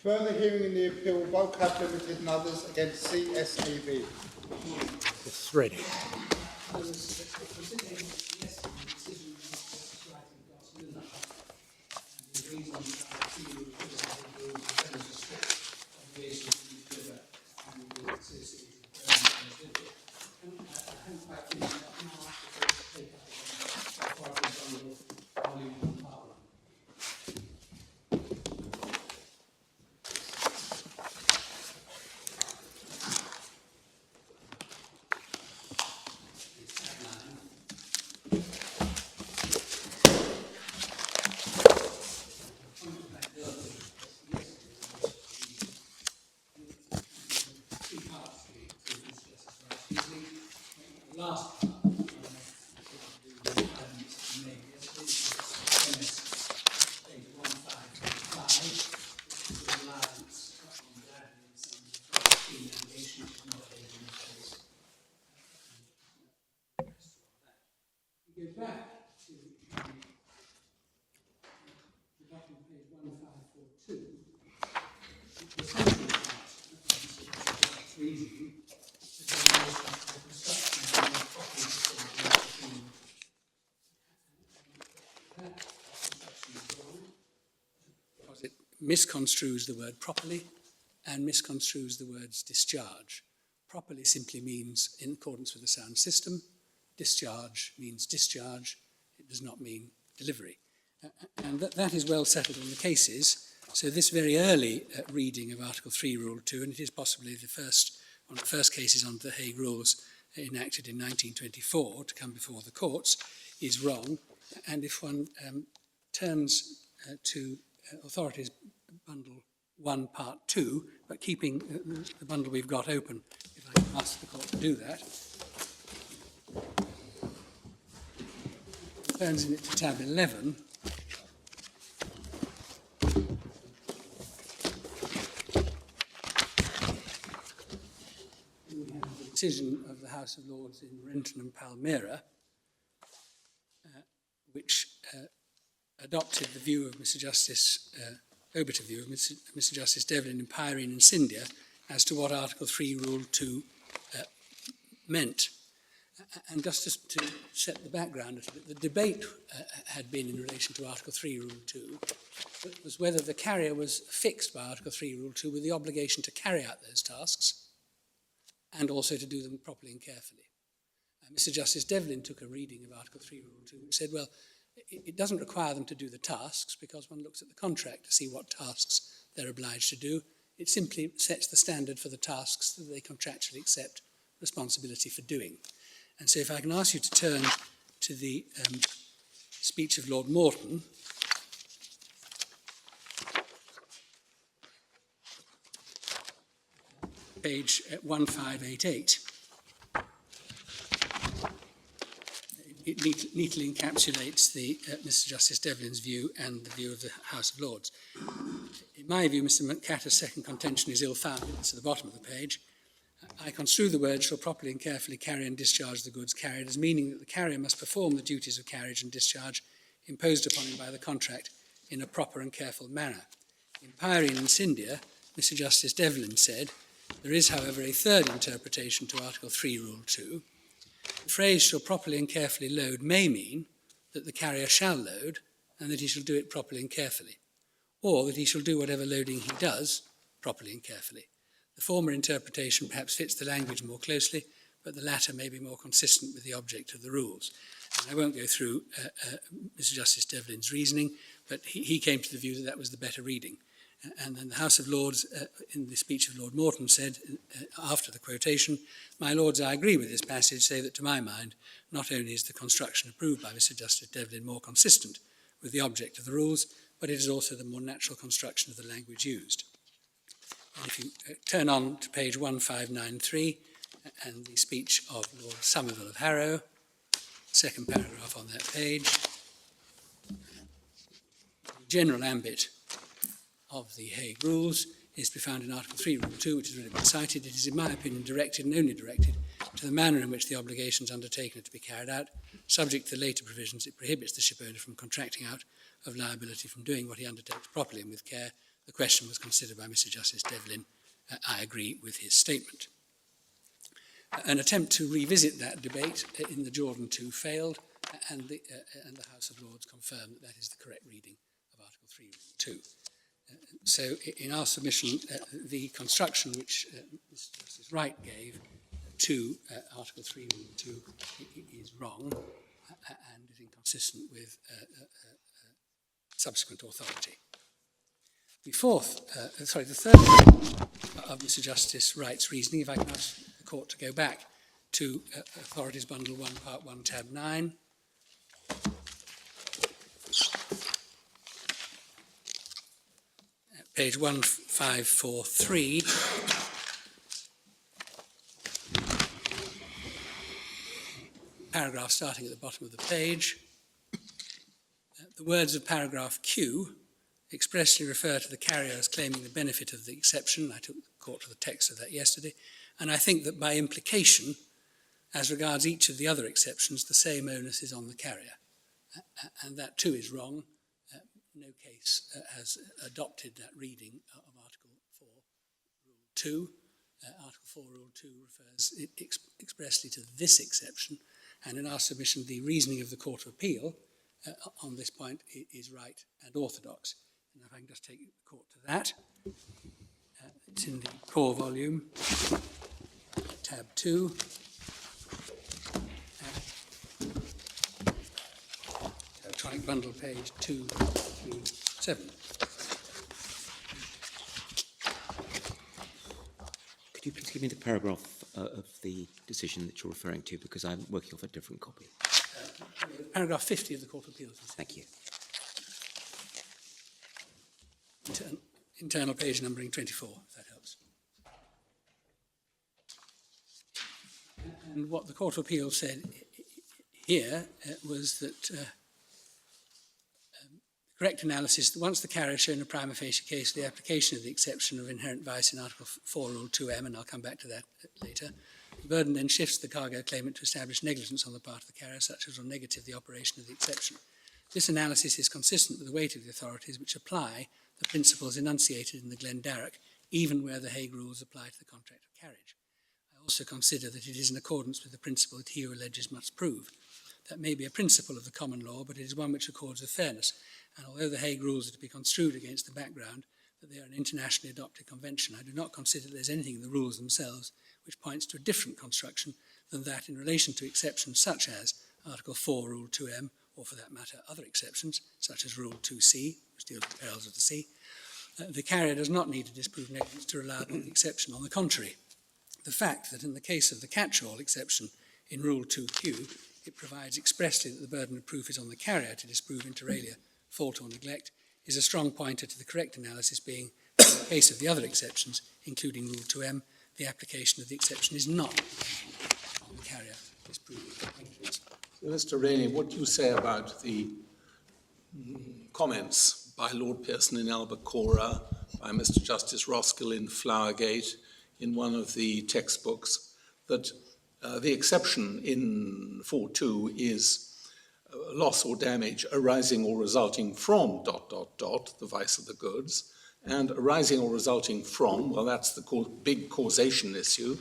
Further hearing in the appeal, Volcafe Limited and others against CSAB. It's ready. It misconstrues the word properly and misconstrues the words discharge. Properly simply means in accordance with the sound system. Discharge means discharge. It does not mean delivery. And that is well settled in the cases. So this very early reading of Article 3, Rule 2, and it is possibly one of the first cases under the Hague Rules enacted in 1924 to come before the courts, is wrong. And if one turns to Authorities Bundle 1, Part 2, but keeping the bundle we've got open, if I can ask the court to do that, turns in it to tab 11, we have the decision of the House of Lords in Renton and Palmyra, which adopted the view of Mr. Justice, obitive view of Mr. Justice Devlin in Pyrene and Scindia as to what Article 3, Rule 2 meant. And just to set the background a little bit, the debate had been in relation to Article 3, Rule 2, was whether the carrier was fixed by Article 3, Rule 2 with the obligation to carry out those tasks and also to do them properly and carefully. Mr. Justice Devlin took a reading of Article 3, Rule 2, which said, well, it doesn't require them to do the tasks because one looks at the contract to see what tasks they're obliged to do. It simply sets the standard for the tasks that they contractually accept responsibility for doing. And so if I can ask you to turn to the speech of Lord Morton, page 1588. It neatly encapsulates Mr. Justice Devlin's view and the view of the House of Lords. In my view, Mr. McCatter's second contention is ill-founded. It's at the bottom of the page. I construe the word shall properly and carefully carry and discharge the goods carried as meaning that the carrier must perform the duties of carriage and discharge imposed upon him by the contract in a proper and careful manner. In Pyrene and Scindia, Mr. Justice Devlin said, there is, however, a third interpretation to Article 3, Rule 2. The phrase shall properly and carefully load may mean that the carrier shall load and that he shall do it properly and carefully, or that he shall do whatever loading he does properly and carefully. The former interpretation perhaps fits the language more closely, but the latter may be more consistent with the object of the rules. And I won't go through Mr. Justice Devlin's reasoning, but he came to the view that that was the better reading. And then the House of Lords, in the speech of Lord Morton, said, after the quotation, my Lords, I agree with this passage, say that to my mind, not only is the construction approved by Mr. Justice Devlin more consistent with the object of the rules, but it is also the more natural construction of the language used. And if you turn on to page 1593, and the speech of Lord Somerville of Harrow, second paragraph on that page, the general ambit of the Hague Rules is to be found in Article 3, Rule 2, which has already been cited. It is, in my opinion, directed and only directed to the manner in which the obligations undertaken are to be carried out. Subject to the later provisions, it prohibits the shipowner from contracting out of liability from doing what he undertakes properly and with care. the question was considered by Mr. Justice Devlin, I agree with his statement. An attempt to revisit that debate in the Jordan 2 failed, and the House of Lords confirmed that that is the correct reading of Article 3, Rule 2. So in our submission, the construction which Mr. Justice Wright gave to Article 3, Rule 2 is wrong and is inconsistent with subsequent authority. The third of Mr. Justice Wright's reasoning, if I can ask the Court to go back to Authorities Bundle 1, Part 1, Tab 9. Page 1543. Paragraph starting at the bottom of the page. The words of paragraph Q expressly refer to the carrier as claiming the benefit of the exception. I took the Court to the text of that yesterday. And I think that by implication, as regards each of the other exceptions, the same onus is on the carrier. And that too is wrong. No case has adopted that reading of Article 4, Rule 2. Article 4, Rule 2 refers expressly to this exception. And in our submission, the reasoning of the Court of Appeal on this point is right and orthodox. And if I can just take the Court to that. It's in the core volume, tab 2. Electronic bundle, page 237. Could you please give me the paragraph of the decision that you're referring to, because I'm working off a different copy. Paragraph 50 of the Court of Appeal. Thank you. Internal page numbering 24, if that helps. And what the Court of Appeal said here was that the correct analysis, once the carrier has shown a prima facie case, the application of the exception of inherent vice in Article 4, Rule 2M, and I'll come back to that later, the burden then shifts the cargo claimant to establish negligence on the part of the carrier, such as will negative the operation of the exception. This analysis is consistent with the weight of the authorities which apply the principles enunciated in the Glendarroch, even where the Hague rules apply to the contract of carriage. I also consider that it is in accordance with the principle that he who alleges must prove. That may be a principle of the common law, but it is one which accords with fairness, and although the Hague rules are to be construed against the background that they are an internationally adopted convention, I do not consider there's anything in the rules themselves which points to a different construction than that in relation to exceptions such as Article 4, Rule 2M, or for that matter, other exceptions, such as Rule 2C, which deals with perils of the sea. The carrier does not need to disprove negligence to rely on the exception. On the contrary, the fact that in the case of the catch-all exception in Rule 2Q, it provides expressly that the burden of proof is on the carrier to disprove inter alia fault or neglect, is a strong pointer to the correct analysis being, in the case of the other exceptions, including Rule 2M, the application of the exception is not on the carrier disproving negligence. Mr. Rainey, what do you say about the comments by Lord Pearson in Albacora, by Mr. Justice Roskill in Flowergate, in one of the textbooks, that the exception in 4.2 is loss or damage arising or resulting from ... the vice of the goods, and arising or resulting from, well, that's the big causation issue.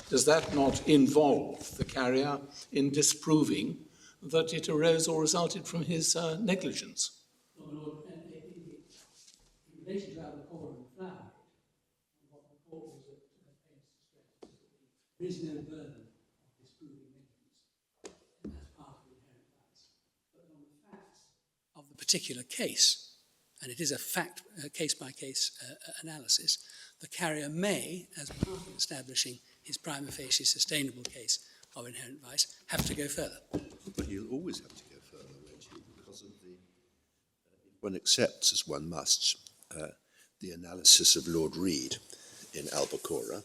Does that not involve the carrier in disproving that it arose or resulted from his negligence? Lord, in relation to Albacora and Flowergate, what the court was at pains to stress is that there is no burden of disproving negligence as part of the inherent rights. But on the facts of the particular case, and it is a case-by-case analysis, the carrier may, as part of establishing his prima facie sustainable case of inherent vice, have to go further. But you'll always have to go further, won't you? Because of the, if one accepts, as one must, the analysis of Lord Reed in Albacora,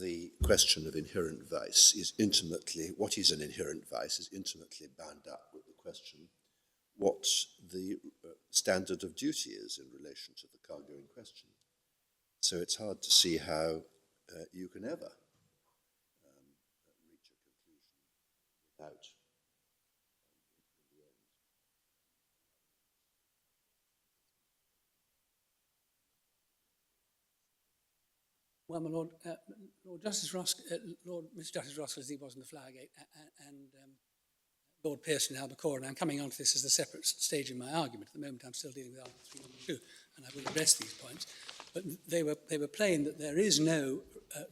the question of inherent vice is intimately, what is an inherent vice is intimately bound up with the question what the standard of duty is in relation to the cargo in question. So it's hard to see how you can ever reach a conclusion without Well, my Lord, Lord Justice Lord Mr. Justice Roskell, as he was in the Flowergate, and Lord Pearson in Albacora, and I'm coming on to this as a separate stage in my argument. At the moment, I'm still dealing with Article 3.2, and I will address these points. But they were plain that there is no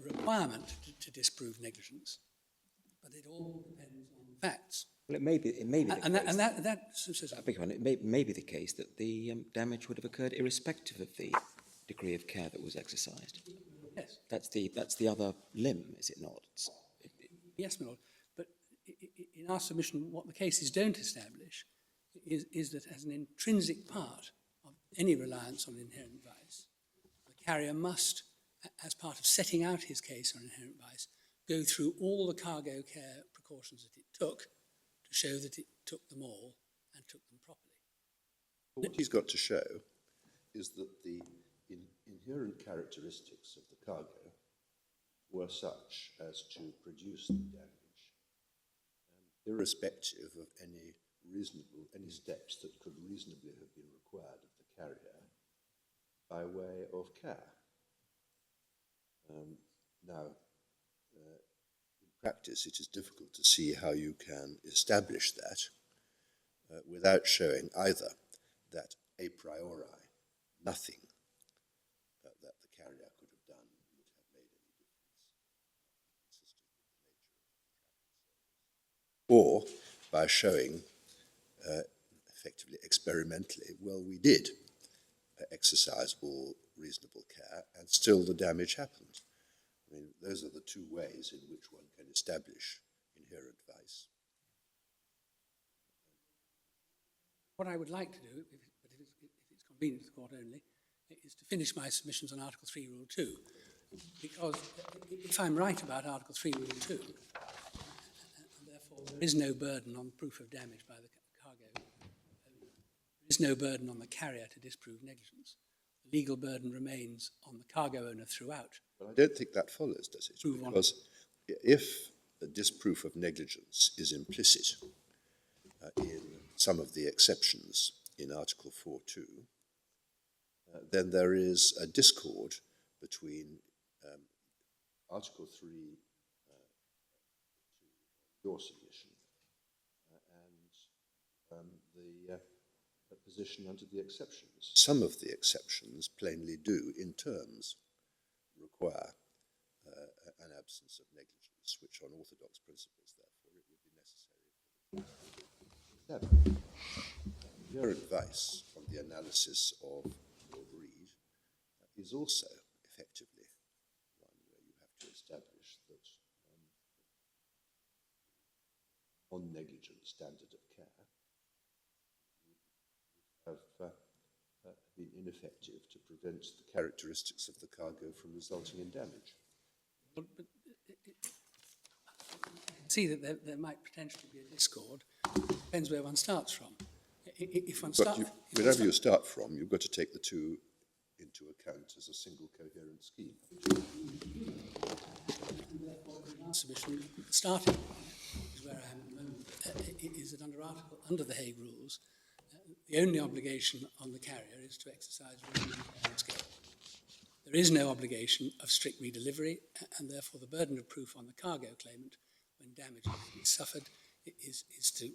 requirement to disprove negligence, but it all depends on facts. Well, it may be the case. I I beg your pardon, it may be the case that the damage would have occurred irrespective of the degree of care that was exercised. yes, That's the other limb, is it not? yes, my Lord. But in our submission, what the cases don't establish is that as an intrinsic part of any reliance on inherent vice, the carrier must, as part of setting out his case on inherent vice, go through all the cargo care precautions that it took to show that it took them all and took them properly. What he's got to show is that the inherent characteristics of the cargo were such as to produce the damage, irrespective of any steps that could reasonably have been required of the carrier by way of care. Now, in practice, it is difficult to see how you can establish that without showing either that a priori nothing that the carrier could have done would have made any difference consistent with the nature of the traffic service, or by showing effectively experimentally, well, we did exercise all reasonable care and still the damage happened. I mean, those are the two ways in which one can establish inherent vice. What I would like to do, if it's convenient to the court only, is to finish my submissions on Article 3, Rule 2. Because if I'm right about Article 3, Rule 2, and therefore there is no burden on proof of damage by the cargo owner, there is no burden on the carrier to disprove negligence. The legal burden remains on the cargo owner throughout. But I don't think that follows, does it? Because if the disproof of negligence is implicit in some of the exceptions in Article 4.2, then there is a discord between Article 3, your submission, and the position under the exceptions. Some of the exceptions plainly do, in terms, require an absence of negligence, which on orthodox principles, therefore, it would be necessary for the inherent vice from the analysis of Lord Reed is also effectively one where you have to establish that on negligent standard of care would have been ineffective to prevent the characteristics of the cargo from resulting in damage. But I see that there might potentially be a discord. It depends where one starts from. If one starts... Wherever you start from, you've got to take the two into account as a single coherent scheme. Submission, the starting point is where I am at the moment, is that under the Hague Rules, the only obligation on the carrier is to exercise reasonable care and skill. There is no obligation of strict redelivery, and therefore the burden of proof on the cargo claimant when damage has been suffered is to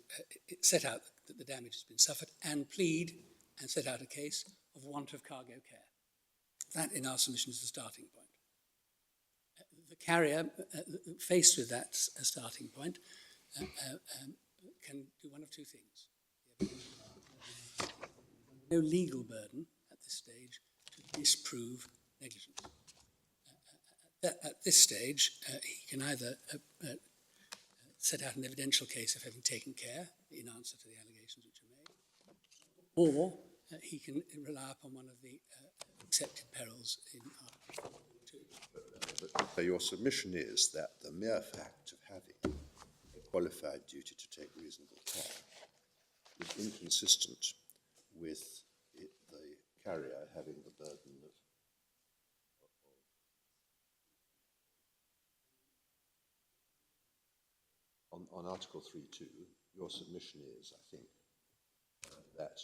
set out that the damage has been suffered and plead and set out a case of want of cargo care. That, in our submission, is the starting point. The carrier, faced with that starting point, can do one of two things. No legal burden at this stage to disprove negligence. At this stage, he can either set out an evidential case of having taken care in answer to the allegations which are made, or he can rely upon one of the accepted perils in Article 2. But your submission is that the mere fact of having a qualified duty to take reasonable care is inconsistent with the carrier having the burden of on Article 3.2, your submission is, I think, that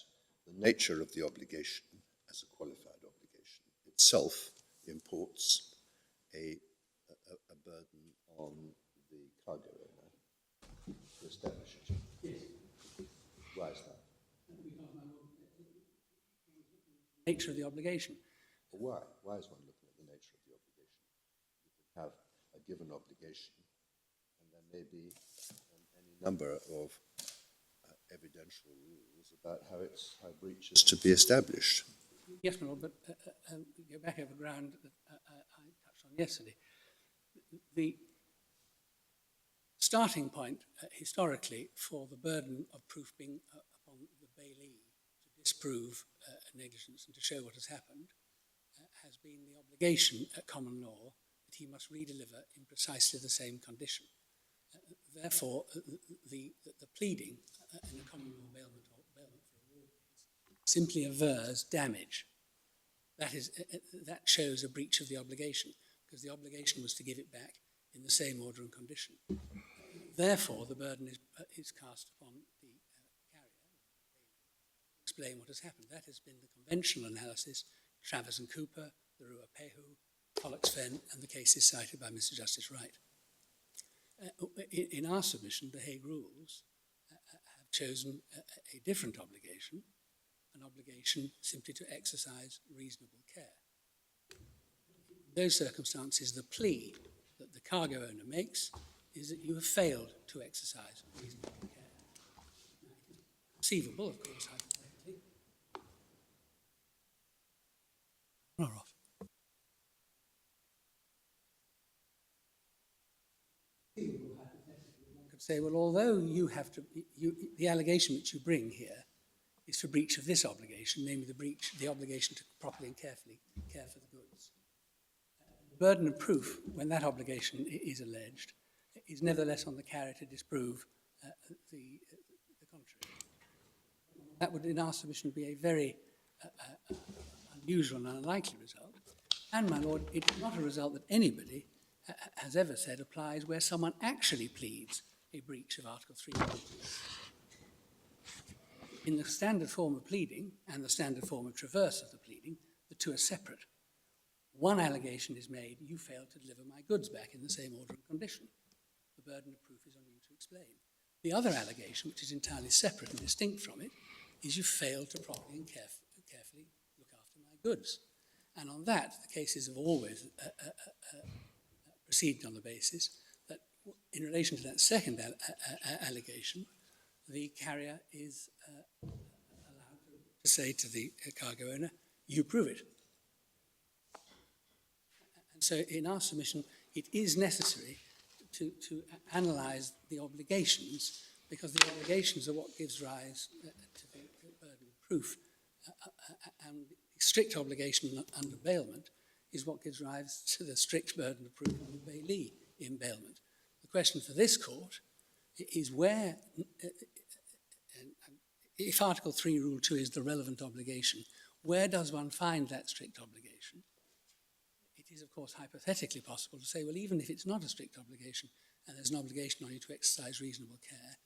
the nature of the obligation as a qualified obligation itself imports a burden on the cargo owner to establish it? Yes. Why is that? Nature of the obligation. Why? Why is one looking at the nature of the obligation? You can have a given obligation, and there may be any number of evidential rules about how breach is to be established. Yes, my Lord, but go back over ground that I touched on yesterday. The starting point, historically, for the burden of proof being upon the bailee to disprove negligence and to show what has happened has been the obligation at common law that he must redeliver in precisely the same condition. Therefore, the pleading in a common law bailment or bailment for a reward case simply avers damage. That shows a breach of the obligation, because the obligation was to give it back in the same order and condition. Therefore, the burden is cast upon the carrier to explain what has happened. That has been the conventional analysis, Travers and Cooper, the Ruapehu, Pollux-Fenn, and the cases cited by Mr. Justice Wright. In our submission, the Hague Rules have chosen a different obligation, an obligation simply to exercise reasonable care. In those circumstances, the plea that the cargo owner makes is that you have failed to exercise reasonable care. Now, it is conceivable, of course, hypothetically. One could say, well, although the allegation which you bring here is for breach of this obligation, namely the obligation to properly and carefully care for the goods. The burden of proof, when that obligation is alleged, is nevertheless on the carrier to disprove the contrary. That would, in our submission, be a very unusual and unlikely result. And, my Lord, it is not a result that anybody has ever said applies where someone actually pleads a breach of Article 3. In the standard form of pleading and the standard form of traverse of the pleading, the two are separate. One allegation is made, you failed to deliver my goods back in the same order and condition. The burden of proof is on you to explain. The other allegation, which is entirely separate and distinct from it, is you failed to properly and carefully look after my goods. And on that, the cases have always proceeded on the basis that in relation to that second allegation, the carrier is allowed to say to the cargo owner, you prove it. And so in our submission, it is necessary to analyse the obligations, because the obligations are what gives rise to the burden of proof, and the strict obligation under bailment is what gives rise to the strict burden of proof on the bailee in bailment. The question for this court is where, if Article 3, Rule 2 is the relevant obligation, where does one find that strict obligation? It is, of course, hypothetically possible to say, well, even if it's not a strict obligation and there's an obligation on you to exercise reasonable care,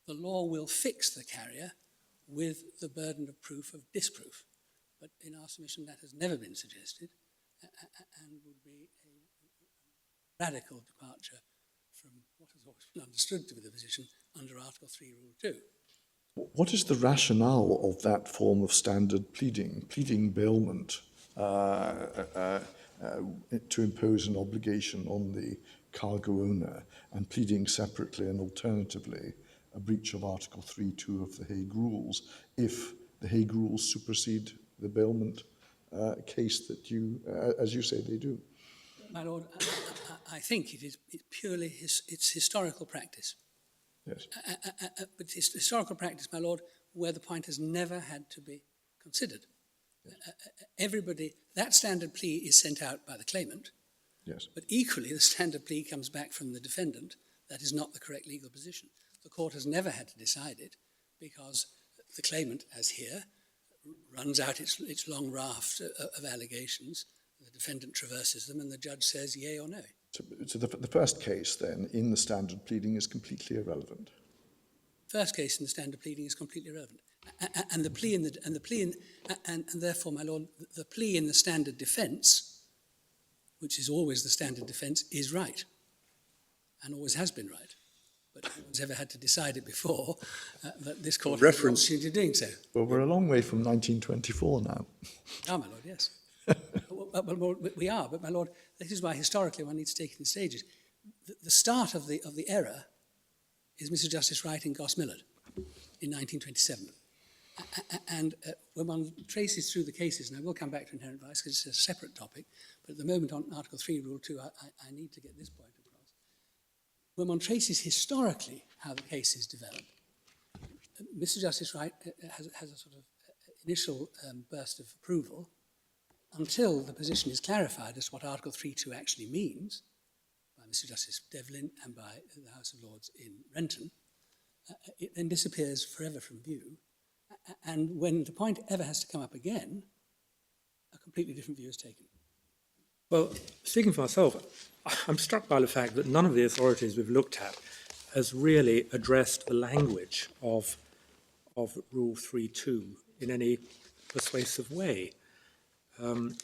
the law will fix the carrier with the burden of proof of disproof. But in our submission, that has never been suggested and would be a radical departure from what has always been understood to be the position under Article 3, Rule 2. What is the rationale of that form of standard pleading bailment to impose an obligation on the cargo owner, and pleading separately and alternatively a breach of Article 3.2 of the Hague Rules, if the Hague Rules supersede the bailment case that you, as you say, they do? My Lord, I think it's purely it's historical practice. Yes. But it's historical practice, my Lord, where the point has never had to be considered. Everybody, that standard plea is sent out by the claimant. Yes. But equally, the standard plea comes back from the defendant. That is not the correct legal position. The court has never had to decide it because the claimant, as here, runs out its long raft of allegations. The defendant traverses them and the judge says yea or no. So the first case, then, in the standard pleading is completely irrelevant. First case in the standard pleading is completely irrelevant, and therefore, my Lord, the plea in the standard defence which is always the standard defence, is right, and always has been right. But no one's ever had to decide it before that this court has the opportunity of doing so. Well, we're a long way from 1924 now. Ah, my lord, yes. Well, we are, but my lord, this is why historically one needs to take it in stages. The start of the error is Mr. Justice Wright in Goss Millard in 1927. And when one traces through the cases, and I will come back to inherent vice because it's a separate topic, but at the moment on Article 3, Rule 2, I need to get this point across. When one traces historically how the cases develop, Mr. Justice Wright has a sort of initial burst of approval until the position is clarified as to what Article 3.2 actually means by Mr. Justice Devlin and by the House of Lords in Renton. It then disappears forever from view. And when the point ever has to come up again, a completely different view is taken. Well, speaking for myself, I'm struck by the fact that none of the authorities we've looked at has really addressed the language of Rule 3.2 in any persuasive way.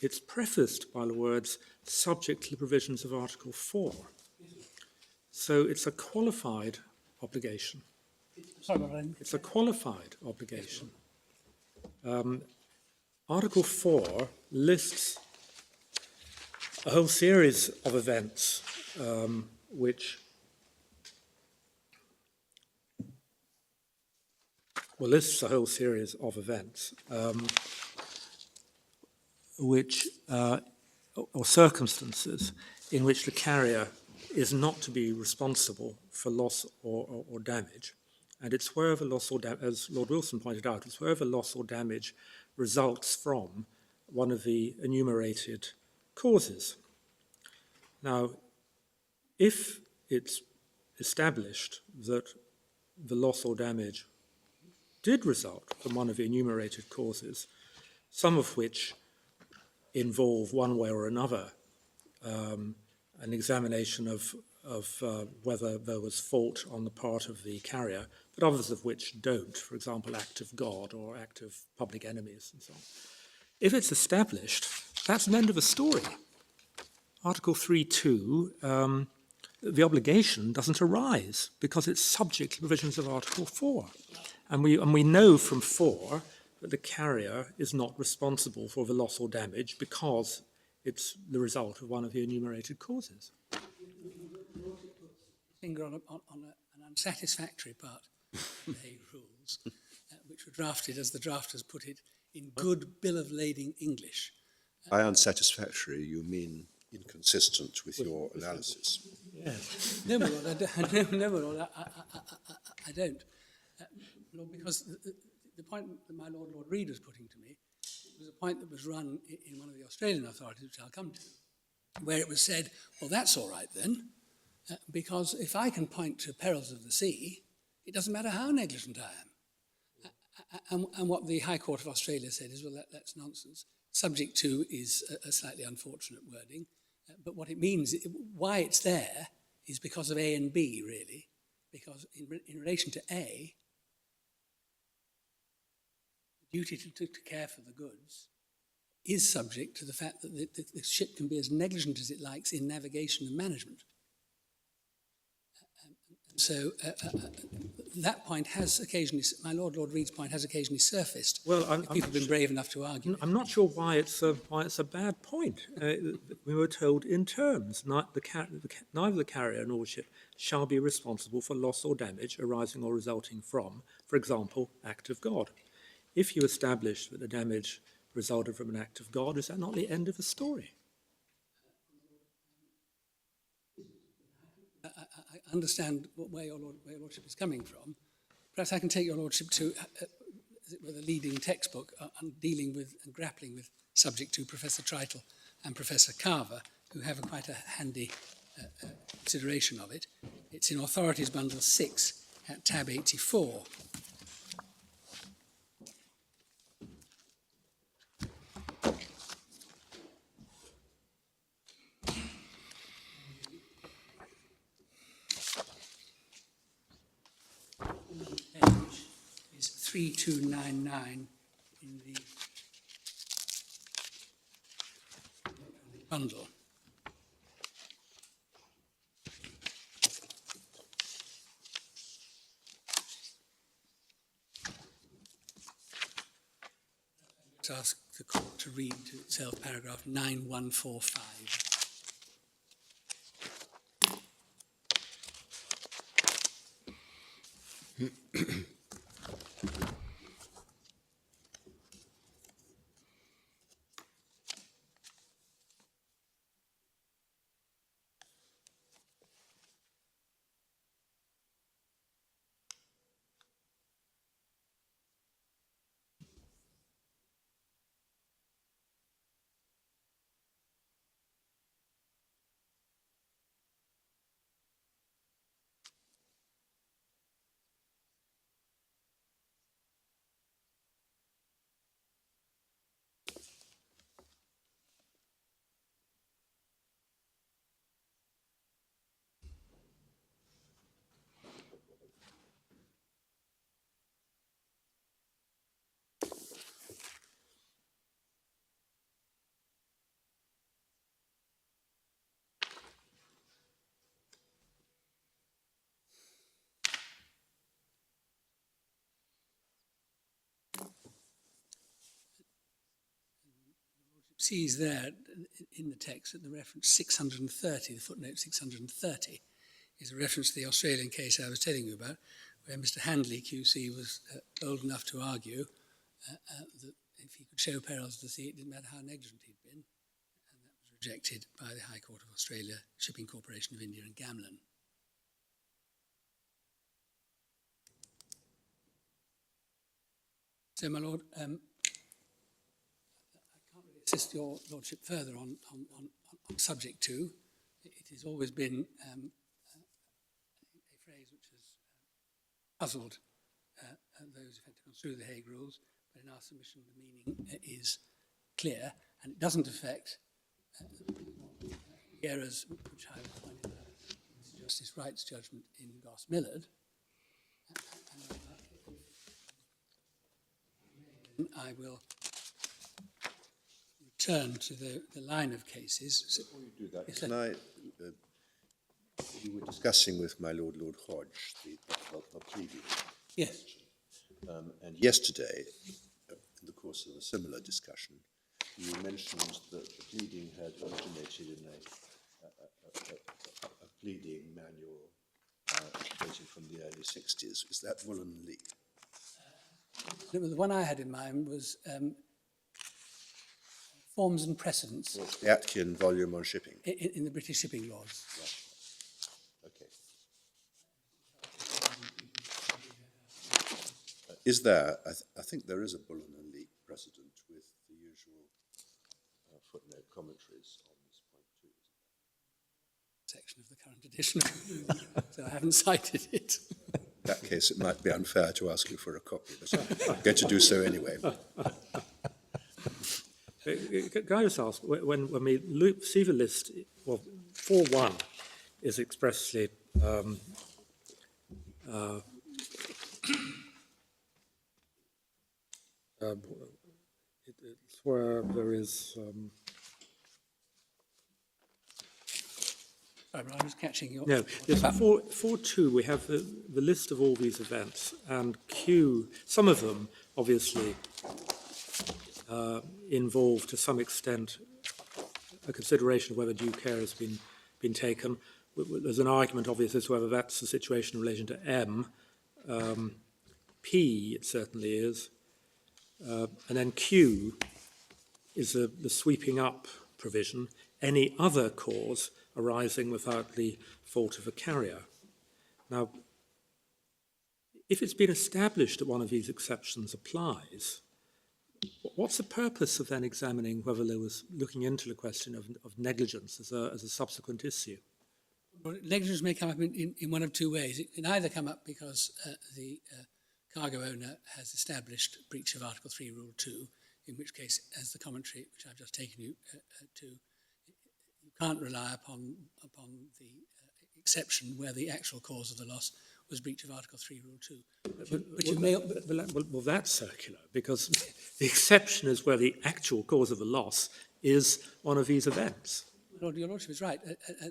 It's prefaced by the words, subject to the provisions of Article 4. So it's a qualified obligation. It's a qualified obligation. Article 4 lists a whole series of events which or circumstances in which the carrier is not to be responsible for loss or damage. And it's wherever loss or damage, as Lord Wilson pointed out, it's wherever loss or damage results from one of the enumerated causes. Now, if it's established that the loss or damage did result from one of the enumerated causes, some of which involve one way or another an examination of whether there was fault on the part of the carrier, but others of which don't, for example, act of God or act of public enemies and so on. If it's established, that's an end of the story. Article 3.2, the obligation doesn't arise because it's subject to provisions of Article 4. And we know from 4 that the carrier is not responsible for the loss or damage because it's the result of one of the enumerated causes. Finger on an unsatisfactory part of the Hague Rules, which were drafted, as the drafters put it, in good bill of lading English. By unsatisfactory, you mean inconsistent with your analysis? Yes. No, my lord, I don't. Lord, because the point that my Lord Reid was putting to me was a point that was run in one of the Australian authorities, which I'll come to, where it was said, well, that's all right then, because if I can point to perils of the sea, it doesn't matter how negligent I am. And what the High Court of Australia said is, well, that's nonsense. Subject to is a slightly unfortunate wording, but what it means, why it's there, is because of A and B, really, because in relation to A, the duty to care for the goods is subject to the fact that the ship can be as negligent as it likes in navigation and management. So that point has occasionally, my Lord Reid's point has occasionally surfaced. Well, people have been brave enough to argue. I'm not sure why it's a bad point. We were told in terms, neither the carrier nor ship shall be responsible for loss or damage arising or resulting from, for example, act of God. If you establish that the damage resulted from an act of God, is that not the end of the story? I understand where your Lordship is coming from. Perhaps I can take your Lordship to the leading textbook on dealing with and grappling with subject to Professor Tritle and Professor Carver, who have quite a handy consideration of it. It's in Authorities Bundle 6 at tab 84. Is 3299 in the bundle. to ask the court to read to itself paragraph 9145. Sees there in the text that the reference 630, the footnote 630, is a reference to the Australian case I was telling you about, where Mr. Handley, QC, was bold enough to argue that if he could show perils to the sea, it didn't matter how negligent he'd been, and that was rejected by the High Court of Australia, Shipping Corporation of India and Gamlin. So, my Lord, assist your lordship further on subject to. It has always been a phrase which has puzzled those who've had to construe the Hague Rules, but in our submission the meaning is clear, and it doesn't affect the errors which I pointed out in Mr. Justice Wright's judgment in Goss Millard. And I will turn to the line of cases. Before you do that, yes, can I, you were discussing with my Lord Hodge the pleading. Yes. And yesterday, in the course of a similar discussion, you mentioned that the pleading had originated in a pleading manual dating from the early 60s. Is that Woolen Lee? The one I had in mind was Forms and Precedents. The Atkin volume on shipping. In the British shipping laws. Right. Okay. Is there, I think there is a Bullen and Leak precedent with the usual footnote commentaries on this point too, Section of the current edition, so I haven't cited it. In that case, it might be unfair to ask you for a copy, but I'm going to do so anyway. Can I just ask, when we see the list, well, 4.1 is expressly it's where there is Sorry, but I'm just catching your... no, yes, 4.2 we have the list of all these events, and Q, some of them obviously involve to some extent a consideration of whether due care has been taken. There's an argument obviously as to whether that's the situation in relation to M. P it certainly is. And then Q is the sweeping up provision, any other cause arising without the fault of a carrier. Now, if it's been established that one of these exceptions applies, what's the purpose of then examining whether there was looking into the question of negligence as a subsequent issue? Well, negligence may come up in one of two ways. It can either come up because the cargo owner has established breach of Article 3, Rule 2, in which case, as the commentary which I've just taken you to, you can't rely upon the exception where the actual cause of the loss was breach of Article 3, Rule 2. Well, that's circular, because the exception is where the actual cause of the loss is one of these events. Lord, your Lordship is right.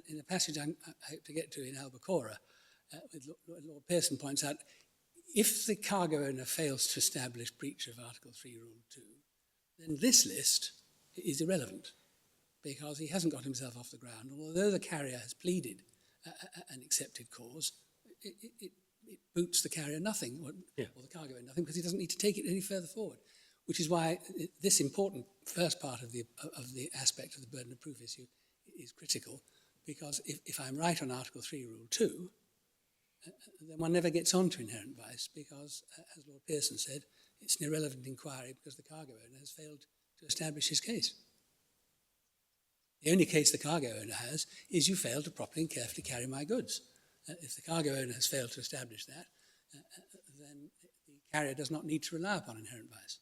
In a passage I hope to get to in Albacora, Lord Pearson points out, if the cargo owner fails to establish breach of Article 3, Rule 2, then this list is irrelevant because he hasn't got himself off the ground. And although the carrier has pleaded an accepted cause, it boots the carrier nothing, or the cargo nothing, because he doesn't need to take it any further forward, which is why this important first part of the aspect of the burden of proof issue is critical, because if I'm right on Article 3, Rule 2, then one never gets on to inherent vice because, as Lord Pearson said, it's an irrelevant inquiry because the cargo owner has failed to establish his case. The only case the cargo owner has is you failed to properly and carefully carry my goods. If the cargo owner has failed to establish that, then the carrier does not need to rely upon inherent vice.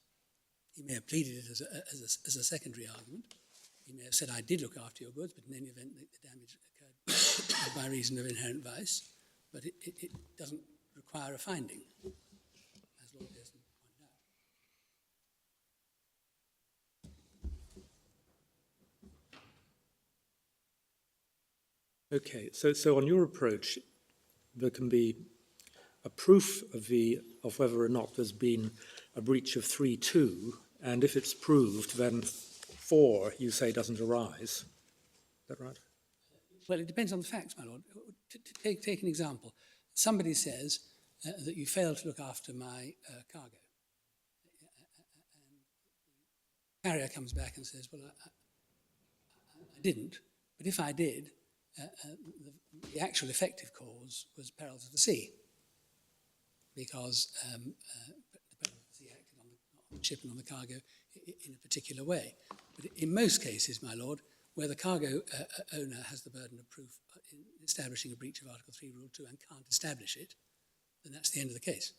He may have pleaded it as a secondary argument. He may have said, I did look after your goods, but in any event, the damage occurred by reason of inherent vice. But it doesn't require a finding, as Lord Pearson pointed out. Okay, so on your approach, there can be a proof of whether or not there's been a breach of 3.2, and if it's proved, then 4, you say, doesn't arise. Is that right? Well, it depends on the facts, my lord. Take an example. Somebody says that you failed to look after my cargo. And the carrier comes back and says, well, I didn't, but if I did, the actual effective cause was perils of the sea, because the perils of the sea acted on the ship and on the cargo in a particular way. But in most cases, my lord, where the cargo owner has the burden of proof in establishing a breach of Article 3, Rule 2 and can't establish it, then that's the end of the case.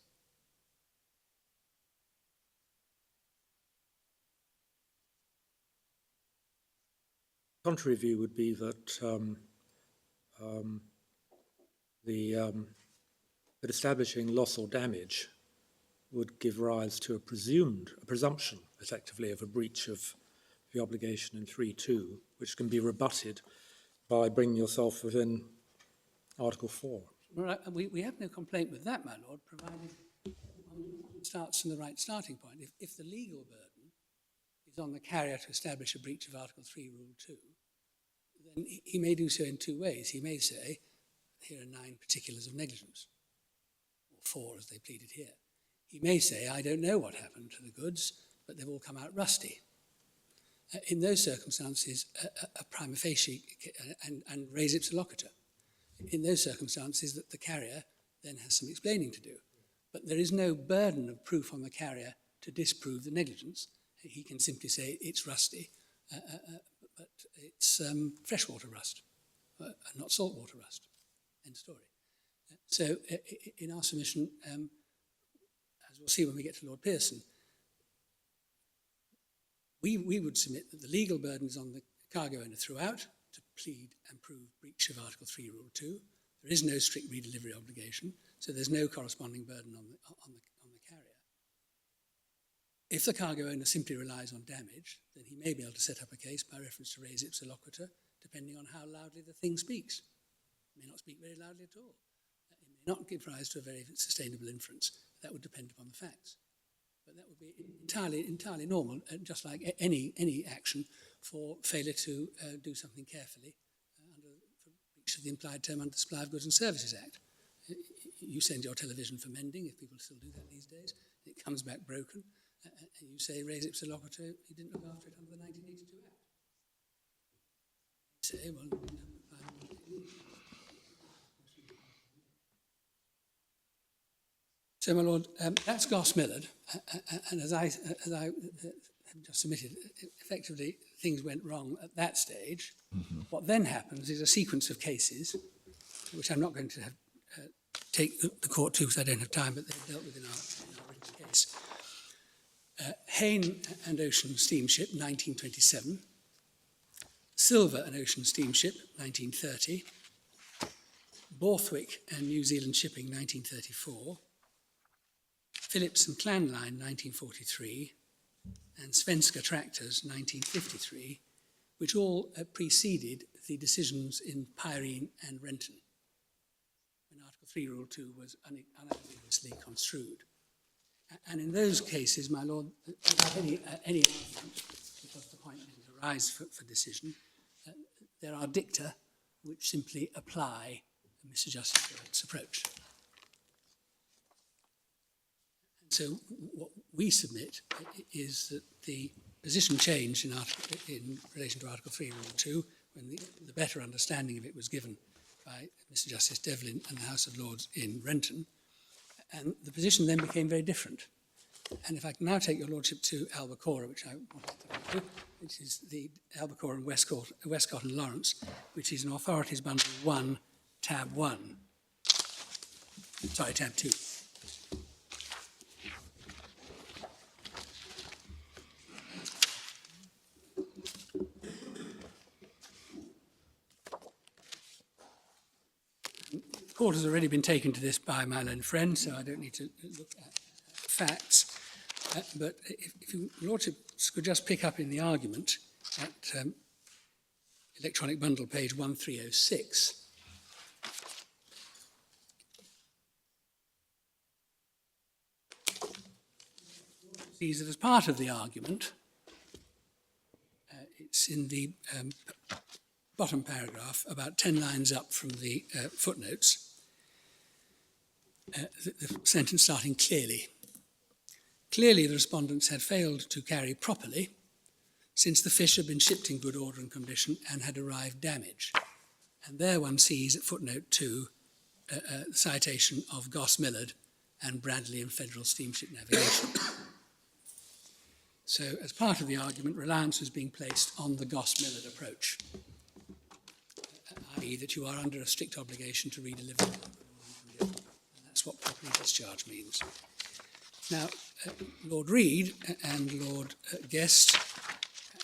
Contrary view would be that that establishing loss or damage would give rise to a presumption, effectively, of a breach of the obligation in 3.2, which can be rebutted by bringing yourself within Article 4. Right, we have no complaint with that, my lord, provided one starts from the right starting point. If the legal burden is on the carrier to establish a breach of Article 3, Rule 2, then he may do so in two ways. He may say, here are 9 particulars of negligence, or 4 as they pleaded here. He may say, I don't know what happened to the goods, but they've all come out rusty. In those circumstances, a prima facie and res ipsa loquitur. In those circumstances, that the carrier then has some explaining to do. But there is no burden of proof on the carrier to disprove the negligence. He can simply say it's rusty, but it's freshwater rust, not saltwater rust. End story. So in our submission, as we'll see when we get to Lord Pearson, we would submit that the legal burden is on the cargo owner throughout to plead and prove breach of Article 3, Rule 2. There is no strict redelivery obligation, so there's no corresponding burden on the carrier. If the cargo owner simply relies on damage, then he may be able to set up a case by reference to res ipsa loquitur, depending on how loudly the thing speaks. It may not speak very loudly at all. It may not give rise to a very sustainable inference. That would depend upon the facts. But that would be entirely normal, just like any action for failure to do something carefully for breach of the implied term under the Supply of Goods and Services Act. You send your television for mending, if people still do that these days, it comes back broken, and you say res ipsa loquitur, you didn't look after it under the 1982 Act. You say, well, so, my lord, that's Goss Millard, and as I have just submitted, effectively things went wrong at that stage. Mm-hmm. What then happens is a sequence of cases, which I'm not going to take the court to because I don't have time, but they're dealt with in our written case. Hayne and Ocean Steamship, 1927. Silver and Ocean Steamship, 1930. Borthwick and New Zealand Shipping, 1934. Phillips and Clan Line, 1943, and Svenska Tractors, 1953, which all preceded the decisions in Pyrene and Renton, when Article 3, Rule 2 was unambiguously construed. And in those cases, my Lord, without any argument, because the point didn't arise for decision, there are dicta which simply apply Mr. Justice Garrett's approach. And so what we submit is that the position changed in relation to Article 3, Rule 2, when the better understanding of it was given by Mr. Justice Devlin and the House of Lords in Renton, and the position then became very different. And if I can now take your Lordship to Albacora, which I wanted to do, which is the Albacora and Westcott and Lawrence, which is an Authorities Bundle 1, Tab 1. Sorry, Tab 2. The court has already been taken to this by my learned friend, so I don't need to look at facts. But if your Lordship could just pick up in the argument at electronic bundle page 1306. Sees that as part of the argument, it's in the bottom paragraph, about 10 lines up from the footnotes, the sentence starting clearly. Clearly, the respondents had failed to carry properly, since the fish had been shipped in good order and condition and had arrived damaged. And there one sees at footnote 2 the citation of Goss Millard and Bradley and Federal Steamship Navigation. So, as part of the argument, reliance was being placed on the Goss Millard approach, i.e. that you are under a strict obligation to redeliver. And that's what properly discharged means. Now, Lord Reid and Lord Guest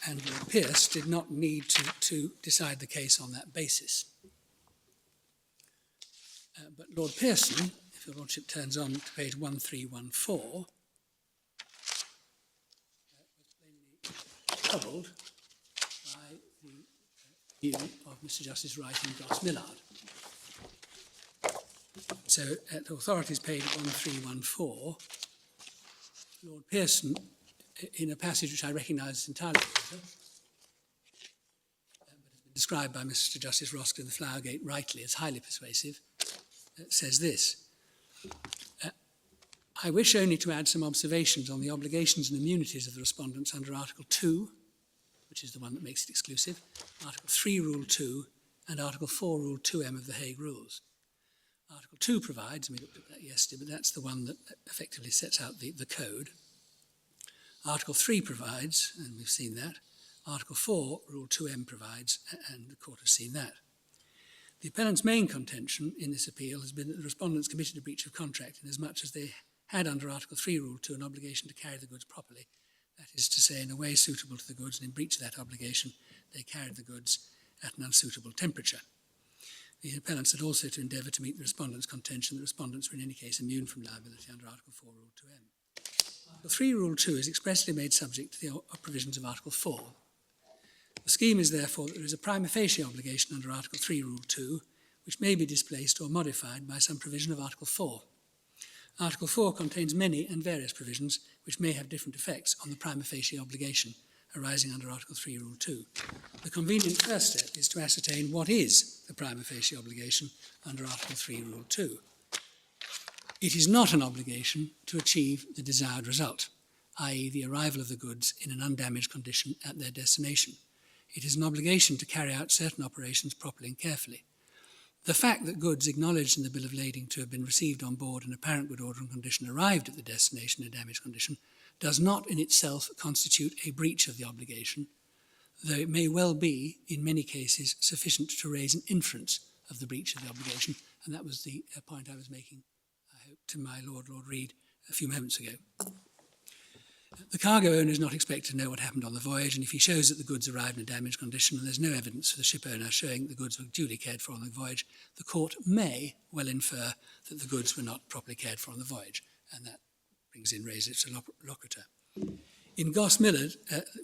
and Lord Pearce did not need to decide the case on that basis. But Lord Pearson, if your Lordship turns on to page 1314, was plainly troubled by the view of Mr. Justice Wright and Goss Millard. So at Authorities page 1314, Lord Pearson, in a passage which I recognise entirely, but has been described by Mr. Justice Roskell in the Flowergate rightly as highly persuasive, says this: I wish only to add some observations on the obligations and immunities of the respondents under Article 2, which is the one that makes it exclusive, Article 3, Rule 2, and Article 4, Rule 2M of the Hague Rules. Article 2 provides, and we looked at that yesterday, but that's the one that effectively sets out the code. Article 3 provides, and we've seen that. Article 4, Rule 2M provides, and the court has seen that. The appellant's main contention in this appeal has been that the respondents committed a breach of contract inasmuch as they had under Article 3, Rule 2 an obligation to carry the goods properly, that is to say, in a way suitable to the goods, and in breach of that obligation, they carried the goods at an unsuitable temperature. The appellants had also to endeavour to meet the respondents' contention that respondents were in any case immune from liability under Article 4, Rule 2M. Article 3, Rule 2 is expressly made subject to the provisions of Article 4. The scheme is therefore that there is a prima facie obligation under Article 3, Rule 2, which may be displaced or modified by some provision of Article 4. Article 4 contains many and various provisions which may have different effects on the prima facie obligation arising under Article 3, Rule 2. The convenient first step is to ascertain what is the prima facie obligation under Article 3, Rule 2. It is not an obligation to achieve the desired result, i.e. the arrival of the goods in an undamaged condition at their destination. It is an obligation to carry out certain operations properly and carefully. The fact that goods acknowledged in the bill of lading to have been received on board in apparent good order and condition arrived at the destination in a damaged condition does not in itself constitute a breach of the obligation, though it may well be, in many cases, sufficient to raise an inference of the breach of the obligation, and that was the point I was making, I hope, to my Lord Reid a few moments ago. The cargo owner is not expected to know what happened on the voyage, and if he shows that the goods arrived in a damaged condition and there's no evidence for the ship owner showing the goods were duly cared for on the voyage, the court may well infer that the goods were not properly cared for on the voyage, and that brings in res ipsa loquitur. In Goss Millard,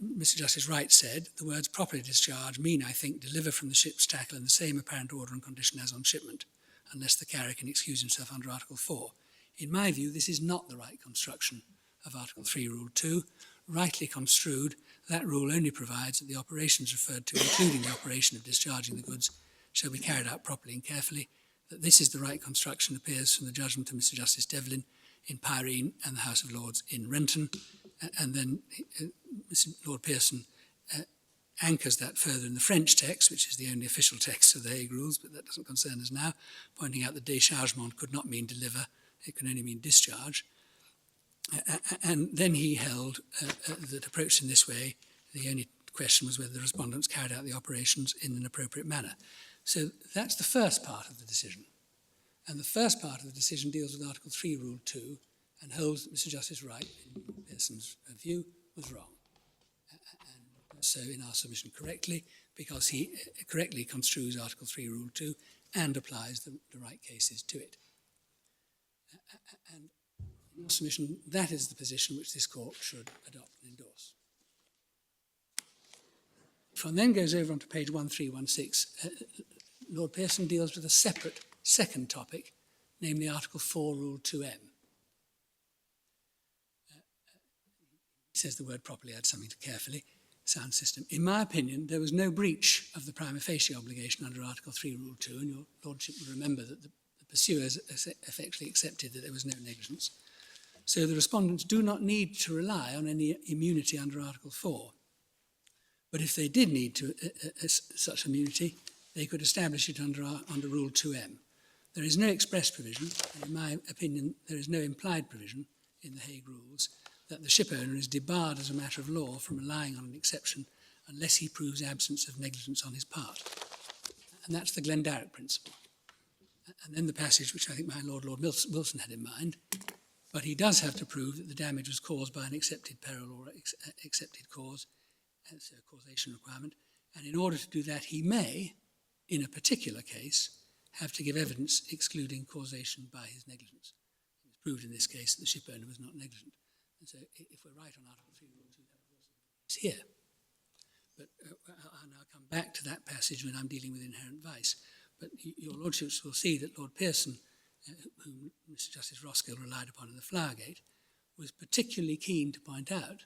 Mr. Justice Wright said, the words properly discharged mean, I think, deliver from the ship's tackle in the same apparent order and condition as on shipment, unless the carrier can excuse himself under Article 4. In my view, this is not the right construction of Article 3, Rule 2. Rightly construed, that rule only provides that the operations referred to, including the operation of discharging the goods, shall be carried out properly and carefully. That this is the right construction appears from the judgment of Mr. Justice Devlin in Pyrene and the House of Lords in Renton. And then Lord Pearson anchors that further in the French text, which is the only official text of the Hague Rules, but that doesn't concern us now, pointing out that déchargement could not mean deliver, it can only mean discharge. And then he held that approached in this way, the only question was whether the respondents carried out the operations in an appropriate manner. So that's the first part of the decision. And the first part of the decision deals with Article 3, Rule 2, and holds that Mr. Justice Wright, in Pearson's view, was wrong. And so in our submission correctly, because he correctly construes Article 3, Rule 2, and applies the right cases to it. And in our submission, that is the position which this court should adopt and endorse. If one then goes over onto page 1316, Lord Pearson deals with a separate second topic, namely Article 4, Rule 2M. He says the word properly, adds something to carefully, sound system. In my opinion, there was no breach of the prima facie obligation under Article 3, Rule 2, and your Lordship will remember that the pursuers effectively accepted that there was no negligence. So the respondents do not need to rely on any immunity under Article 4. But if they did need to, such immunity, they could establish it under Rule 2M. There is no express provision, and in my opinion, there is no implied provision in the Hague Rules that the shipowner is debarred as a matter of law from relying on an exception unless he proves absence of negligence on his part. And that's the Glendarroch principle. And then the passage which I think my Lord Wilson had in mind, but he does have to prove that the damage was caused by an accepted peril or accepted cause, as a causation requirement, and in order to do that he may, in a particular case, have to give evidence excluding causation by his negligence. It was proved in this case that the shipowner was not negligent. And so if we're right on Article 3, Rule 2, that would also be the case here. But I'll now come back to that passage when I'm dealing with inherent vice. But your Lordships will see that Lord Pearson, whom Mr. Justice Roskill relied upon in the Flowergate, was particularly keen to point out,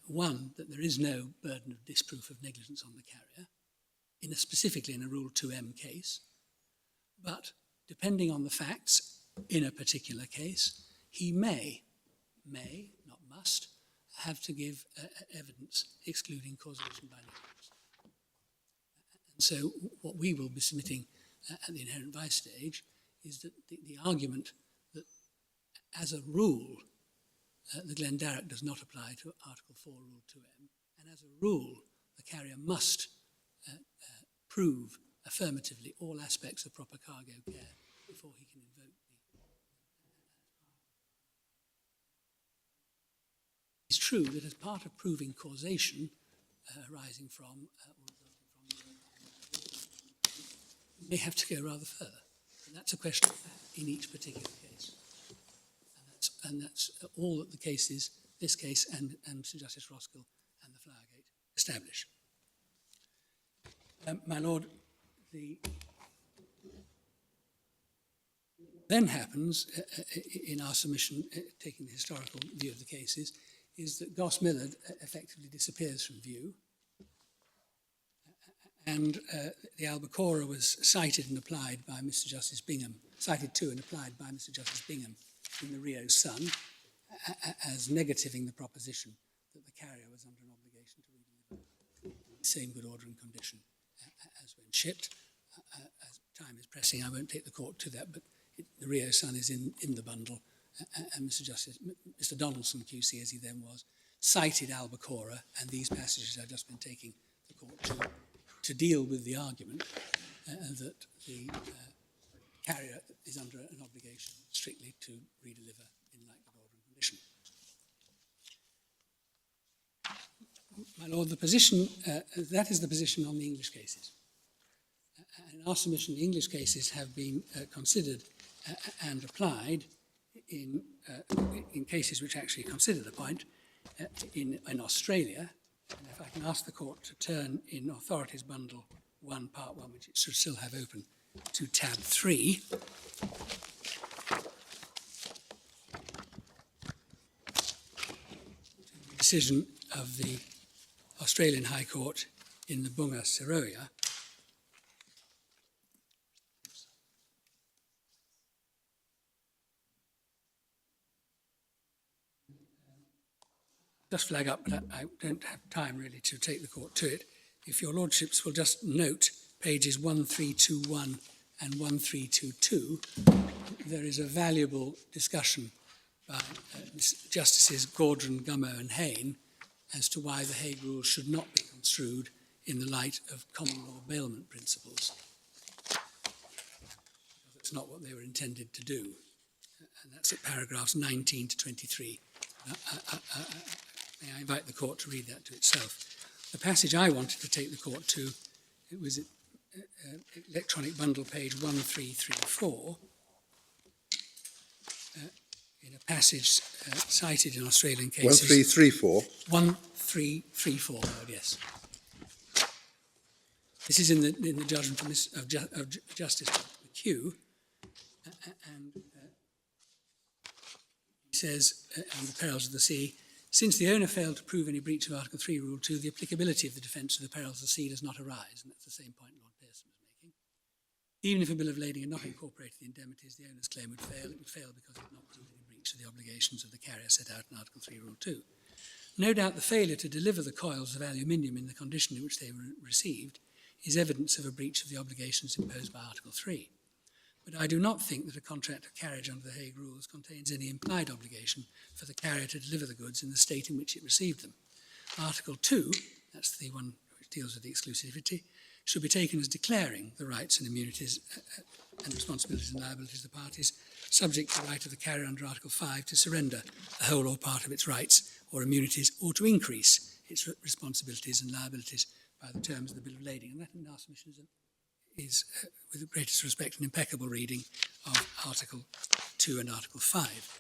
one, that there is no burden of disproof of negligence on the carrier, specifically in a Rule 2M case, but depending on the facts in a particular case, he may, not must, have to give evidence excluding causation by negligence. And so what we will be submitting at the inherent vice stage is that the argument that as a rule the Glendarroch does not apply to Article 4, Rule 2M, and as a rule the carrier must prove affirmatively all aspects of proper cargo care before he can invoke the... It's true that as part of proving causation arising from you may have to go rather further. And that's a question of fact in each particular case. And that's all that the cases, this case and Mr. Justice Roskill and the Flowergate establish. My Lord, then happens in our submission, taking the historical view of the cases, is that Goss Millard effectively disappears from view. And the Albacora was cited and applied by Mr. Justice Bingham, cited to and applied by Mr. Justice Bingham in the Rio Sun as negativing the proposition that the carrier was under an obligation to redeliver in the same good order and condition as when shipped. As time is pressing, I won't take the court to that, but the Rio Sun is in the bundle, and Mr. Donaldson, QC, as he then was, cited Albacora and these passages I've just been taking the court to deal with the argument that the carrier is under an obligation strictly to redeliver in like good order and condition. My Lord, the position, that is the position on the English cases. In our submission, the English cases have been considered and applied in cases which actually consider the point in Australia. And if I can ask the court to turn in Authorities Bundle 1, Part 1, which it should still have open, to tab 3. decision of the Australian High Court in the Bunga Seroya, just flag up, but I don't have time really to take the court to it. If your lordships will just note pages 1321 and 1322, there is a valuable discussion by Justices Gaudron, Gummow and Hayne as to why the Hague Rules should not be construed in the light of common law bailment principles. It's not what they were intended to do. And that's at paragraphs 19 to 23. May I invite the court to read that to itself. The passage I wanted to take the court to, it was at electronic bundle page 1334, in a passage cited in Australian cases. 1334? 1334, yes. This is in the judgment of Justice McHugh, and he says, on the perils of the sea, since the owner failed to prove any breach of Article 3, Rule 2, the applicability of the defence of the perils of the sea does not arise, and that's the same point Lord Pearson was making. Even if a bill of lading had not incorporated the indemnities, the owner's claim would fail. It would fail because it would not prove any breach of the obligations of the carrier set out in Article 3, Rule 2. No doubt the failure to deliver the coils of aluminium in the condition in which they were received is evidence of a breach of the obligations imposed by Article 3. But I do not think that a contract of carriage under the Hague Rules contains any implied obligation for the carrier to deliver the goods in the state in which it received them. Article 2, that's the one which deals with the exclusivity, should be taken as declaring the rights and immunities and responsibilities and liabilities of the parties, subject to the right of the carrier under Article 5 to surrender the whole or part of its rights or immunities, or to increase its responsibilities and liabilities by the terms of the Bill of Lading. And that, in our submission, is with the greatest respect, an impeccable reading of Article 2 and Article 5.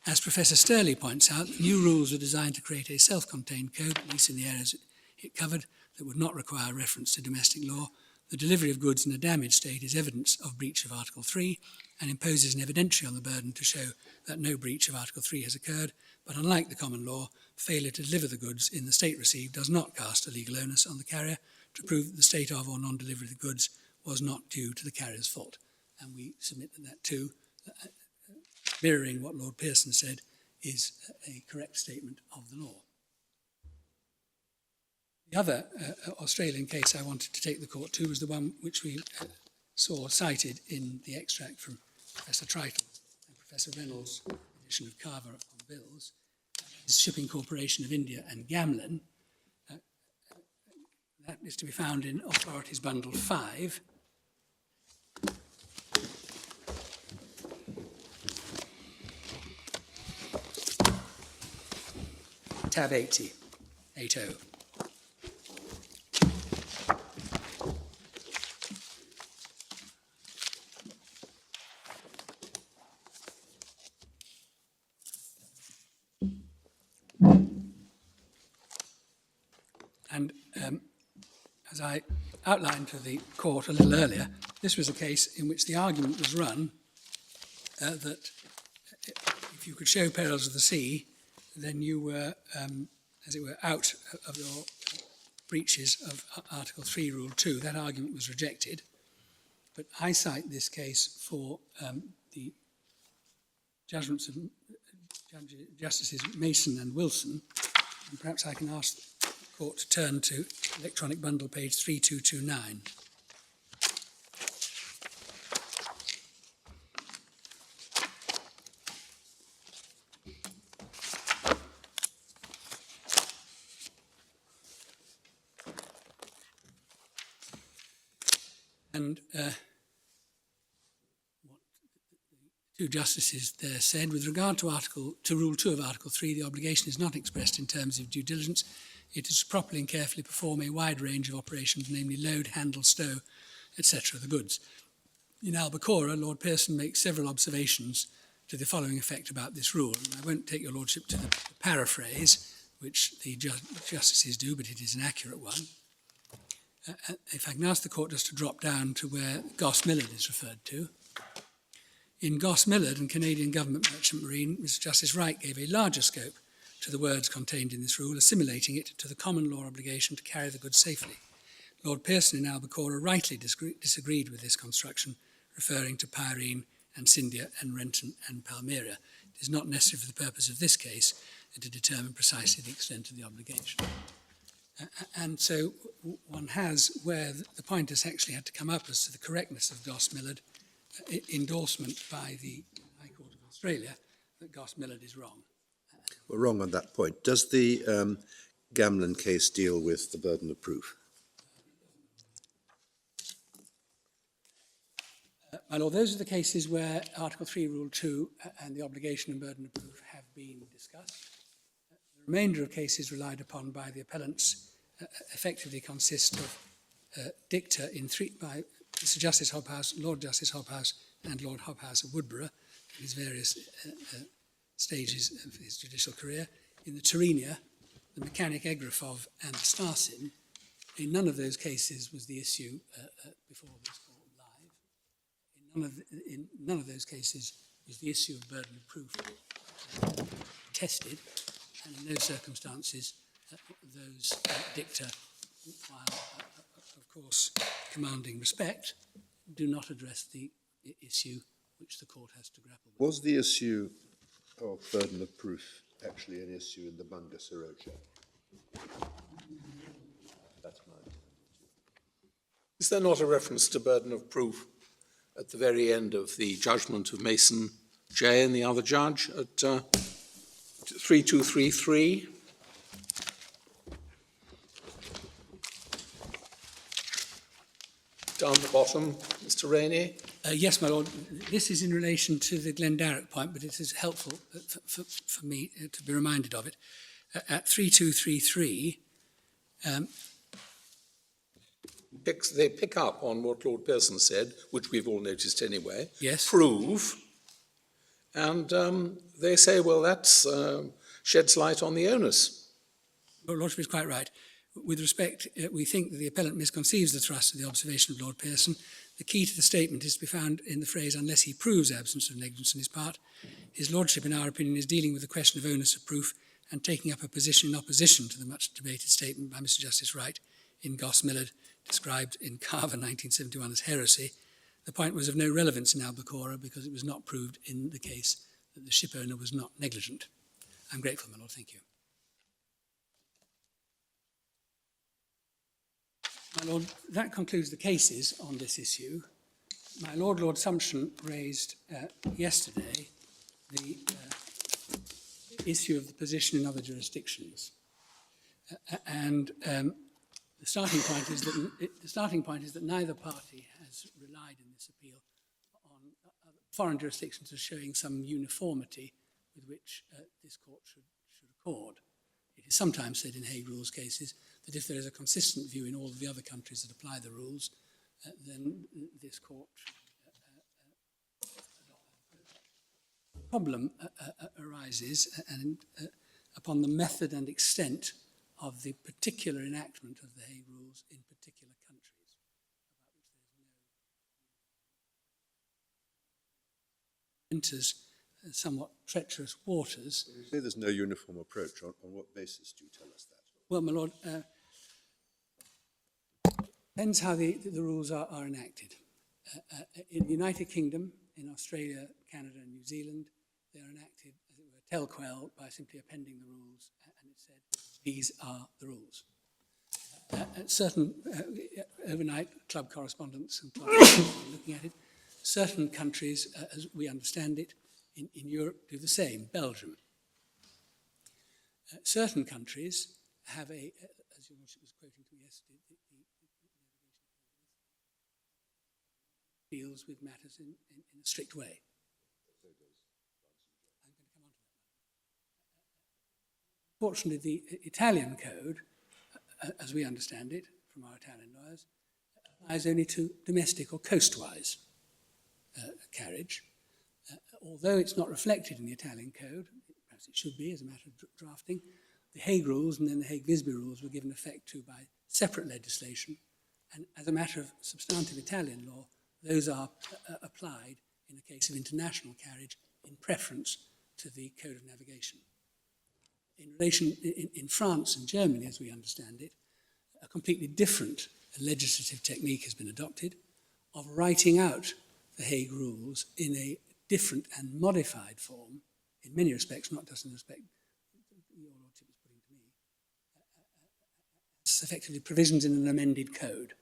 As Professor Sturley points out, the new rules were designed to create a self-contained code, at least in the areas it covered, that would not require reference to domestic law. The delivery of goods in a damaged state is evidence of breach of Article 3 and imposes an evidentiary on the burden to show that no breach of Article 3 has occurred, but unlike the common law, failure to deliver the goods in the state received does not cast a legal onus on the carrier to prove that the state of or non-delivery of the goods was not due to the carrier's fault. And we submit that too, mirroring what Lord Pearson said, is a correct statement of the law. The other Australian case I wanted to take the court to was the one which we saw cited in the extract from Professor Tritle and Professor Reynolds' edition of Carver on bills, Shipping Corporation of India and Gamlin. That is to be found in Authorities Bundle 5. Tab 80. And as I outlined to the court a little earlier, this was a case in which the argument was run that if you could show perils of the sea, then you were, as it were, out of your breaches of Article 3, Rule 2. That argument was rejected. But I cite this case for the judgments of Justices Mason and Wilson, and perhaps I can ask the court to turn to electronic bundle page 3229. And what the two justices there said, with regard to Rule 2 of Article 3, the obligation is not expressed in terms of due diligence. It is to properly and carefully perform a wide range of operations, namely load, handle, stow, etc., the goods. In Albacora, Lord Pearson makes several observations to the following effect about this rule. And I won't take your lordship to the paraphrase, which the justices do, but it is an accurate one. If I can ask the court just to drop down to where Goss Millard is referred to. In Goss Millard and Canadian Government Merchant Marine, Mr. Justice Wright gave a larger scope to to the words contained in this rule, assimilating it to the common law obligation to carry the goods safely. Lord Pearson in Albacora rightly disagreed with this construction, referring to Pyrene and Scindia and Renton and Palmyra. It is not necessary for the purpose of this case to determine precisely the extent of the obligation. And so one has, where the point has actually had to come up as to the correctness of Goss Millard, endorsement by the High Court of Australia that Goss Millard is wrong. We're wrong on that point. Does the Gamlin case deal with the burden of proof? My Lord, those are the cases where Article 3, Rule 2 and the obligation and burden of proof have been discussed. The remainder of cases relied upon by the appellants effectively consist of dicta by Sir Justice Hobhouse, Lord Justice Hobhouse and Lord Hobhouse of Woodborough in his various stages of his judicial career. In the Terenia, the Mechanic Egrafov and the Starsin, in none of those cases was the issue before this court live. In none of those cases was the issue of burden of proof tested, and in those circumstances, those dicta, while of course commanding respect, do not address the issue which the court has to grapple with. Was the issue of burden of proof actually an issue in the Manga Siroja? That's mine. Is there not a reference to burden of proof at the very end of the judgment of Mason J and the other judge at 3233? Down the bottom, Mr. Rainey. Yes, my Lord. This is in relation to the Glendarroch point, but it is helpful for me to be reminded of it. At 3233, they pick up on what Lord Pearson said, which we've all noticed anyway. Yes. Prove. And they say, well, that sheds light on the onus. Lord Lordship is quite right. With respect, we think that the appellant misconceives the thrust of the observation of Lord Pearson. The key to the statement is to be found in the phrase, unless he proves absence of negligence on his part. His Lordship, in our opinion, is dealing with the question of onus of proof and taking up a position in opposition to the much debated statement by Mr. Justice Wright in Goss Millard, described in Carver 1971 as heresy. The point was of no relevance in Albacora because it was not proved in the case that the ship owner was not negligent. I'm grateful, my Lord. Thank you. My Lord, that concludes the cases on this issue. My Lord Sumption raised yesterday the issue of the position in other jurisdictions. The starting point is that neither party has relied in this appeal on foreign jurisdictions as showing some uniformity with which this court should accord. It is sometimes said in Hague Rules cases that if there is a consistent view in all of the other countries that apply the rules, then this court should adopt that. The problem arises upon the method and extent of the particular enactment of the Hague Rules in particular countries, about which there is no enters somewhat treacherous waters. You say there's no uniform approach. On what basis do you tell us that? Well, my Lord, depends how the rules are enacted. In the United Kingdom, in Australia, Canada and New Zealand, they are enacted, as it were, tel-quel, by simply appending the rules, and it said, these are the rules. Certain overnight club correspondents and club looking at it, certain countries, as we understand it, in Europe do the same, Belgium. Certain countries have as your Lordship was quoting to me yesterday, deals with matters in a strict way. I'm going to come on to that. Fortunately, the Italian code, as we understand it from our Italian lawyers, applies only to domestic or coastwise carriage. Although it's not reflected in the Italian code, perhaps it should be as a matter of drafting, the Hague Rules and then the Hague-Visby Rules were given effect to by separate legislation, and as a matter of substantive Italian law, those are applied in the case of international carriage in preference to the Code of Navigation. In relation in France and Germany, as we understand it, a completely different legislative technique has been adopted of writing out the Hague Rules in a different and modified form, in many respects, not just in the respect your Lordship was putting to me, it's effectively provisions in an amended code.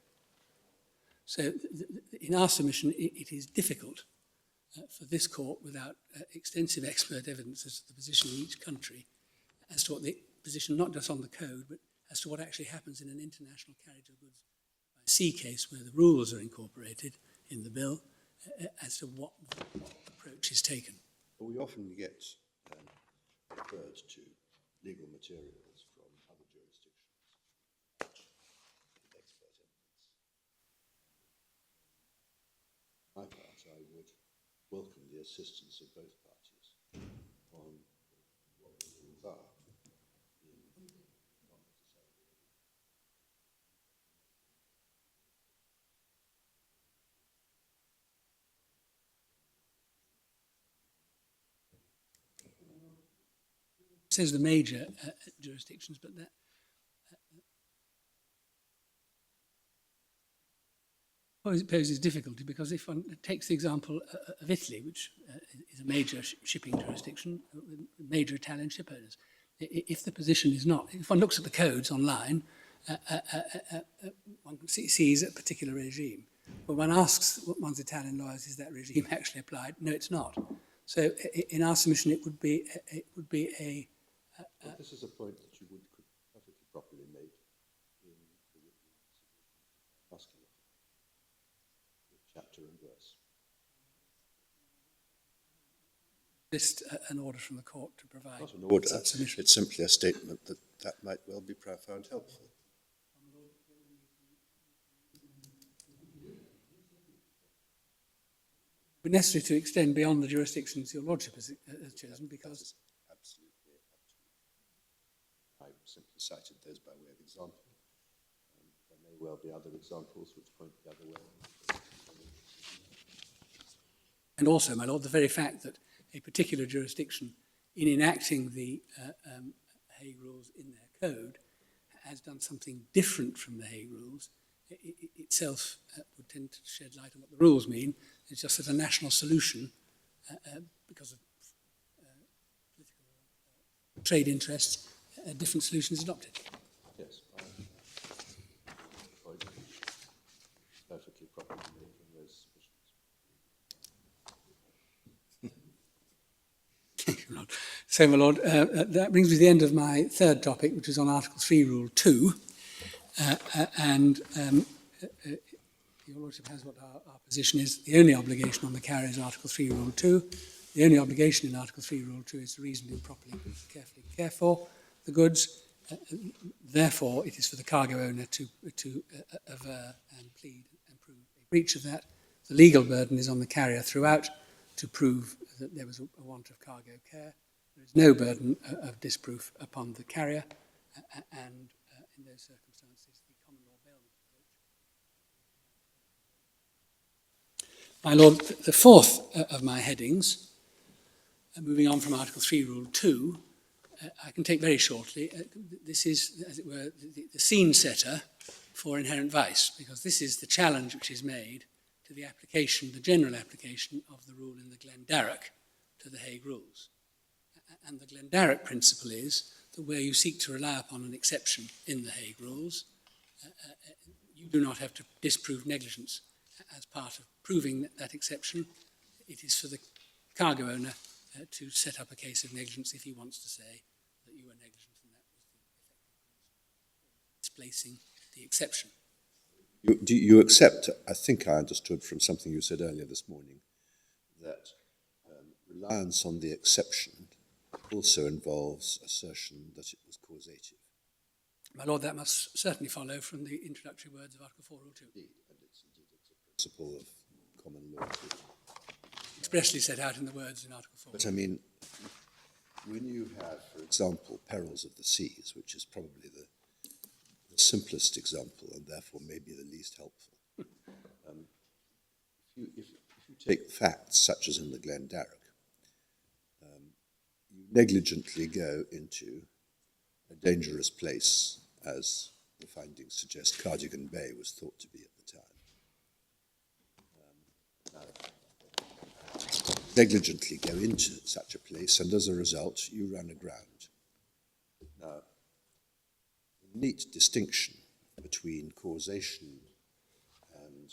So in our submission, it is difficult for this court, without extensive expert evidence as to the position in each country, as to what the position, not just on the code, but as to what actually happens in an international carriage of goods by sea case where the rules are incorporated in the bill, as to what approach is taken. But we often get referred to legal materials from other jurisdictions with expert evidence. For my part, I would welcome the assistance of both parties on what the rules are. Says the major jurisdictions, but that poses difficulty, because if one takes the example of Italy, which is a major shipping jurisdiction, major Italian ship owners, if the position is not, if one looks at the codes online, one sees a particular regime. But one asks one's Italian lawyers, is that regime actually applied? No, it's not. So in our submission, it would be a But this is a point that you could perfectly properly make in the written asking with chapter and verse. Just an order from the court to provide. Not an order, such submission. it's simply a statement that might well be found helpful. But necessary to extend beyond the jurisdictions your Lordship has chosen, because Absolutely. I simply cited those by way of example. There may well be other examples which point the other way. and also, my Lord, the very fact that a particular jurisdiction, in enacting the Hague Rules in their code, has done something different from the Hague Rules, itself would tend to shed light on what the rules mean. It's just that a national solution, because of political trade interests, a different solution is adopted. Yes, point perfectly properly making those submissions. So, my Lord, that brings me to the end of my third topic, which is on Article 3, Rule 2. Your Lordship has what our position is. The only obligation on the carrier is Article 3, Rule 2. The only obligation in Article 3, Rule 2 is to reasonably, properly, carefully care for the goods. Therefore, it is for the cargo owner to aver and plead and prove a breach of that. The legal burden is on the carrier throughout to prove that there was a want of cargo care. There is no burden of disproof upon the carrier, and in those circumstances, the common law bailment approach. My Lord, the fourth of my headings, moving on from Article 3, Rule 2, I can take very shortly. This is, as it were, the scene setter for inherent vice, because this is the challenge which is made to the application, the general application of the rule in the Glendarroch to the Hague Rules. And the Glendarroch principle is that where you seek to rely upon an exception in the Hague Rules, you do not have to disprove negligence as part of proving that exception. It is for the cargo owner to set up a case of negligence if he wants to say that you were negligent and that was the effect of displacing the exception. Do you accept, I think I understood from something you said earlier this morning, that reliance on the exception also involves assertion that it was causative? My Lord, that must certainly follow from the introductory words of Article 4, Rule 2. Indeed, and it's a principle of common law too. Expressly set out in the words in Article 4. But I mean, when you have, for example, perils of the seas, which is probably the simplest example and therefore maybe the least helpful, if you take facts such as in the Glendarroch, you negligently go into a dangerous place, as the findings suggest Cardigan Bay was thought to be at the time. Negligently go into such a place, and as a result, you run aground. Now, the neat distinction between causation and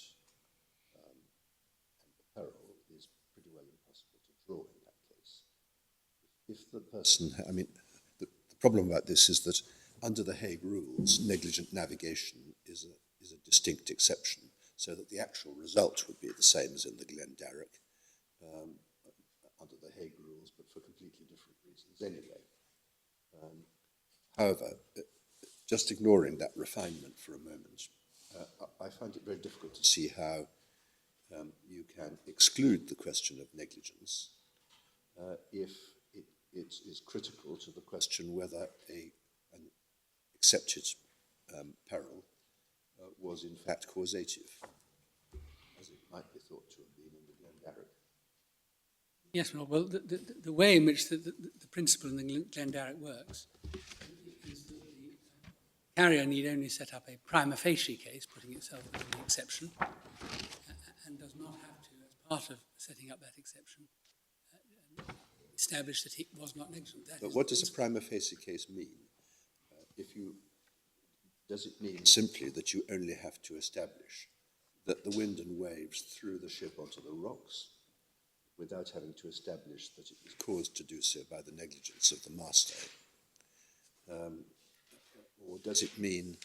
the peril is pretty well impossible to draw in that case. If the person, the problem about this is that under the Hague rules, negligent navigation is a distinct exception, so that the actual result would be the same as in the Glendarroch, under the Hague rules, but for completely different reasons anyway. However, just ignoring that refinement for a moment, I find it very difficult to see how you can exclude the question of negligence if it is critical to the question whether an accepted peril was in fact causative, as it might be thought to have been in the Glendarroch. Yes, well, the way in which the principle in the Glendarroch works is that the carrier need only set up a prima facie case, putting itself within the exception, and does not have to, as part of setting up that exception, establish that it was not negligent. But what does a prima facie case mean? Does it mean simply that you only have to establish that the wind and waves threw the ship onto the rocks, without having to establish that it was caused to do so by the negligence of the master? Or does it mean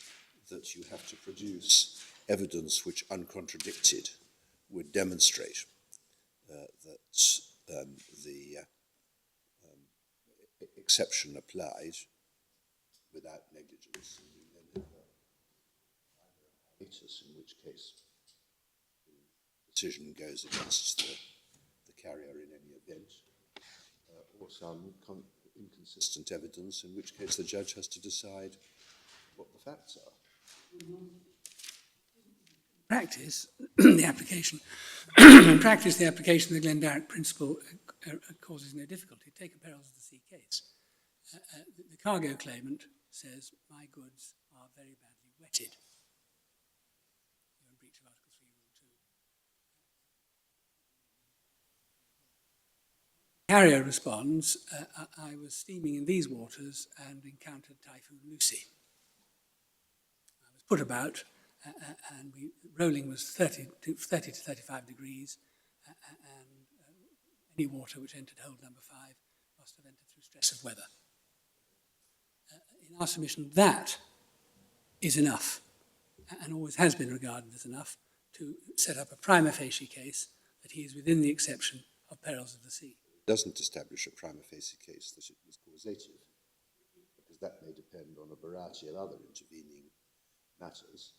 that you have to produce evidence which, uncontradicted, would demonstrate that the exception applied without negligence, and you then have either a hiatus, in which case the decision goes against the carrier in any event, or some inconsistent evidence, in which case the judge has to decide what the facts are. Practice, the application in practice, the application of the Glendarroch principle causes no difficulty. Take a perils of the sea case. The cargo claimant says, my goods are very badly wetted. You're in breach of Article 3, Rule 2. Carrier responds, I was steaming in these waters and encountered Typhoon Lucy. I was put about, and rolling was 30 to 35 degrees, and any water which entered hold number 5 must have entered through stress of weather. In our submission, that is enough, and always has been regarded as enough, to set up a prima facie case that he is within the exception of perils of the sea. It doesn't establish a prima facie case that it was causative, because that may depend on a variety of other intervening matters,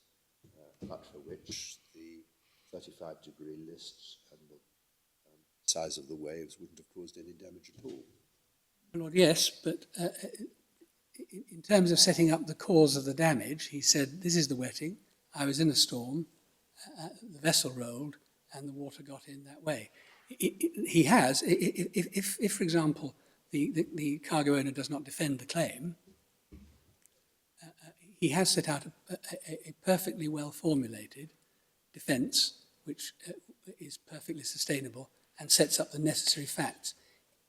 but for which the 35-degree lists and the size of the waves wouldn't have caused any damage at all. Lord, yes, but in terms of setting up the cause of the damage, he said, this is the wetting, I was in a storm, the vessel rolled, and the water got in that way. He has, if for example, the cargo owner does not defend the claim, he has set out a perfectly well-formulated defence, which is perfectly sustainable, and sets up the necessary facts.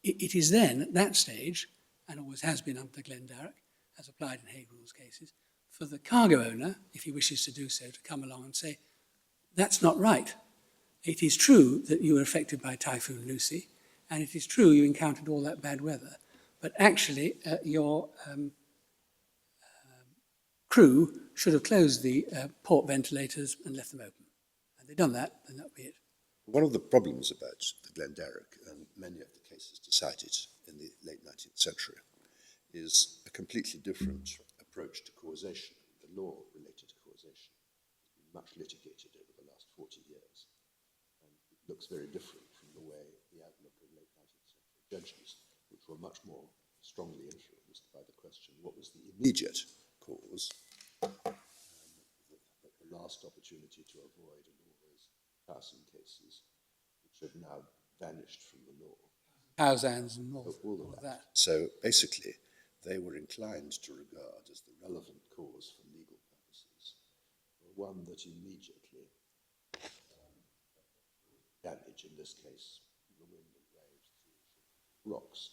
It is then, at that stage, and always has been under the Glendarroch, as applied in Hague Rules cases, for the cargo owner, if he wishes to do so, to come along and say, that's not right. It is true that you were affected by Typhoon Lucy, and it is true you encountered all that bad weather, but actually your crew should have closed the port ventilators and left them open. Had they done that, then that would be it. One of the problems about the Glendarroch, and many of the cases decided in the late 19th century, is a completely different approach to causation. The law related to causation has been much litigated over the last 40 years, and it looks very different from the way the outlook of late 19th century judges, which were much more strongly influenced by the question, what was the immediate cause, the last opportunity to avoid, and all those passing cases which have now vanished from the law. Housans and all All of that. So basically, they were inclined to regard as the relevant cause for legal purposes were one that immediately damage, in this case, the wind and waves through rocks,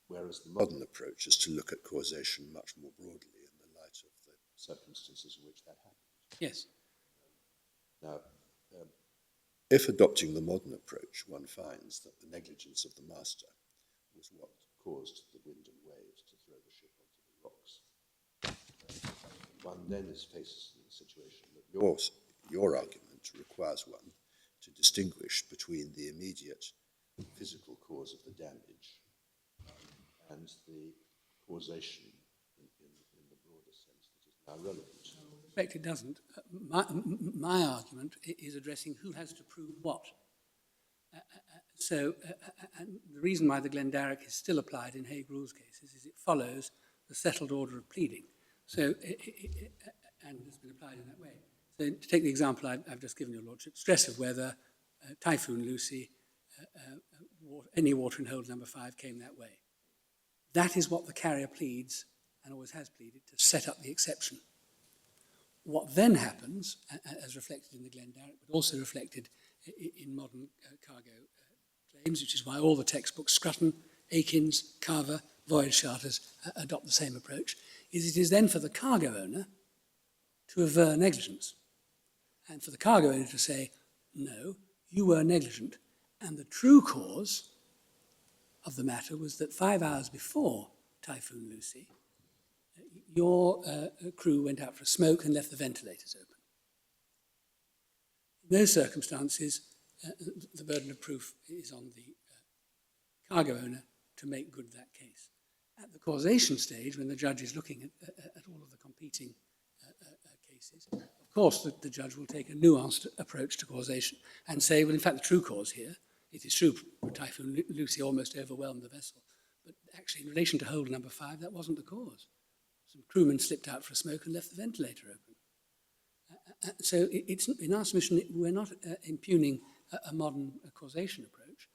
whereas the modern approach is to look at causation much more broadly in the light of the circumstances in which that happened. Yes. Now, if adopting the modern approach, one finds that the negligence of the master was what caused the wind and waves to throw the ship onto the rocks, one then is faced in the situation that your argument requires one to distinguish between the immediate physical cause of the damage and the causation in the broader sense that is now relevant. In fact, it doesn't. My argument is addressing who has to prove what. And the reason why the Glendarroch is still applied in Hague Rules cases is it follows the settled order of pleading. So, and it's been applied in that way. So to take the example I've just given your lordship, stress of weather, Typhoon Lucy, any water in hold number 5 came that way. That is what the carrier pleads, and always has pleaded, to set up the exception. What then happens, as reflected in the Glendarroch, but also reflected in modern cargo claims, which is why all the textbooks, Scrutton, Akins, Carver, voyage charters, adopt the same approach, is it is then for the cargo owner to aver negligence. And for the cargo owner to say, no, you were negligent, and the true cause of the matter was that 5 hours before Typhoon Lucy, your crew went out for a smoke and left the ventilators open. In those circumstances, the burden of proof is on the cargo owner to make good that case. At the causation stage, when the judge is looking at all of the competing cases, of course the judge will take a nuanced approach to causation and say, well, in fact, the true cause here, it is true Typhoon Lucy almost overwhelmed the vessel, but actually in relation to hold number 5, that wasn't the cause. Some crewmen slipped out for a smoke and left the ventilator open. So it's, in our submission, we're not impugning a modern causation approach.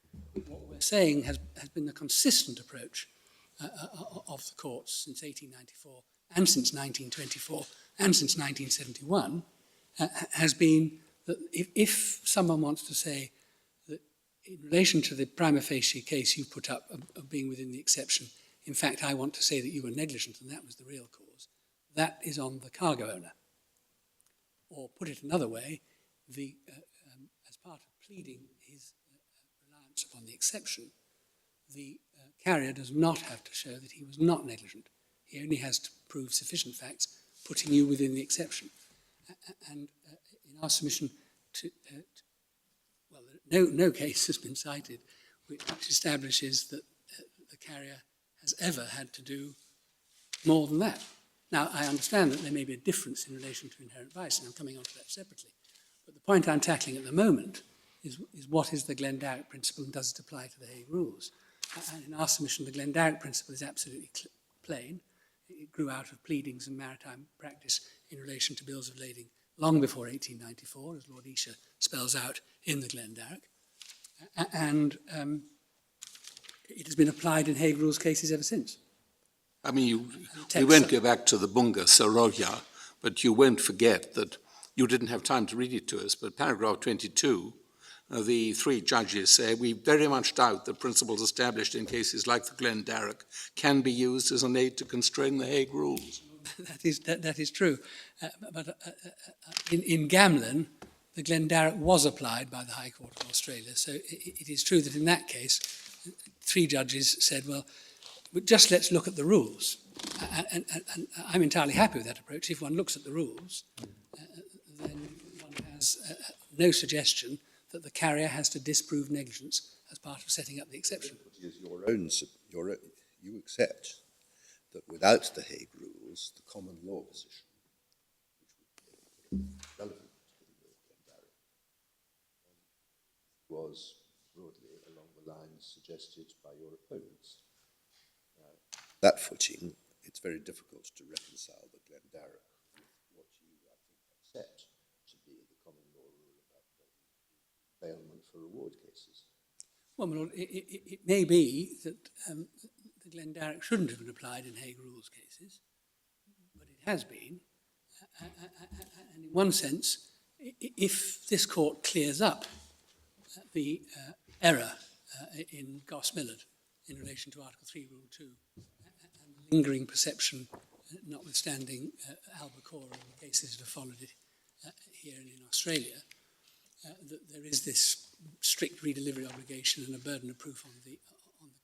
What we're saying has been the consistent approach of the courts since 1894 and since 1924 and since 1971 has been that if someone wants to say that in relation to the prima facie case you put up of being within the exception, in fact, I want to say that you were negligent and that was the real cause, that is on the cargo owner. Or put it another way, as part of pleading his reliance upon the exception, the carrier does not have to show that he was not negligent. He only has to prove sufficient facts, putting you within the exception. And in our submission, no case has been cited which establishes that the carrier has ever had to do more than that. Now, I understand that there may be a difference in relation to inherent vice, and I'm coming on to that separately. But the point I'm tackling at the moment is what is the Glendarroch principle and does it apply to the Hague Rules? And in our submission, the Glendarroch principle is absolutely plain. It grew out of pleadings and maritime practice in relation to bills of lading long before 1894, as Lord Esher spells out in the Glendarroch. And it has been applied in Hague Rules cases ever since. I mean, you won't go back to the Bunga Saroya, but you won't forget that you didn't have time to read it to us, but paragraph 22, the 3 judges say, we very much doubt that principles established in cases like the Glendarroch can be used as an aid to constrain the Hague Rules. That is true. But in Gamlin, the Glendarroch was applied by the High Court of Australia. So it is true that in that case, 3 judges said, well, just let's look at the rules. And I'm entirely happy with that approach. If one looks at the rules, then one has no suggestion that the carrier has to disprove negligence as part of setting up the exception. You accept that without the Hague Rules, the common law position, which would be relevant to the Glendarroch, was broadly along the lines suggested by your opponents. That footing, it's very difficult to reconcile the Glendarroch with what you, I think, accept to be the common law rule about bailment for reward cases. Well, my lord, it may be that the Glendarroch shouldn't have been applied in Hague Rules cases, but it has been. And in one sense, if this court clears up the error in Goss Millard in relation to Article 3, Rule 2, and the lingering perception, notwithstanding Albacora and the cases that have followed it here and in Australia, that there is this strict redelivery obligation and a burden of proof on the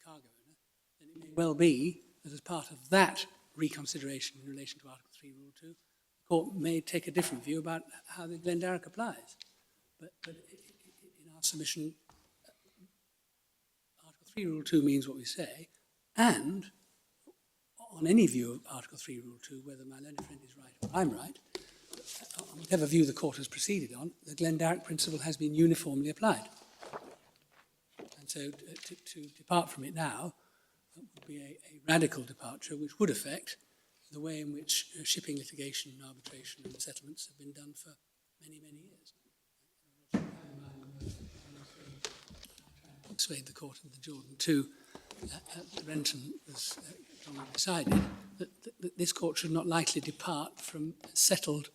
cargo owner, then it may well be that as part of that reconsideration in relation to Article 3, Rule 2, the court may take a different view about how the Glendarroch applies. But in our submission, Article 3, Rule 2 means what we say, and on any view of Article 3, Rule 2, whether my learned friend is right or I'm right, on whatever view the court has proceeded on, the Glendarroch principle has been uniformly applied. And so to depart from it now would be a radical departure which would affect the way in which shipping litigation, arbitration and settlements have been done for many, many years. Persuade the court of the Jordan 2 Renton was decided that this court should not lightly depart from settled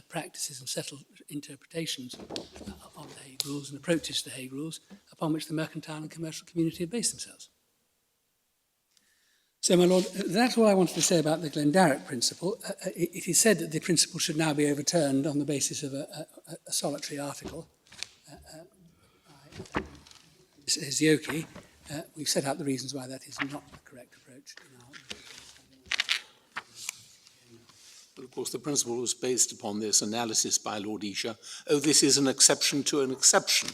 practices and settled interpretations of the Hague Rules and approaches to the Hague Rules upon which the mercantile and commercial community have based themselves. So, my Lord, that's all I wanted to say about the Glendarroch principle. It is said that the principle should now be overturned on the basis of a solitary article. Zioki, we've set out the reasons why that is not the correct approach. But of course, the principle was based upon this analysis by Lord Esher. Oh, this is an exception to an exception.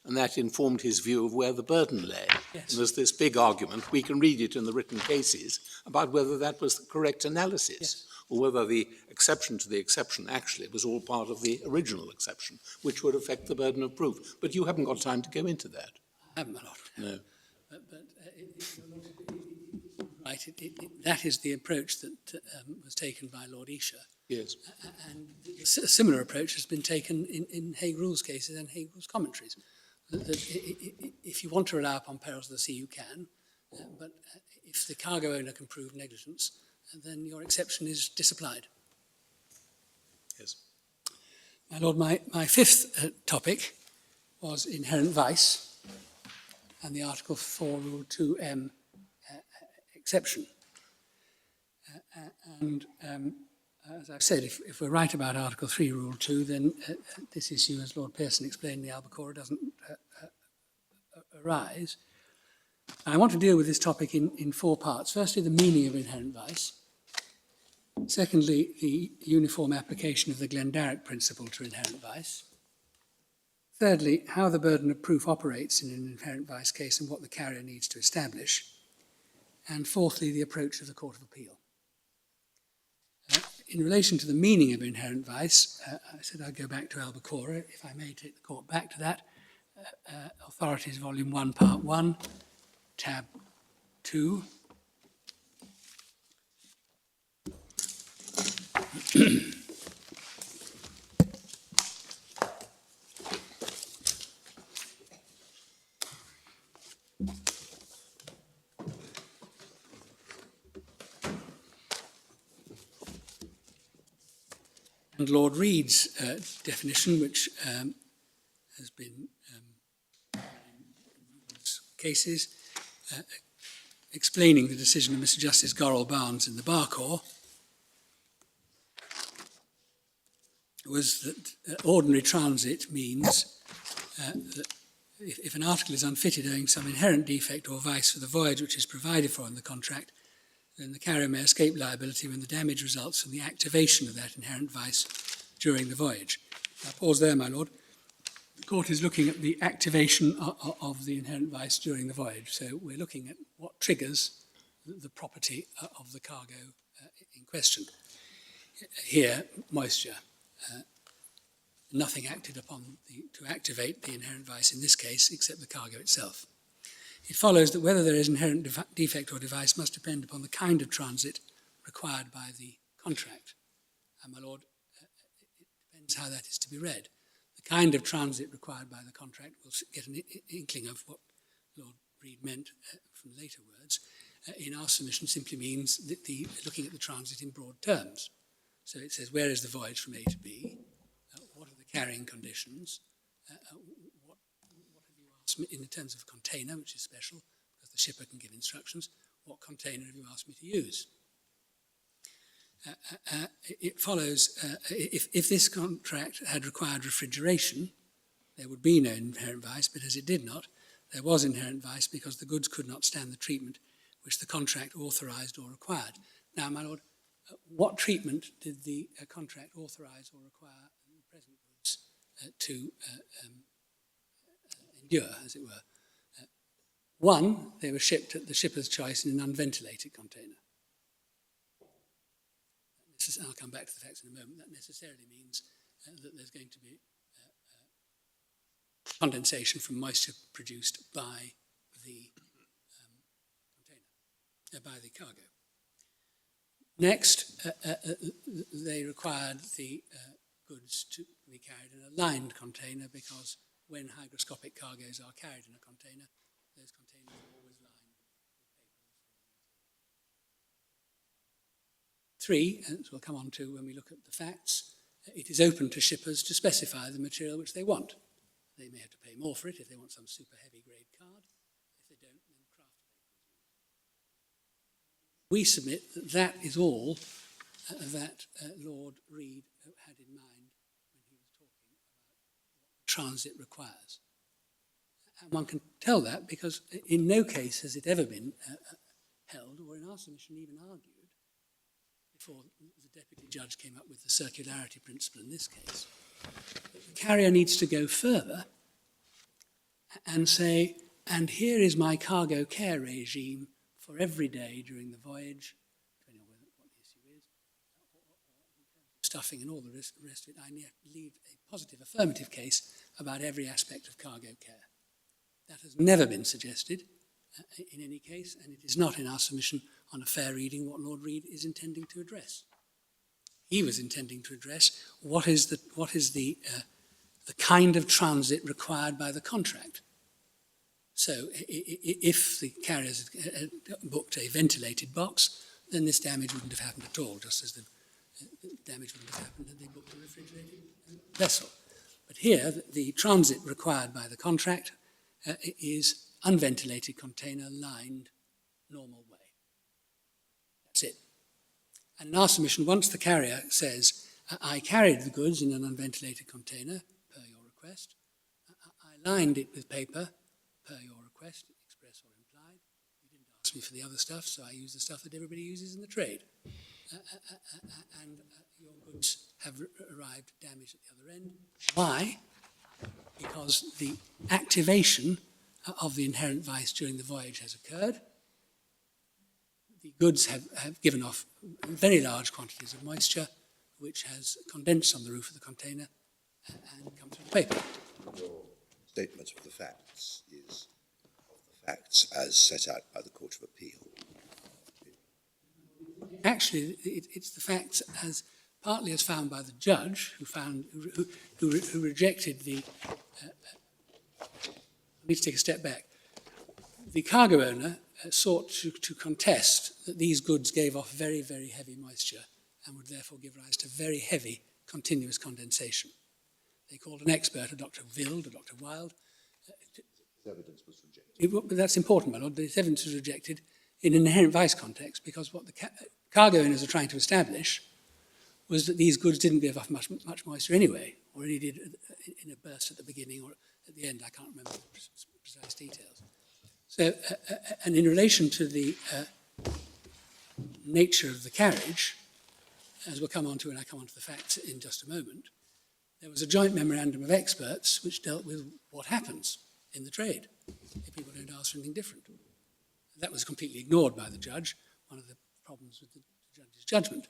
And that informed his view of where the burden lay. Yes. And there's this big argument, we can read it in the written cases, about whether that was the correct analysis, yes, or whether the exception to the exception actually was all part of the original exception, which would affect the burden of proof. But you haven't got time to go into that. I haven't, my Lord. No. Right, that is the approach that was taken by Lord Esher. Yes. And a similar approach has been taken in Hague Rules cases and Hague Rules commentaries. That if you want to rely upon perils of the sea, you can, but if the cargo owner can prove negligence, then your exception is disapplied. Yes. My Lord, my fifth topic was inherent vice and the Article 4, Rule 2M exception. As I've said, if we're right about Article 3, Rule 2, then this issue, as Lord Pearson explained in the Albacora, doesn't arise. I want to deal with this topic in four parts. Firstly, the meaning of inherent vice. Secondly, the uniform application of the Glendarroch principle to inherent vice. Thirdly, how the burden of proof operates in an inherent vice case and what the carrier needs to establish. And fourthly, the approach of the Court of Appeal. In relation to the meaning of inherent vice, I said I'd go back to Albacora. If I may take the court back to that. Authorities, Volume 1, Part 1, Tab 2. And Lord Reed's definition, which has been in cases, explaining the decision of Mr. Justice Gorrell Barnes in the Bar Corps, was that ordinary transit means that if an article is unfitted owing some inherent defect or vice for the voyage which is provided for in the contract, then the carrier may escape liability when the damage results from the activation of that inherent vice during the voyage. I'll pause there, my Lord. The court is looking at the activation of the inherent vice during the voyage. So we're looking at what triggers the property of the cargo in question. Here, moisture. Nothing acted upon to activate the inherent vice in this case except the cargo itself. It follows that whether there is inherent defect or device must depend upon the kind of transit required by the contract. And my Lord, it depends how that is to be read. The kind of transit required by the contract, we'll get an inkling of what Lord Reed meant from later words. in our submission simply means that looking at the transit in broad terms. So it says, where is the voyage from A to B? What are the carrying conditions? What have you asked me in terms of container, which is special, because the shipper can give instructions. What container have you asked me to use? It follows, if this contract had required refrigeration, there would be no inherent vice, but as it did not, there was inherent vice because the goods could not stand the treatment which the contract authorised or required. Now, my lord, what treatment did the contract authorise or require the present goods to endure, as it were? One, they were shipped at the shipper's choice in an unventilated container. I'll come back to the facts in a moment. That necessarily means that there's going to be condensation from moisture produced by the container, by the cargo. Next, they required the goods to be carried in a lined container because when hygroscopic cargoes are carried in a container, those containers are always lined with paper. 3, as we'll come on to when we look at the facts, it is open to shippers to specify the material which they want. They may have to pay more for it if they want some super heavy grade card. If they don't, then craft paper. We submit that that is all that Lord Reid had in mind when he was talking about what transit requires. And one can tell that because in no case has it ever been held, or in our submission even argued, before the deputy judge came up with the circularity principle in this case, the carrier needs to go further and say, and here is my cargo care regime for every day during the voyage, depending on what the issue is, stuffing and all the rest of it. I leave a positive affirmative case about every aspect of cargo care. That has never been suggested in any case, and it is not in our submission on a fair reading what Lord Reid is intending to address. He was intending to address what is the kind of transit required by the contract. So if the carriers had booked a ventilated box, then this damage wouldn't have happened at all, just as the damage wouldn't have happened had they booked a refrigerated vessel. But here, the transit required by the contract is unventilated container lined normal way. That's it. And in our submission, once the carrier says, I carried the goods in an unventilated container, per your request, I lined it with paper, per your request, express or implied. You didn't ask me for the other stuff, so I use the stuff that everybody uses in the trade. And your goods have arrived damaged at the other end. Why? Because the activation of the inherent vice during the voyage has occurred. The goods have given off very large quantities of moisture, which has condensed on the roof of the container and come through the paper. Your statement of the facts is of the facts as set out by the Court of Appeal. Actually, it's the facts as partly as found by the judge, who rejected the. I need to take a step back. The cargo owner sought to contest that these goods gave off very, very heavy moisture and would therefore give rise to very heavy continuous condensation. They called an expert, a Dr. Wild, a Dr. Wild. The evidence was rejected. But that's important, my lord. The evidence was rejected in an inherent vice context because what the cargo owners are trying to establish was that these goods didn't give off much moisture anyway, or only did in a burst at the beginning or at the end. I can't remember the precise details. So, and in relation to the nature of the carriage, as we'll come on to when I come on to the facts in just a moment, there was a joint memorandum of experts which dealt with what happens in the trade if people don't ask for anything different. That was completely ignored by the judge, one of the problems with the judge's judgment,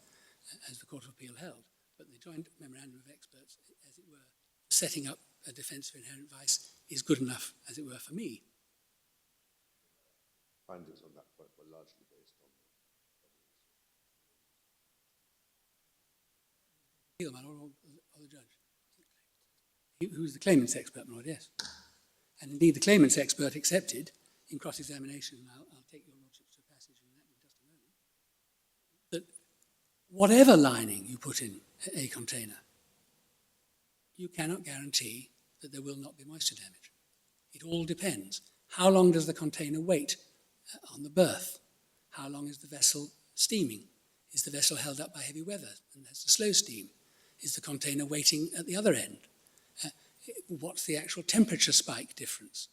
as the Court of Appeal held. But the joint memorandum of experts, as it were, setting up a defence of inherent vice is good enough, as it were, for me. Findings on that point were largely based on the or the judge. Who was the claimant's expert, my lord, yes. And indeed, the claimant's expert accepted in cross-examination, and I'll take your lordship to a passage in whatever lining you put in a container, you cannot guarantee that there will not be moisture damage. It all depends. How long does the container wait on the berth? How long is the vessel steaming? Is the vessel held up by heavy weather and has to slow steam? Is the container waiting at the other end? What's the actual temperature spike difference?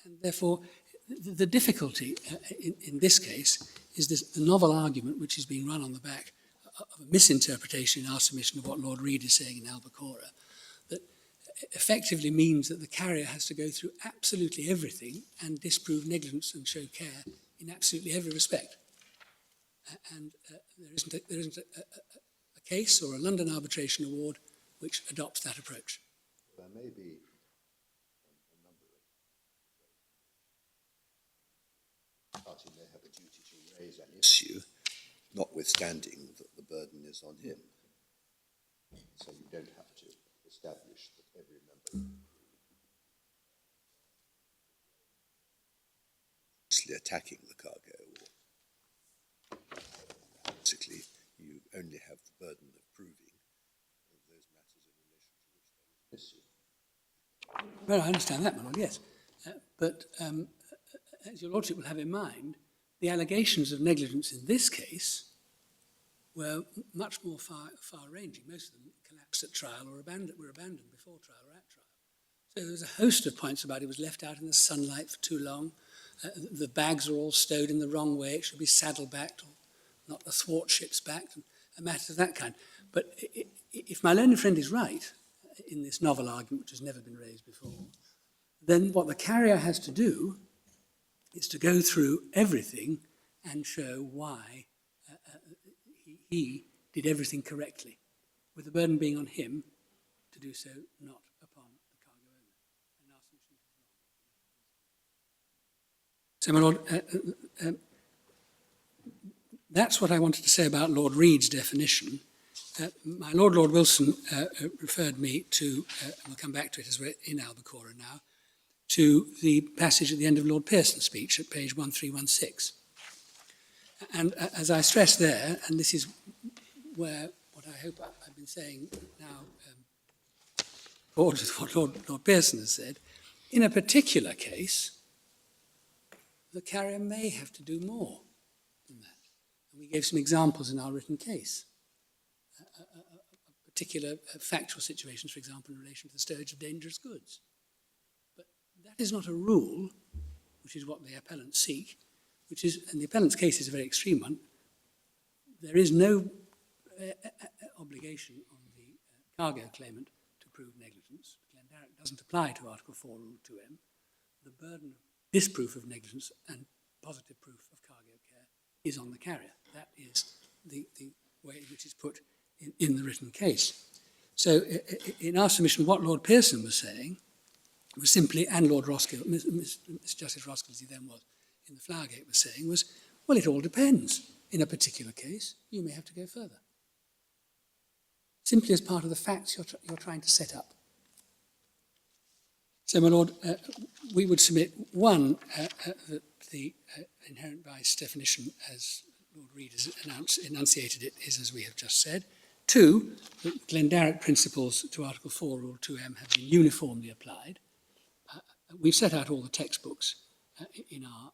And therefore, the difficulty in this case is the novel argument which is being run on the back of a misinterpretation in our submission of what Lord Reid is saying in Albacora, that effectively means that the carrier has to go through absolutely everything and disprove negligence and show care in absolutely every respect. And there isn't a case or a London Arbitration Award which adopts that approach. There may be a number of party may have a duty to raise an issue, notwithstanding that the burden is on him. So you don't have to establish that every member is attacking the cargo. Basically, you only have the burden of proving those matters in relation to which there is an issue. Well, I understand that, my lord, yes. But as your lordship will have in mind, the allegations of negligence in this case were much more far-ranging. Most of them collapsed at trial or were abandoned before trial or at trial. So there was a host of points about it was left out in the sunlight for too long. The bags are all stowed in the wrong way. It should be saddle-backed or not athwartships backed, and matters of that kind. But if my learned friend is right in this novel argument, which has never been raised before, then what the carrier has to do is to go through everything and show why he did everything correctly, with the burden being on him to do so, not upon the cargo owner. And our submission is wrong. So, my lord, that's what I wanted to say about Lord Reid's definition. My Lord Wilson referred me to, and we'll come back to it as we're in Albacora now, to the passage at the end of Lord Pearson's speech at page 1316. And as I stressed there, and this is where what I hope I've been saying now accords with what Lord Pearson has said, in a particular case, the carrier may have to do more than that. And we gave some examples in our written case. Particular factual situations, for example, in relation to the stowage of dangerous goods. But that is not a rule, which is what the appellants seek, which is, and the appellant's case is a very extreme one. There is no obligation on the cargo claimant to prove negligence. Glendarroch doesn't apply to Article 4, Rule 2M. The burden of disproof of negligence and positive proof of cargo care is on the carrier. That is the way in which it's put in the written case. So in our submission, what Lord Pearson was saying was simply, and Lord Roskill, Mr. Justice Roskill, as he then was in the Flowergate, was saying was, well, it all depends. In a particular case, you may have to go further. Simply as part of the facts you're trying to set up. So, my Lord, we would submit, one, that the inherent vice definition, as Lord Reid has enunciated it, is as we have just said. Two, that Glendarroch principles to Article 4, Rule 2M have been uniformly applied. We've set out all the textbooks in our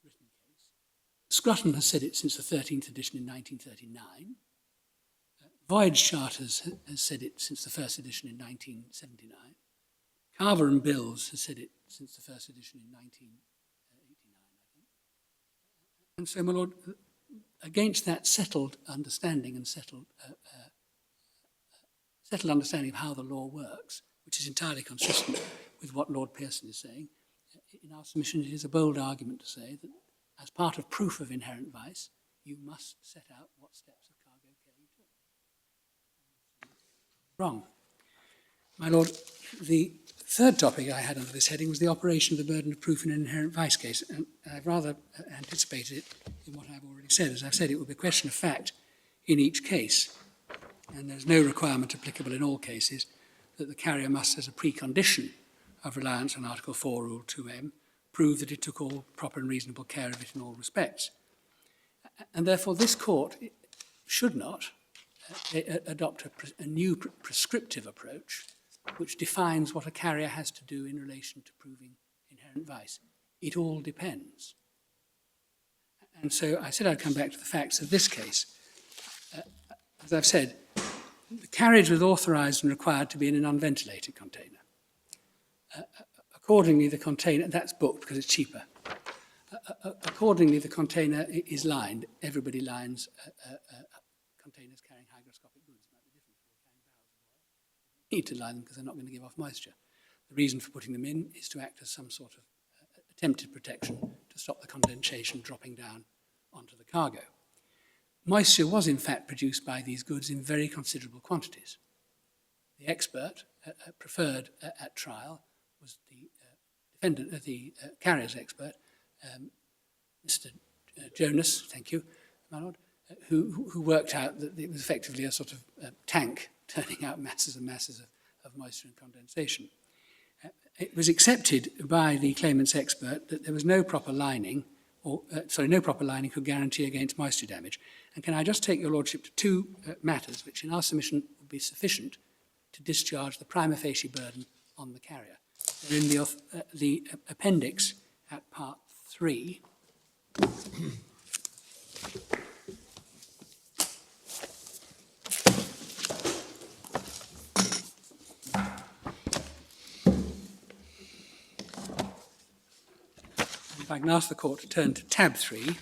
written case. Scrutton has said it since the 13th edition in 1939. Voyage Charters has said it since the first edition in 1979. Carver and Bills has said it since the first edition in 1989, I think. And so, my Lord, against that settled understanding and settled understanding of how the law works, which is entirely consistent with what Lord Pearson is saying, in our submission it is a bold argument to say that as part of proof of inherent vice, you must set out what steps of cargo care you took. Wrong. My Lord, the third topic I had under this heading was the operation of the burden of proof in an inherent vice case, and I've rather anticipated it in what I've already said. As I've said, it will be a question of fact in each case, and there's no requirement applicable in all cases that the carrier must, as a precondition of reliance on Article 4, Rule 2M, prove that it took all proper and reasonable care of it in all respects. And And therefore this court should not adopt a new prescriptive approach which defines what a carrier has to do in relation to proving inherent vice. It all depends. And so I said I'd come back to the facts of this case. As I've said, the carriage was authorised and required to be in an unventilated container. Accordingly, the container, that's booked because it's cheaper. Accordingly, the container is lined. Everybody lines containers carrying hygroscopic goods. It might be different if you're carrying barrels of oil. You need to line them because they're not going to give off moisture. The reason for putting them in is to act as some sort of attempted protection to stop the condensation dropping down onto the cargo. Moisture was in fact produced by these goods in very considerable quantities. The expert preferred at trial was the carrier's expert, Mr. Jonas, thank you, my lord, who worked out that it was effectively a sort of tank turning out masses and masses of moisture and condensation. It was accepted by the claimant's expert that there was no proper lining, no proper lining could guarantee against moisture damage. And can I just take your lordship to two matters which in our submission would be sufficient to discharge the prima facie burden on the carrier. They're in the appendix at part 3. If I can ask the court to turn to tab 3.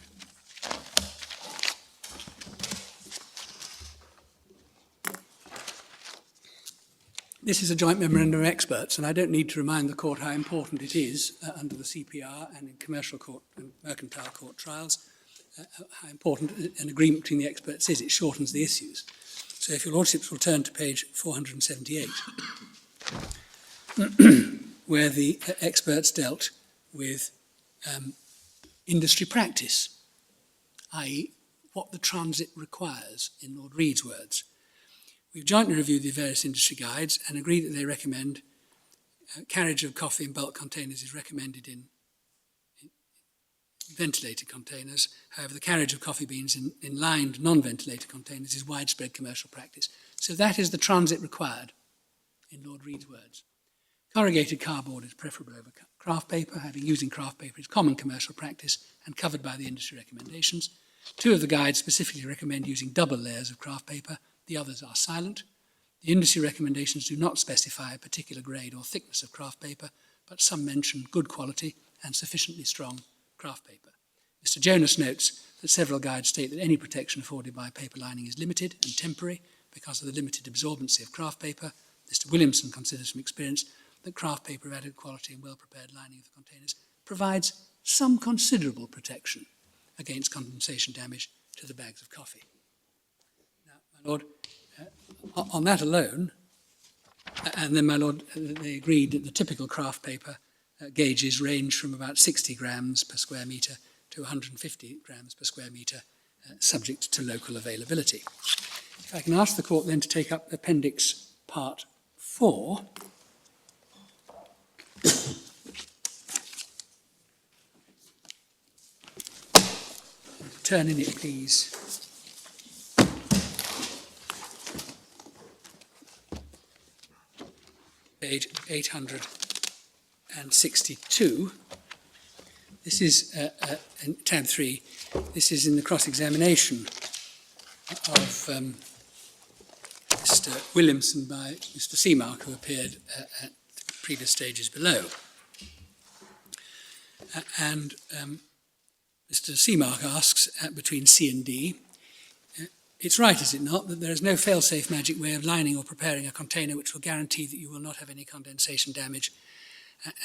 This is a joint memorandum of experts, and I don't need to remind the court how important it is under the CPR and in commercial court and mercantile court trials, how important an agreement between the experts is. It shortens the issues. So if your lordships will turn to page 478, where the experts dealt with industry practice, i.e. what the transit requires, in Lord Reed's words. We've jointly reviewed the various industry guides and agreed that they recommend carriage of coffee in bulk containers is recommended in ventilated containers. However, the carriage of coffee beans in lined, non-ventilated containers is widespread commercial practice. So that is the transit required, in Lord Reed's words. Corrugated cardboard is preferable over kraft paper. Using kraft paper is common commercial practice and covered by the industry recommendations. 2 of the guides specifically recommend using double layers of kraft paper. The others are silent. The industry recommendations do not specify a particular grade or thickness of kraft paper, but some mention good quality and sufficiently strong kraft paper. Mr. Jonas notes that several guides state that any protection afforded by paper lining is limited and temporary because of the limited absorbency of kraft paper. Mr. Williamson considers from experience that kraft paper of adequate quality and well-prepared lining of the containers provides some considerable protection against condensation damage to the bags of coffee. Now, my lord, on that alone, and then my lord, they agreed that the typical kraft paper gauges range from about 60 grams per square metre to 150 grams per square metre, subject to local availability. If I can ask the court then to take up Appendix Part 4. Turn in it, please. Page 862. This is in tab 3. This is in the cross-examination of Mr. Williamson by Mr. Seamark, who appeared at the previous stages below. And Mr. Seamark asks, between C and D, it's right, is it not, that there is no fail-safe magic way of lining or preparing a container which will guarantee that you will not have any condensation damage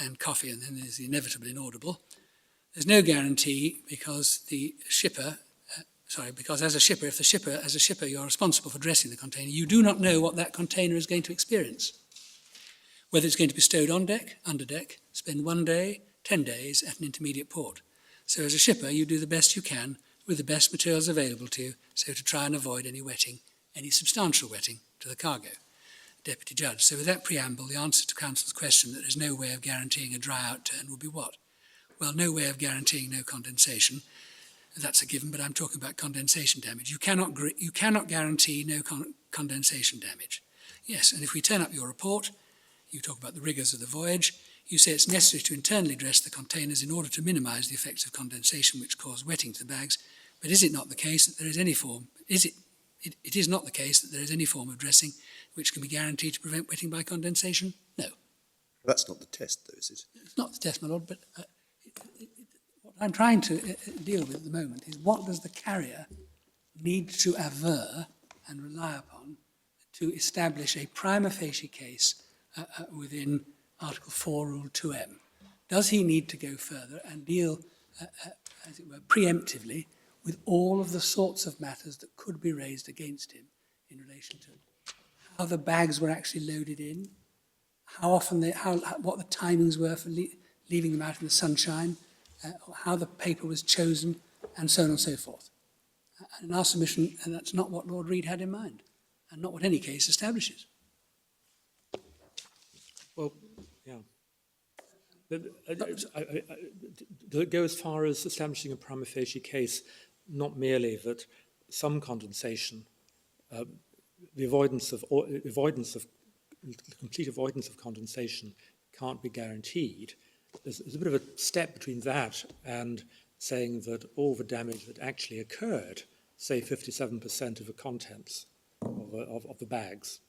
and coffee, and then there's the inevitable inaudible. There's no guarantee because the shipper, because as a shipper, as a shipper you're responsible for dressing the container, you do not know what that container is going to experience. Whether it's going to be stowed on deck, under deck, spend 1 day, 10 days at an intermediate port. So as a shipper, you do the best you can with the best materials available to you, so to try and avoid any wetting, any substantial wetting to the cargo. Deputy Judge. So with that preamble, the answer to counsel's question that there's no way of guaranteeing a dry out turn would be what? Well, no way of guaranteeing no condensation. that's a given, but I'm talking about condensation damage. You cannot guarantee no condensation damage. Yes, and if we turn up your report, you talk about the rigours of the voyage, you say it's necessary to internally dress the containers in order to minimise the effects of condensation which cause wetting to the bags, but is it not the case that there is any form, it is not the case that there is any form of dressing which can be guaranteed to prevent wetting by condensation? No. That's not the test, though, is it? It's not the test, my lord, but what I'm trying to deal with at the moment is what does the carrier need to aver and rely upon to establish a prima facie case within Article 4, Rule 2M? Does he need to go further and deal, as it were, preemptively with all of the sorts of matters that could be raised against him in relation to how the bags were actually loaded in, how often what the timings were for leaving them out in the sunshine, how the paper was chosen, and so on and so forth. And in our submission, and that's not what Lord Reid had in mind, and not what any case establishes. Well, yeah. Does it go as far as establishing a prima facie case, not merely that some condensation, the complete avoidance of condensation can't be guaranteed? There's a bit of a step between that and saying that all the damage that actually occurred, say 57% of the contents of the bags,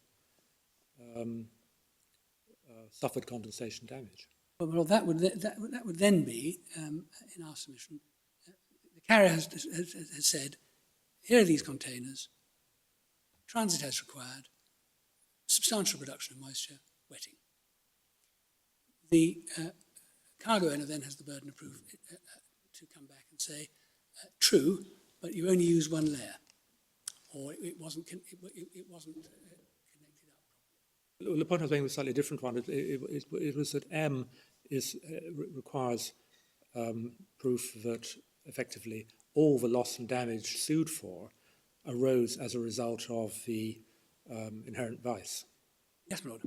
suffered condensation damage. Well, that would then be, in our submission, the carrier has said, here are these containers, transit as required, substantial reduction of moisture, wetting. The cargo owner then has the burden of proof to come back and say, true, but you only use one layer, or it wasn't connected up. Well, the point I was making was a slightly different one. It was that M requires proof that effectively all the loss and damage sued for arose as a result of the inherent vice. Yes, my Lord.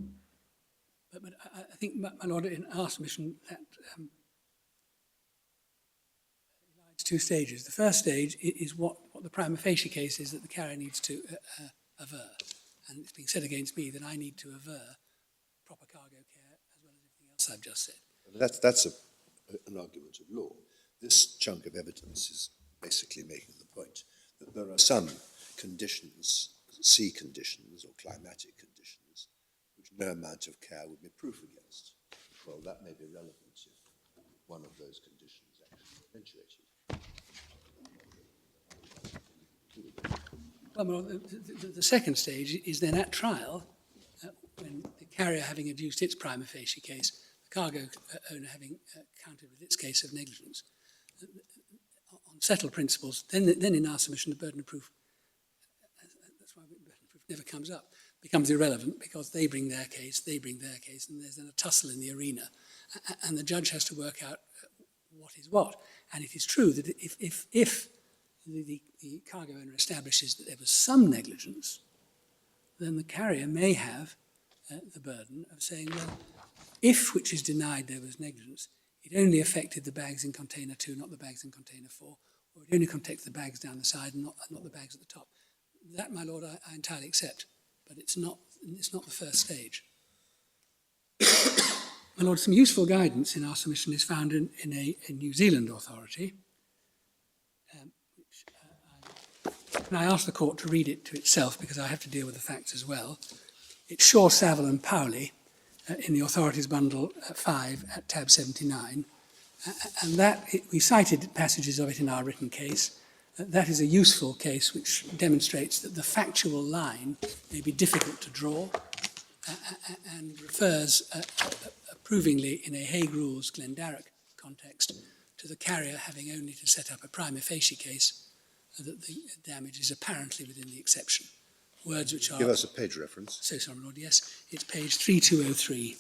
But I think, my Lord, in our submission, that it's two stages. The first stage is what the prima facie case is that the carrier needs to aver. And it's being said against me that I need to aver proper cargo care as well as everything else I've just said. That's an argument of law. This chunk of evidence is basically making the point that there are some conditions, sea conditions or climatic conditions, which no amount of care would be proof against. Well, that may be relevant if one of those conditions actually eventuated. Well, the second stage is then at trial, when the carrier having adduced its prima facie case, the cargo owner having countered with its case of negligence, on settled principles, then in our submission the burden of proof, that's why burden of proof never comes up, becomes irrelevant because they bring their case, and there's then a tussle in the arena, and the judge has to work out what is what. And it is true that if the cargo owner establishes that there was some negligence, then the carrier may have the burden of saying, well, if, which is denied, there was negligence, it only affected the bags in container 2, not the bags in container 4, or it only contacts the bags down the side and not the bags at the top. That, my Lord, I entirely accept, but it's not the first stage. My Lord, some useful guidance in our submission is found in a New Zealand authority, and I ask the court to read it to itself because I have to deal with the facts as well. It's Shaw, Saville and Powley in the Authorities Bundle 5 at tab 79. And that, we cited passages of it in our written case. That is a useful case which demonstrates that the factual line may be difficult to draw and refers approvingly in a Hague Rules Glendarroch context to the carrier having only to set up a prima facie case that the damage is apparently within the exception. Words which are... Give us a page reference. So sorry, my Lord, yes. It's page 3203.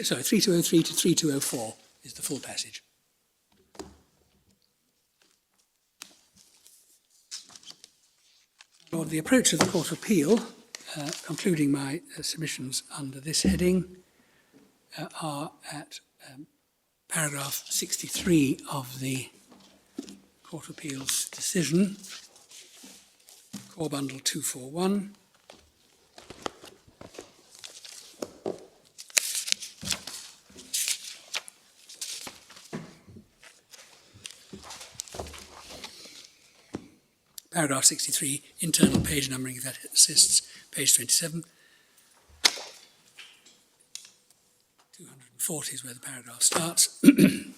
Sorry, 3203 to 3204 is the full passage. Lord, the approach of the Court of Appeal concluding my submissions under this heading are at paragraph 63 of the Court of Appeal's decision, Core Bundle 241. Paragraph 63, internal page numbering, if that assists, page 27. 240 is where the paragraph starts. And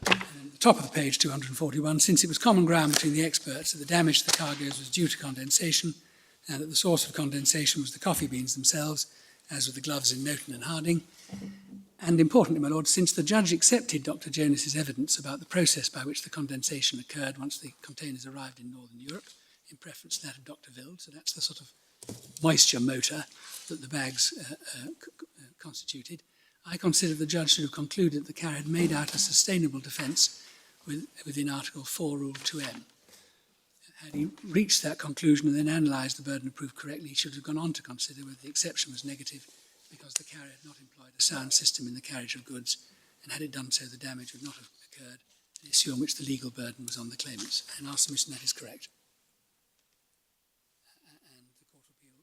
at the top of the page, 241, since it was common ground between the experts that the damage to the cargoes was due to condensation, and that the source of condensation was the coffee beans themselves, as with the gloves in Noten and Harding. And importantly, my lord, since the judge accepted Dr. Jonas's evidence about the process by which the condensation occurred once the containers arrived in Northern Europe, in preference to that of Dr. Wild, so that's the sort of moisture motor that the bags constituted, I consider the judge should have concluded that the carrier had made out a sustainable defence within Article 4, Rule 2M. Had he reached that conclusion and then analysed the burden of proof correctly, he should have gone on to consider whether the exception was negative because the carrier had not employed a sound system in the carriage of goods, and had it done so, the damage would not have occurred, an issue on which the legal burden was on the claimants. And our submission that is correct. And the Court of Appeal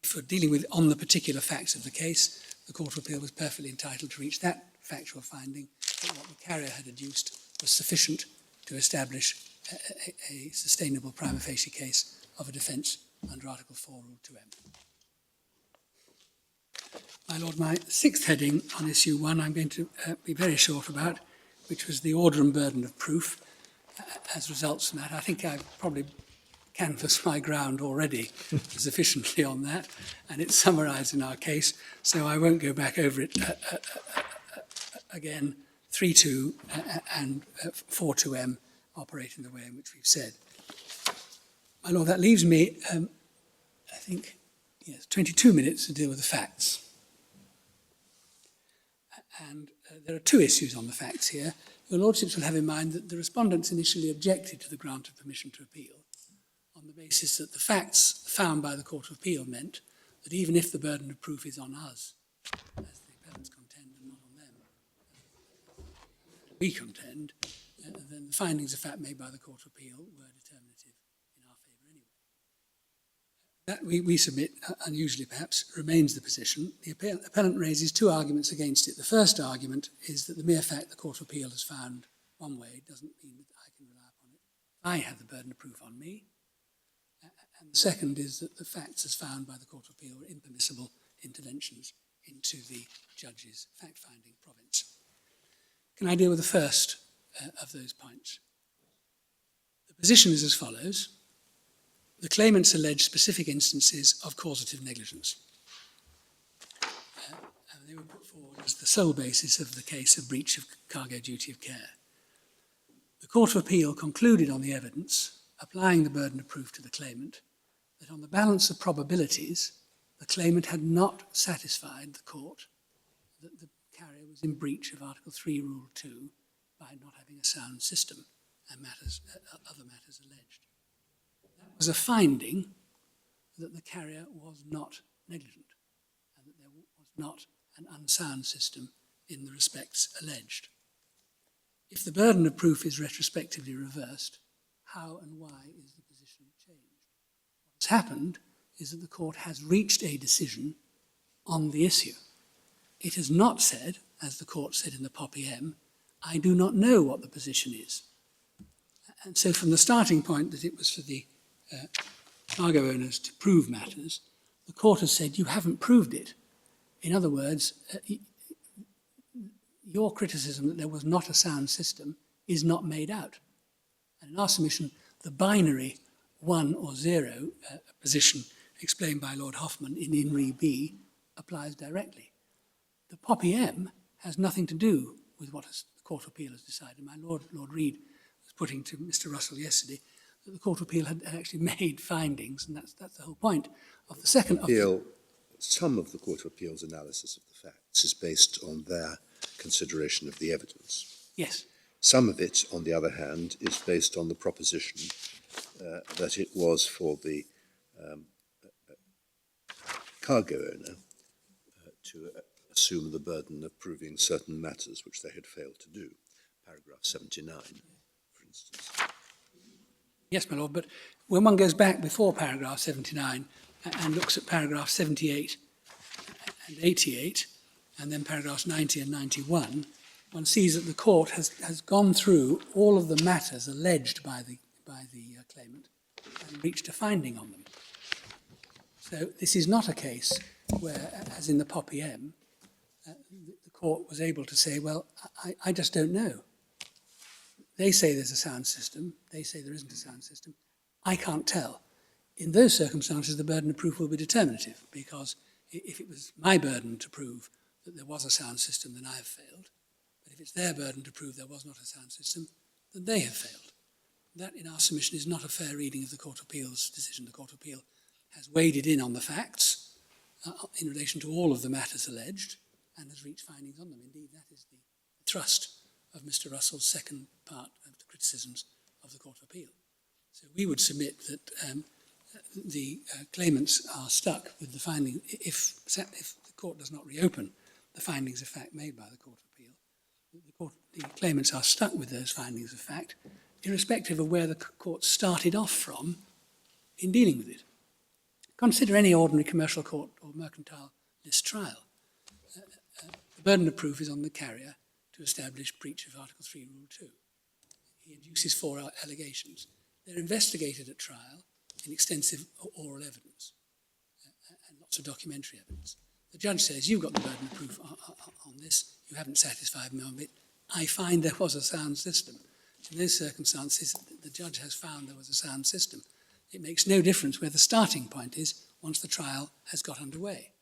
was, for dealing with on the particular facts of the case, the Court of Appeal was perfectly entitled to reach that factual finding that what the carrier had adduced was sufficient to establish a sustainable prima facie case of a defence under Article 4, Rule 2M. My lord, my sixth heading on issue 1 I'm going to be very short about, which was the order and burden of proof. As results from that, I think I've probably canvassed my ground already sufficiently on that, and it's summarised in our case, so I won't go back over it again. 3.2 and 4.2M operate in the way in which we've said. My lord, that leaves me, I think, yes, 22 minutes to deal with the facts. And there are two issues on the facts here. Your lordships will have in mind that the respondents initially objected to the grant of permission to appeal on the basis that the facts found by the Court of Appeal meant that even if the burden of proof is on us, as the appellants contend, and not on them, we contend, then the findings of fact made by the Court of Appeal were determinative in our favour anyway. That we submit, unusually perhaps, remains the position. The appellant raises two arguments against it. The first argument is that the mere fact the Court of Appeal has found one way doesn't mean that I can rely upon it. I have the burden of proof on me. And the second is that the facts as found by the Court of Appeal were impermissible interventions into the judge's fact-finding province. Can I deal with the first of those points? The position is as follows. The claimants allege specific instances of causative negligence. And they were put forward as the sole basis of the case of breach of cargo duty of care. The Court of Appeal concluded on the evidence, applying the burden of proof to the claimant, that on the balance of probabilities, the claimant had not satisfied the court that the carrier was in breach of Article 3, Rule 2 by not having a sound system and other matters alleged. That was a finding that the carrier was not negligent and that there was not an unsound system in the respects alleged. If the burden of proof is retrospectively reversed, how and why is the position changed? What's happened is that the court has reached a decision on the issue. It has not said, as the court said in the Poppy M, I do not know what the position is. And so from the starting point that it was for the cargo owners to prove matters, the court has said you haven't proved it. In other words, your criticism that there was not a sound system is not made out. And in our submission, the binary 1 or 0 position explained by Lord Hoffman in In Re B applies directly. The Poppy M has nothing to do with what the Court of Appeal has decided. My Lord Reid was putting to Mr. Russell yesterday that the Court of Appeal had actually made findings, and that's the whole point of the second. Some of the Court of Appeal's analysis of the facts is based on their consideration of the evidence. Yes. Some of it, on the other hand, is based on the proposition that it was for the cargo owner to assume the burden of proving certain matters which they had failed to do. Paragraph 79, for instance. Yes, my Lord, but when one goes back before paragraph 79 and looks at paragraph 78 and 88, and then paragraphs 90 and 91, one sees that the court has gone through all of the matters alleged by the claimant and reached a finding on them. So this is not a case where, as in the Poppy M, the court was able to say, well, I just don't know. They say there's a sound system. They say there isn't a sound system. I can't tell. In those circumstances, the burden of proof will be determinative, because if it was my burden to prove that there was a sound system, then I have failed. But if it's their burden to prove there was not a sound system, then they have failed. That, in our submission, is not a fair reading of the Court of Appeal's decision. The Court of Appeal has waded in on the facts in relation to all of the matters alleged and has reached findings on them. Indeed, that is the thrust of Mr. Russell's second part of the criticisms of the Court of Appeal. So we would submit that the claimants are stuck with the finding, if the court does not reopen the findings of fact made by the Court of Appeal, the claimants are stuck with those findings of fact, irrespective of where the court started off from in dealing with it. Consider any ordinary commercial court or mercantile list trial. The burden of proof is on the carrier to establish breach of Article 3, Rule 2. He induces 4 allegations. They're investigated at trial in extensive oral evidence and lots of documentary evidence. The judge says, you've got the burden of proof on this, you haven't satisfied me on it. I find there was a sound system. In those circumstances, the judge has found there was a sound system. It makes no difference where the starting point is once the trial has got underway.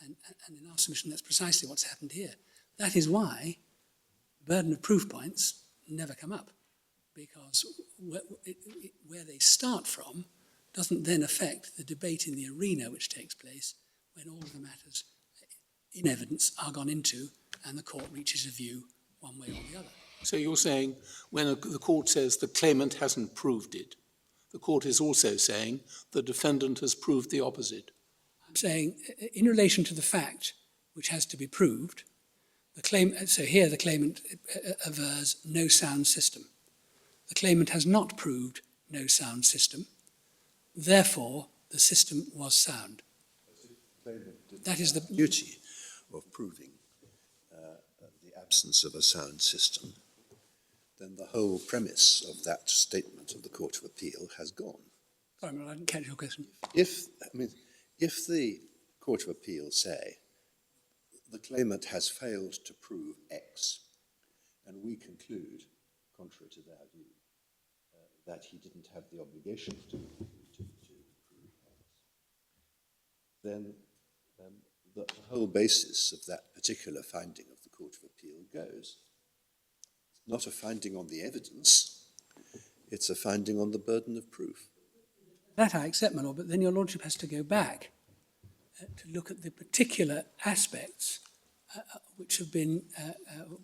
And in our submission, that's precisely what's happened here. That is why burden of proof points never come up, because where they start from doesn't then affect the debate in the arena which takes place when all of the matters in evidence are gone into and the court reaches a view one way or the other. So you're saying when the court says the claimant hasn't proved it, the court is also saying the defendant has proved the opposite? I'm saying in relation to the fact which has to be proved, so here the claimant avers no sound system. The claimant has not proved no sound system. Therefore, the system was sound. That is the duty of proving the absence of a sound system. Then the whole premise of that statement of the Court of Appeal has gone. Sorry, I didn't catch your question. If the Court of Appeal say the claimant has failed to prove X, and we conclude, contrary to their view, that he didn't have the obligation to prove X, then the whole basis of that particular finding of the Court of Appeal goes. It's not a finding on the evidence, it's a finding on the burden of proof. That I accept, my Lord, but then your Lordship has to go back to look at the particular aspects which have been,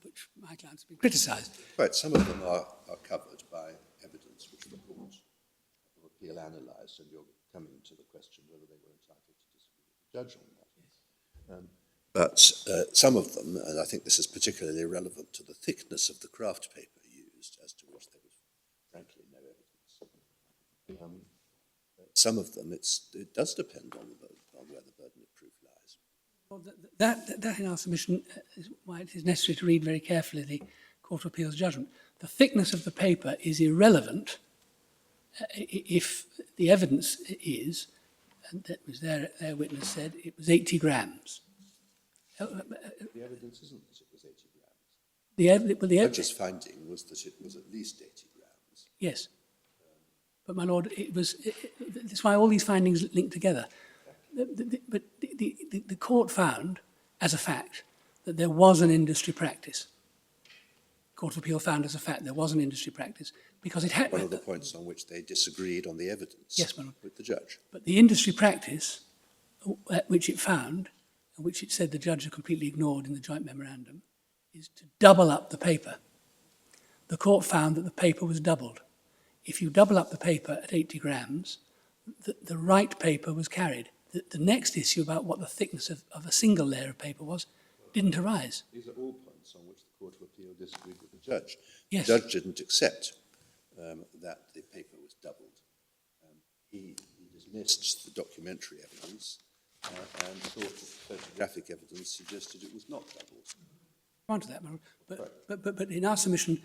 which my clients have been criticised. Right, some of them are covered by evidence which the Court of Appeal analysed, and you're coming to the question whether they were entitled to disagree with the judge on that. But some of them, and I think this is particularly relevant to the thickness of the craft paper used, as to which there was frankly no evidence. Some of them, it does depend on where the burden of proof lies. Well, that in our submission is why it is necessary to read very carefully the Court of Appeal's judgment. The thickness of the paper is irrelevant if the evidence is, and that was their witness said, it was 80 grams. The evidence isn't that it was 80 grams. The judge's finding was that it was at least 80 grams. Yes. But, my Lord, that's why all these findings link together. But the court found, as a fact, that there was an industry practice. Court of Appeal found as a fact there was an industry practice because it had... One of the points on which they disagreed on the evidence, yes, my Lord, with the judge. But the industry practice, which it found, and which it said the judge had completely ignored in the joint memorandum, is to double up the paper. the court found that the paper was doubled. If you double up the paper at 80 grams, the right paper was carried. The next issue about what the thickness of a single layer of paper was didn't arise. These are all points on which the Court of Appeal disagreed with the judge. Yes. The judge didn't accept that the paper was doubled. He dismissed the documentary evidence and thought that the photographic evidence suggested it was not doubled. On to that, but in our submission,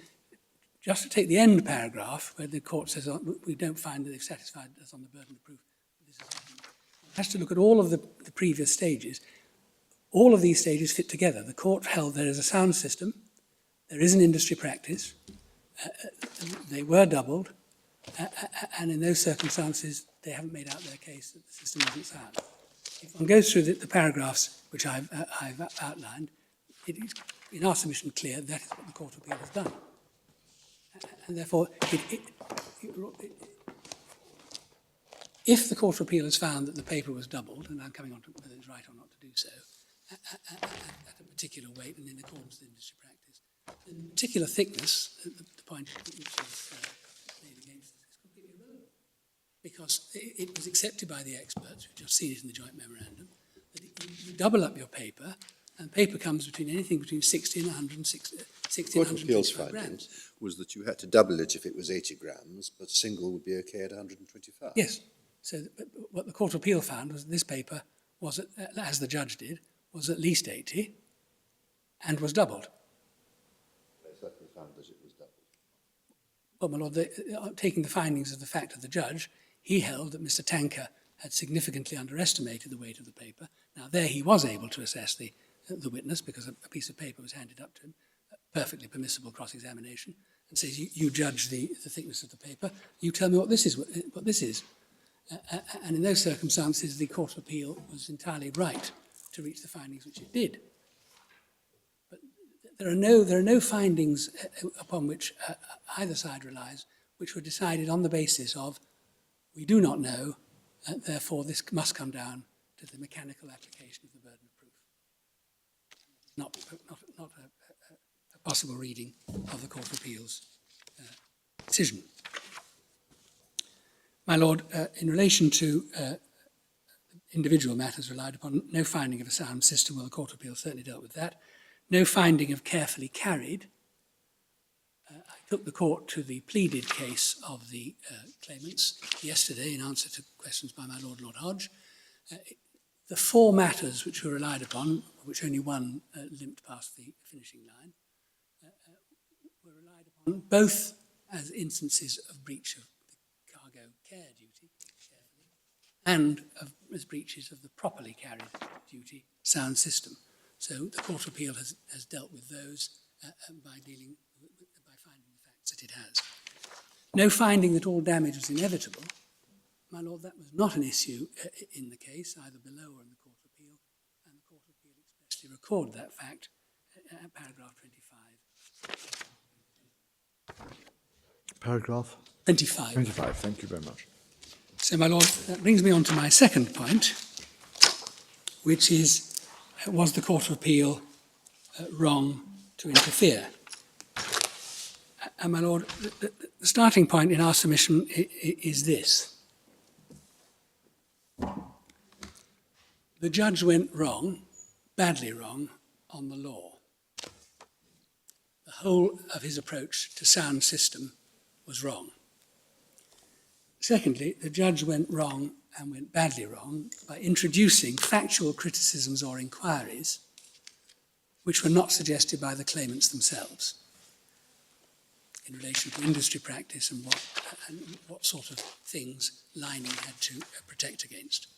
just to take the end paragraph where the court says we don't find that they've satisfied us on the burden of proof. This has to look at all of the previous stages. All of these stages fit together. The court held there is a sound system, there is an industry practice, they were doubled, and in those circumstances they haven't made out their case that the system isn't sound. If one goes through the paragraphs which I've outlined, it is in our submission clear that is what the Court of Appeal has done. And therefore, if the Court of Appeal has found that the paper was doubled, and I'm coming on to whether it's right or not to do so, at a particular weight and in accordance with industry practice, then the particular thickness, the point which is made against this, is completely irrelevant. Because it was accepted by the experts, we've just seen it in the joint memorandum, that you double up your paper, and paper comes between anything between 60 and 160, 60 and 125 grams. Was that you had to double it if it was 80 grams, but single would be okay at 125. Yes. So what the Court of Appeal found was that this paper was, as the judge did, was at least 80 and was doubled. They certainly found that it was doubled. Well, my Lord, taking the findings of the fact of the judge, he held that Mr. Tanker had significantly underestimated the weight of the paper. Now, there he was able to assess the witness because a piece of paper was handed up to him, perfectly permissible cross-examination, and says, you judge the thickness of the paper, you tell me what this is. And in those circumstances, the Court of Appeal was entirely right to reach the findings which it did. But there are no findings upon which either side relies, which were decided on the basis of, we do not know, therefore this must come down to the mechanical application of the burden of proof. Not a possible reading of the Court of Appeal's decision. My Lord, in relation to individual matters relied upon, no finding of a sound system, well, the Court of Appeal certainly dealt with that. No finding of carefully carried. I took the court to the pleaded case of the claimants yesterday in answer to questions by my Lord Hodge. The four matters which were relied upon, which only one limped past the finishing line, were relied upon both as instances of breach of the cargo care duty, and as breaches of the properly carried duty sound system. So the Court of Appeal has dealt with those by finding the facts that it has. No finding that all damage was inevitable. My Lord, that was not an issue in the case, either below or in the Court of Appeal, and the Court of Appeal expressly recorded that fact at paragraph 25. Paragraph? 25. 25, thank you very much. So, my Lord, that brings me on to my second point, which is, was the Court of Appeal wrong to interfere? And, my Lord, the starting point in our submission is this. The judge went wrong, badly wrong, on the law. The whole of his approach to sound system was wrong. Secondly, the judge went wrong and went badly wrong by introducing factual criticisms or inquiries which were not suggested by the claimants themselves in relation to industry practice and what sort of things lining had to protect against.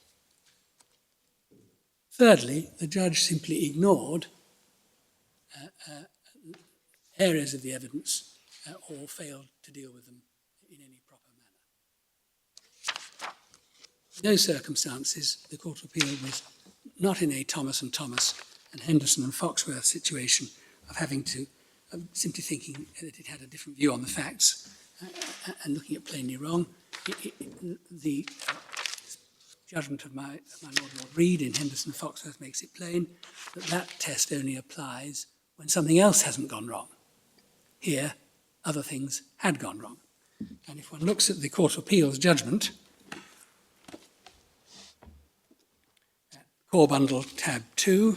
Thirdly, the judge simply ignored areas of the evidence or failed to deal with them in any proper manner. In those circumstances, the Court of Appeal was not in a Thomas and Thomas and Henderson and Foxworth situation of having to simply thinking that it had a different view on the facts and looking at plainly wrong. The judgment of my Lord Reed in Henderson and Foxworth makes it plain that that test only applies when something else hasn't gone wrong. Here, other things had gone wrong. And if one looks at the Court of Appeal's judgment, Core Bundle, tab 2,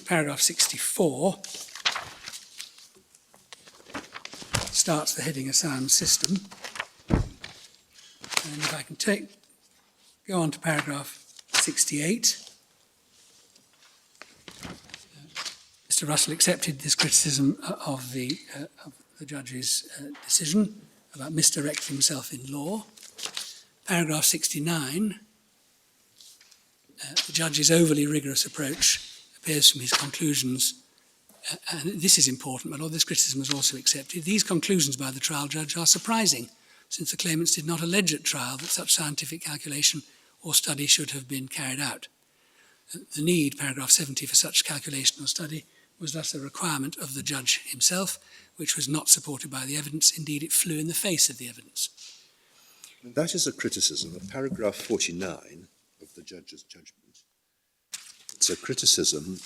paragraph 64, starts the heading A Sound System. And if I can go on to paragraph 68, Mr. Russell accepted this criticism of the judge's decision about misdirecting himself in law. Paragraph 69, the judge's overly rigorous approach appears from his conclusions, and this is important, but all this criticism was also accepted. These conclusions by the trial judge are surprising, since the claimants did not allege at trial that such scientific calculation or study should have been carried out. The need, paragraph 70, for such calculation or study was thus a requirement of the judge himself, which was not supported by the evidence. Indeed, it flew in the face of the evidence. That is a criticism of paragraph 49 of the judge's judgment. It's a criticism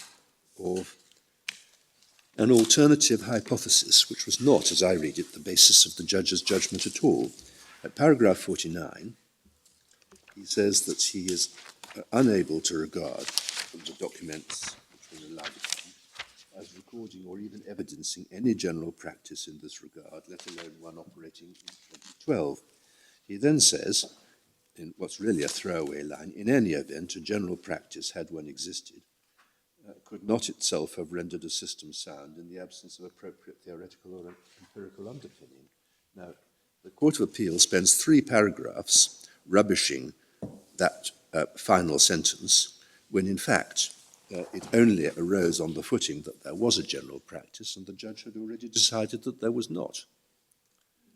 of an alternative hypothesis, which was not, as I read it, the basis of the judge's judgment at all. At paragraph 49, he says that he is unable to regard the documents which were relied upon as recording or even evidencing any general practice in this regard, let alone one operating in 2012. He then says, in what's really a throwaway line, in any event, a general practice, had one existed, could not itself have rendered a system sound in the absence of appropriate theoretical or empirical underpinning. Now, the Court of Appeal spends 3 paragraphs rubbishing that final sentence, when in fact it only arose on the footing that there was a general practice and the judge had already decided that there was not.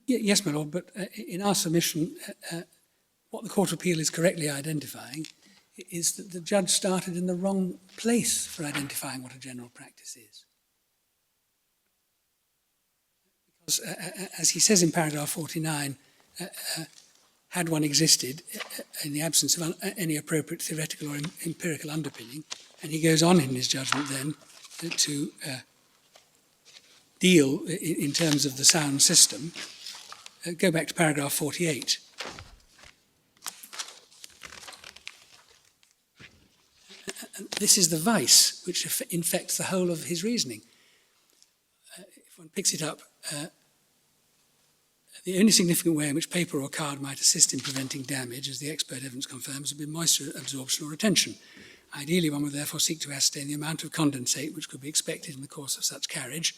Yes, my Lord, but in our submission, what the Court of Appeal is correctly identifying is that the judge started in the wrong place for identifying what a general practice is. Because, as he says in paragraph 49, had one existed in the absence of any appropriate theoretical or empirical underpinning, and he goes on in his judgment then to deal in terms of the sound system. Go back to paragraph 48. This is the vice which infects the whole of his reasoning. If one picks it up, the only significant way in which paper or card might assist in preventing damage, as the expert evidence confirms, would be moisture absorption or retention. Ideally, one would therefore seek to ascertain the amount of condensate which could be expected in the course of such carriage.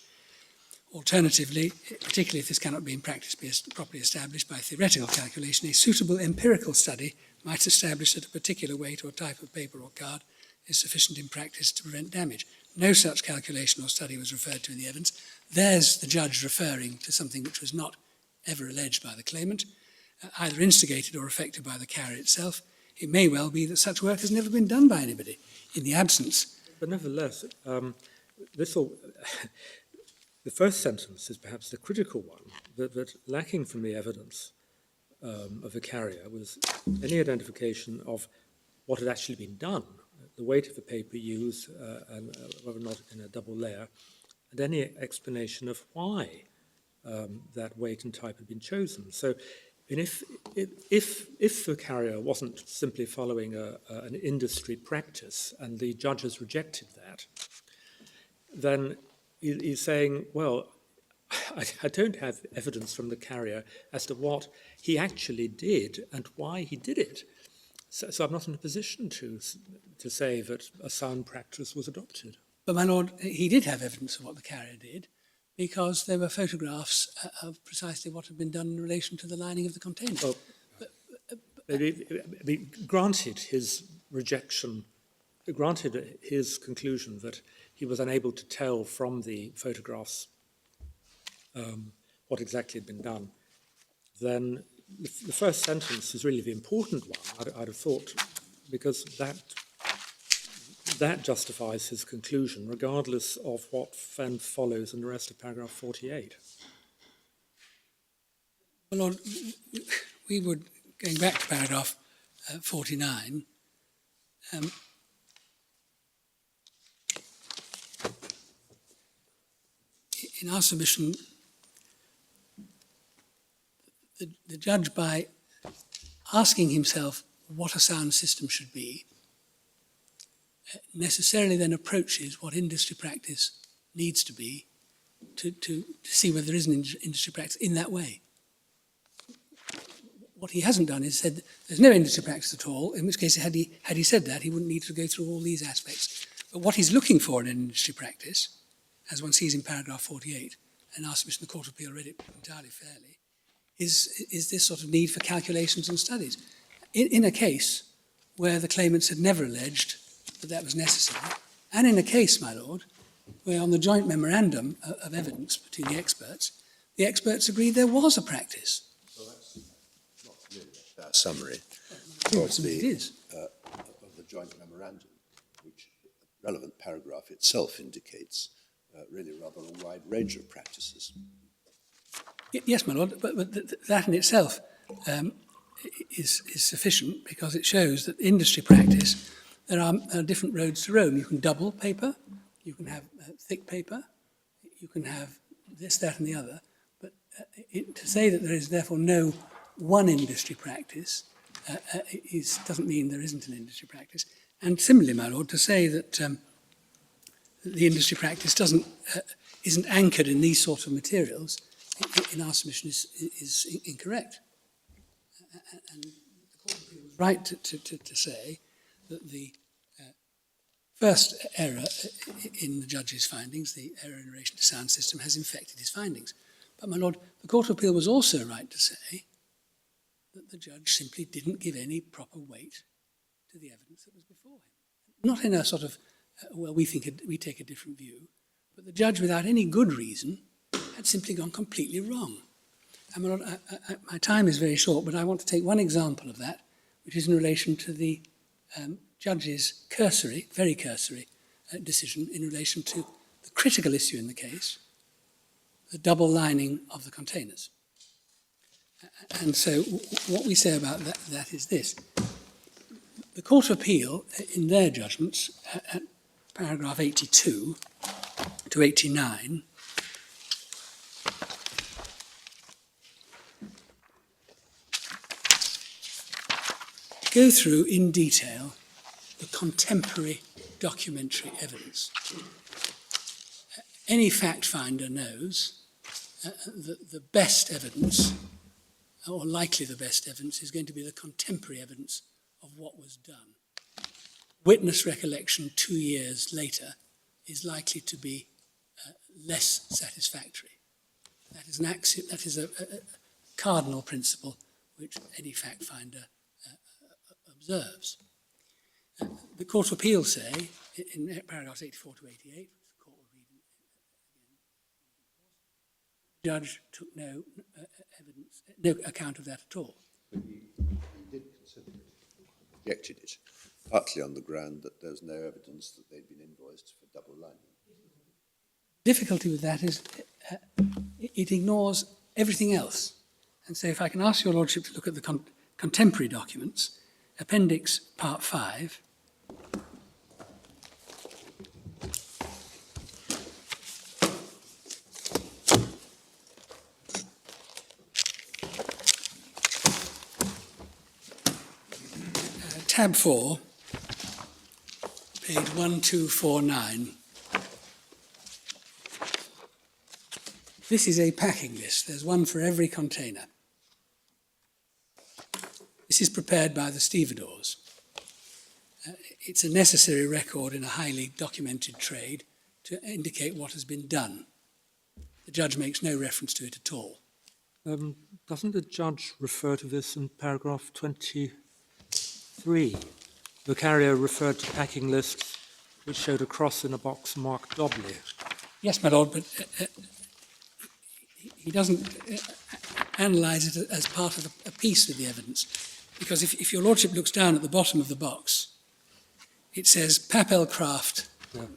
Alternatively, particularly if this cannot be in practice be properly established by theoretical calculation, a suitable empirical study might establish that a particular weight or type of paper or card is sufficient in practice to prevent damage. No such calculation or study was referred to in the evidence. There's the judge referring to something which was not ever alleged by the claimant, either instigated or effected by the carrier itself. It may well be that such work has never been done by anybody in the absence. But nevertheless, the first sentence is perhaps the critical one, that lacking from the evidence of the carrier was any identification of what had actually been done, the weight of the paper used, and whether or not in a double layer, and any explanation of why that weight and type had been chosen. So, and if the carrier wasn't simply following an industry practice and the judges rejected that, then he's saying, well, I don't have evidence from the carrier as to what he actually did and why he did it. So I'm not in a position to say that a sound practice was adopted. But, my Lord, he did have evidence of what the carrier did, because there were photographs of precisely what had been done in relation to the lining of the container. Well, granted his rejection, granted his conclusion that he was unable to tell from the photographs what exactly had been done, then the first sentence is really the important one, I'd have thought, because that justifies his conclusion, regardless of what then follows in the rest of paragraph 48. Well, Lord, we would, going back to paragraph 49, in our submission, the judge, by asking himself what a sound system should be, necessarily then approaches what industry practice needs to be to see whether there is an industry practice in that way. What he hasn't done is said there's no industry practice at all, in which case had he said that, he wouldn't need to go through all these aspects. But what he's looking for in an industry practice, as one sees in paragraph 48, and our submission, the Court of Appeal read it entirely fairly, is this sort of need for calculations and studies. In a case where the claimants had never alleged that was necessary, and in a case, my lord, where on the joint memorandum of evidence between the experts agreed there was a practice. So that's not really a fair summary Yes, it is. of the joint memorandum, which the relevant paragraph itself indicates really rather a wide range of practices. Yes, my lord, but that in itself is sufficient, because it shows that industry practice, there are different roads to Rome. You can double paper, you can have thick paper, you can have this, that and the other, but to say that there is therefore no one industry practice doesn't mean there isn't an industry practice. And similarly, my lord, to say that the industry practice isn't anchored in these sort of materials, in our submission is incorrect. And the Court of Appeal was right to say that the first error in the judge's findings, the error in relation to sound system, has infected his findings. But, my lord, the Court of Appeal was also right to say that the judge simply didn't give any proper weight to the evidence that was before him. Not in a sort of, well, we take a different view, but the judge, without any good reason, had simply gone completely wrong. And my lord, my time is very short, but I want to take one example of that, which is in relation to the judge's cursory, very cursory decision in relation to the critical issue in the case, the double lining of the containers. And so what we say about that is this. The Court of Appeal, in their judgments, at paragraph 82 to 89, go through in detail the contemporary documentary evidence. Any fact finder knows that the best evidence, or likely the best evidence, is going to be the contemporary evidence of what was done. Witness recollection 2 years later is likely to be less satisfactory. That is an axiom, that is a cardinal principle which any fact finder observes. The Court of Appeal say, in paragraphs 84 to 88, which the Court will read again, the judge took no evidence, no account of that at all. But he did consider it, rejected it, partly on the ground that there's no evidence that they'd been invoiced for double lining. Difficulty with that is it ignores everything else. And so if I can ask your lordship to look at the contemporary documents, Appendix Part 5, tab 4, page 1249. This is a packing list. There's one for every container. This is prepared by the stevedores. It's a necessary record in a highly documented trade to indicate what has been done. The judge makes no reference to it at all. Doesn't the judge refer to this in paragraph 23? The carrier referred to packing lists which showed a cross in a box marked Dobley. Yes, my lord, but he doesn't analyse it as part of a piece of the evidence. Because if your lordship looks down at the bottom of the box, it says Papel Craft. Yeah.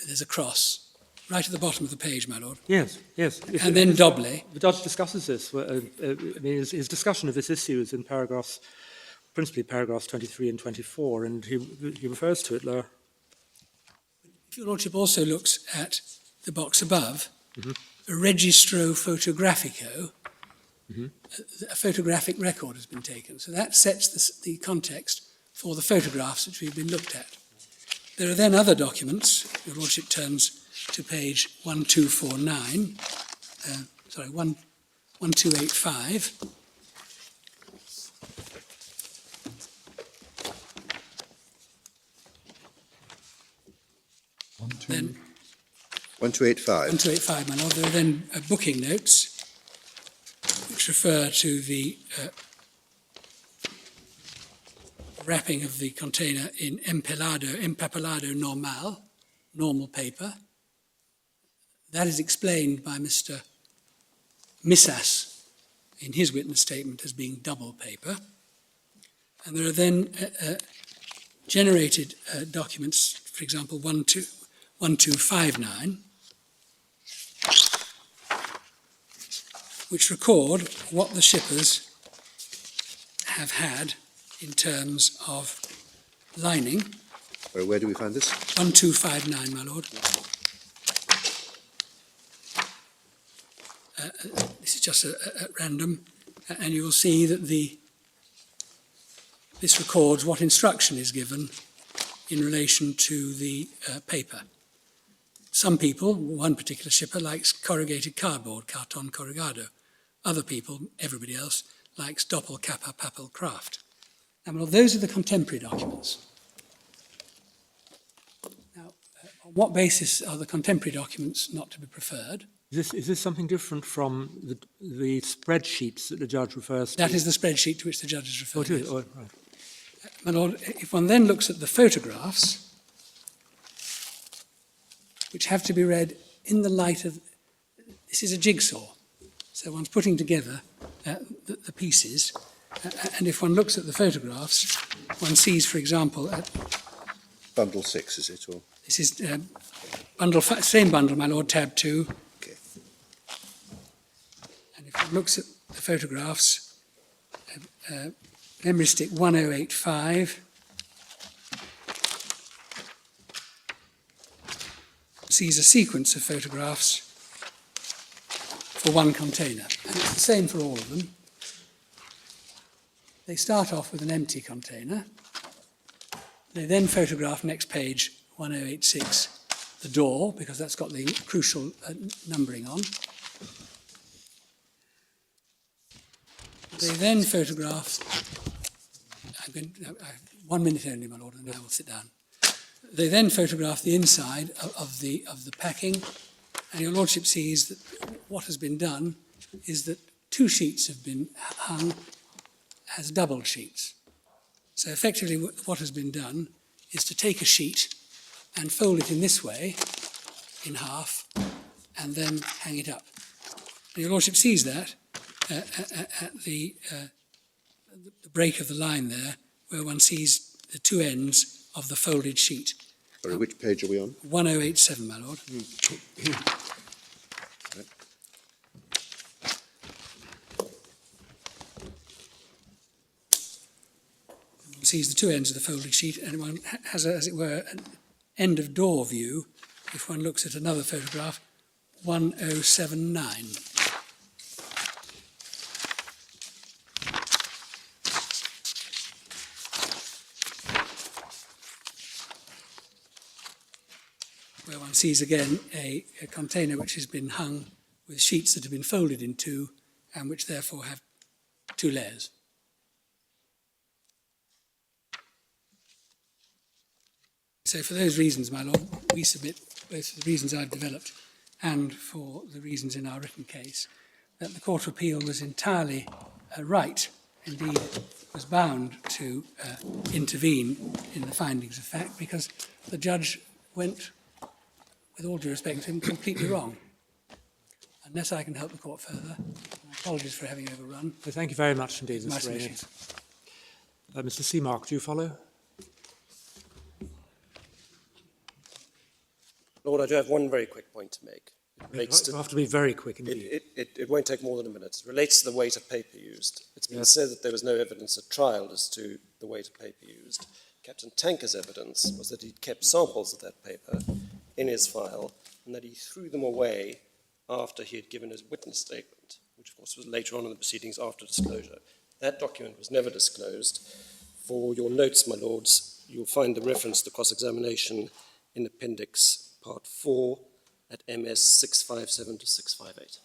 There's a cross right at the bottom of the page, my lord. Yes. And then Dobley. The judge discusses this. His discussion of this issue is in principally paragraphs 23 and 24, and he refers to it there. If your lordship also looks at the box above, a registro photografico, a photographic record has been taken. So that sets the context for the photographs which we've been looked at. There are then other documents. Your Lordship turns to page 1249, 1285. Then 1285. 1285, my Lord. There are then booking notes which refer to the wrapping of the container in empapelado normal, normal paper. That is explained by Mr. Misas in his witness statement as being double paper. And there are then generated documents, for example, 1259, which record what the shippers have had in terms of lining. Where do we find this? 1259, my Lord. This is just at random, and you will see that this records what instruction is given in relation to the paper. Some people, one particular shipper, likes corrugated cardboard, carton corrugado. Other people, everybody else, likes doppelkappa papel kraft. Now, well, those are the contemporary documents. Now, on what basis are the contemporary documents not to be preferred? Is this something different from the spreadsheets that the judge refers to? That is the spreadsheet to which the judge is Oh, referring. it is? Oh, right. My Lord, if one then looks at the photographs, which have to be read in the light of, this is a jigsaw, so one's putting together the pieces, and if one looks at the photographs, one sees, for example, Bundle 6, is it? Or this is same bundle, my Lord, tab 2. okay. And if one looks at the photographs, memory stick 1085, sees a sequence of photographs for one container. And it's the same for all of them. They start off with an empty container. They then photograph, next page, 1086, the door, because that's got the crucial numbering on. They then photograph, 1 minute only, my Lord, and I will sit down. They then photograph the inside of the packing, and your Lordship sees that what has been done is that 2 sheets have been hung as double sheets. So effectively what has been done is to take a sheet and fold it in this way, in half, and then hang it up. And your Lordship sees that at the break of the line there, where one sees the 2 ends of the folded sheet. Sorry, which page are we on? 1087, my Lord. One sees the 2 ends of the folded sheet, and one has, as it were, an end of door view if one looks at another photograph, 1079. Where one sees again a container which has been hung with sheets that have been folded in 2 and which therefore have 2 layers. So for those reasons, my Lord, we submit, both for the reasons I've developed and for the reasons in our written case, that the Court of Appeal was entirely right, indeed was bound to intervene in the findings of fact, because the judge went, with all due respect to him, completely wrong. Unless I can help the court further, apologies for having overrun. Well, thank you very much indeed, My Mr. Rainey. submissions. Mr. Seamark, do you follow? Lord, I do have one very quick point to make. It relates You have to be very quick indeed. it won't take more than a minute. It relates to the weight of paper used. It's been said that there was no evidence at trial as to the weight of paper used. Captain Tanker's evidence was that he'd kept samples of that paper in his file and that he threw them away after he had given his witness statement, which of course was later on in the proceedings after disclosure. That document was never disclosed. For your notes, my lords, you'll find the reference to cross-examination in Appendix Part 4 at MS 657 to 658.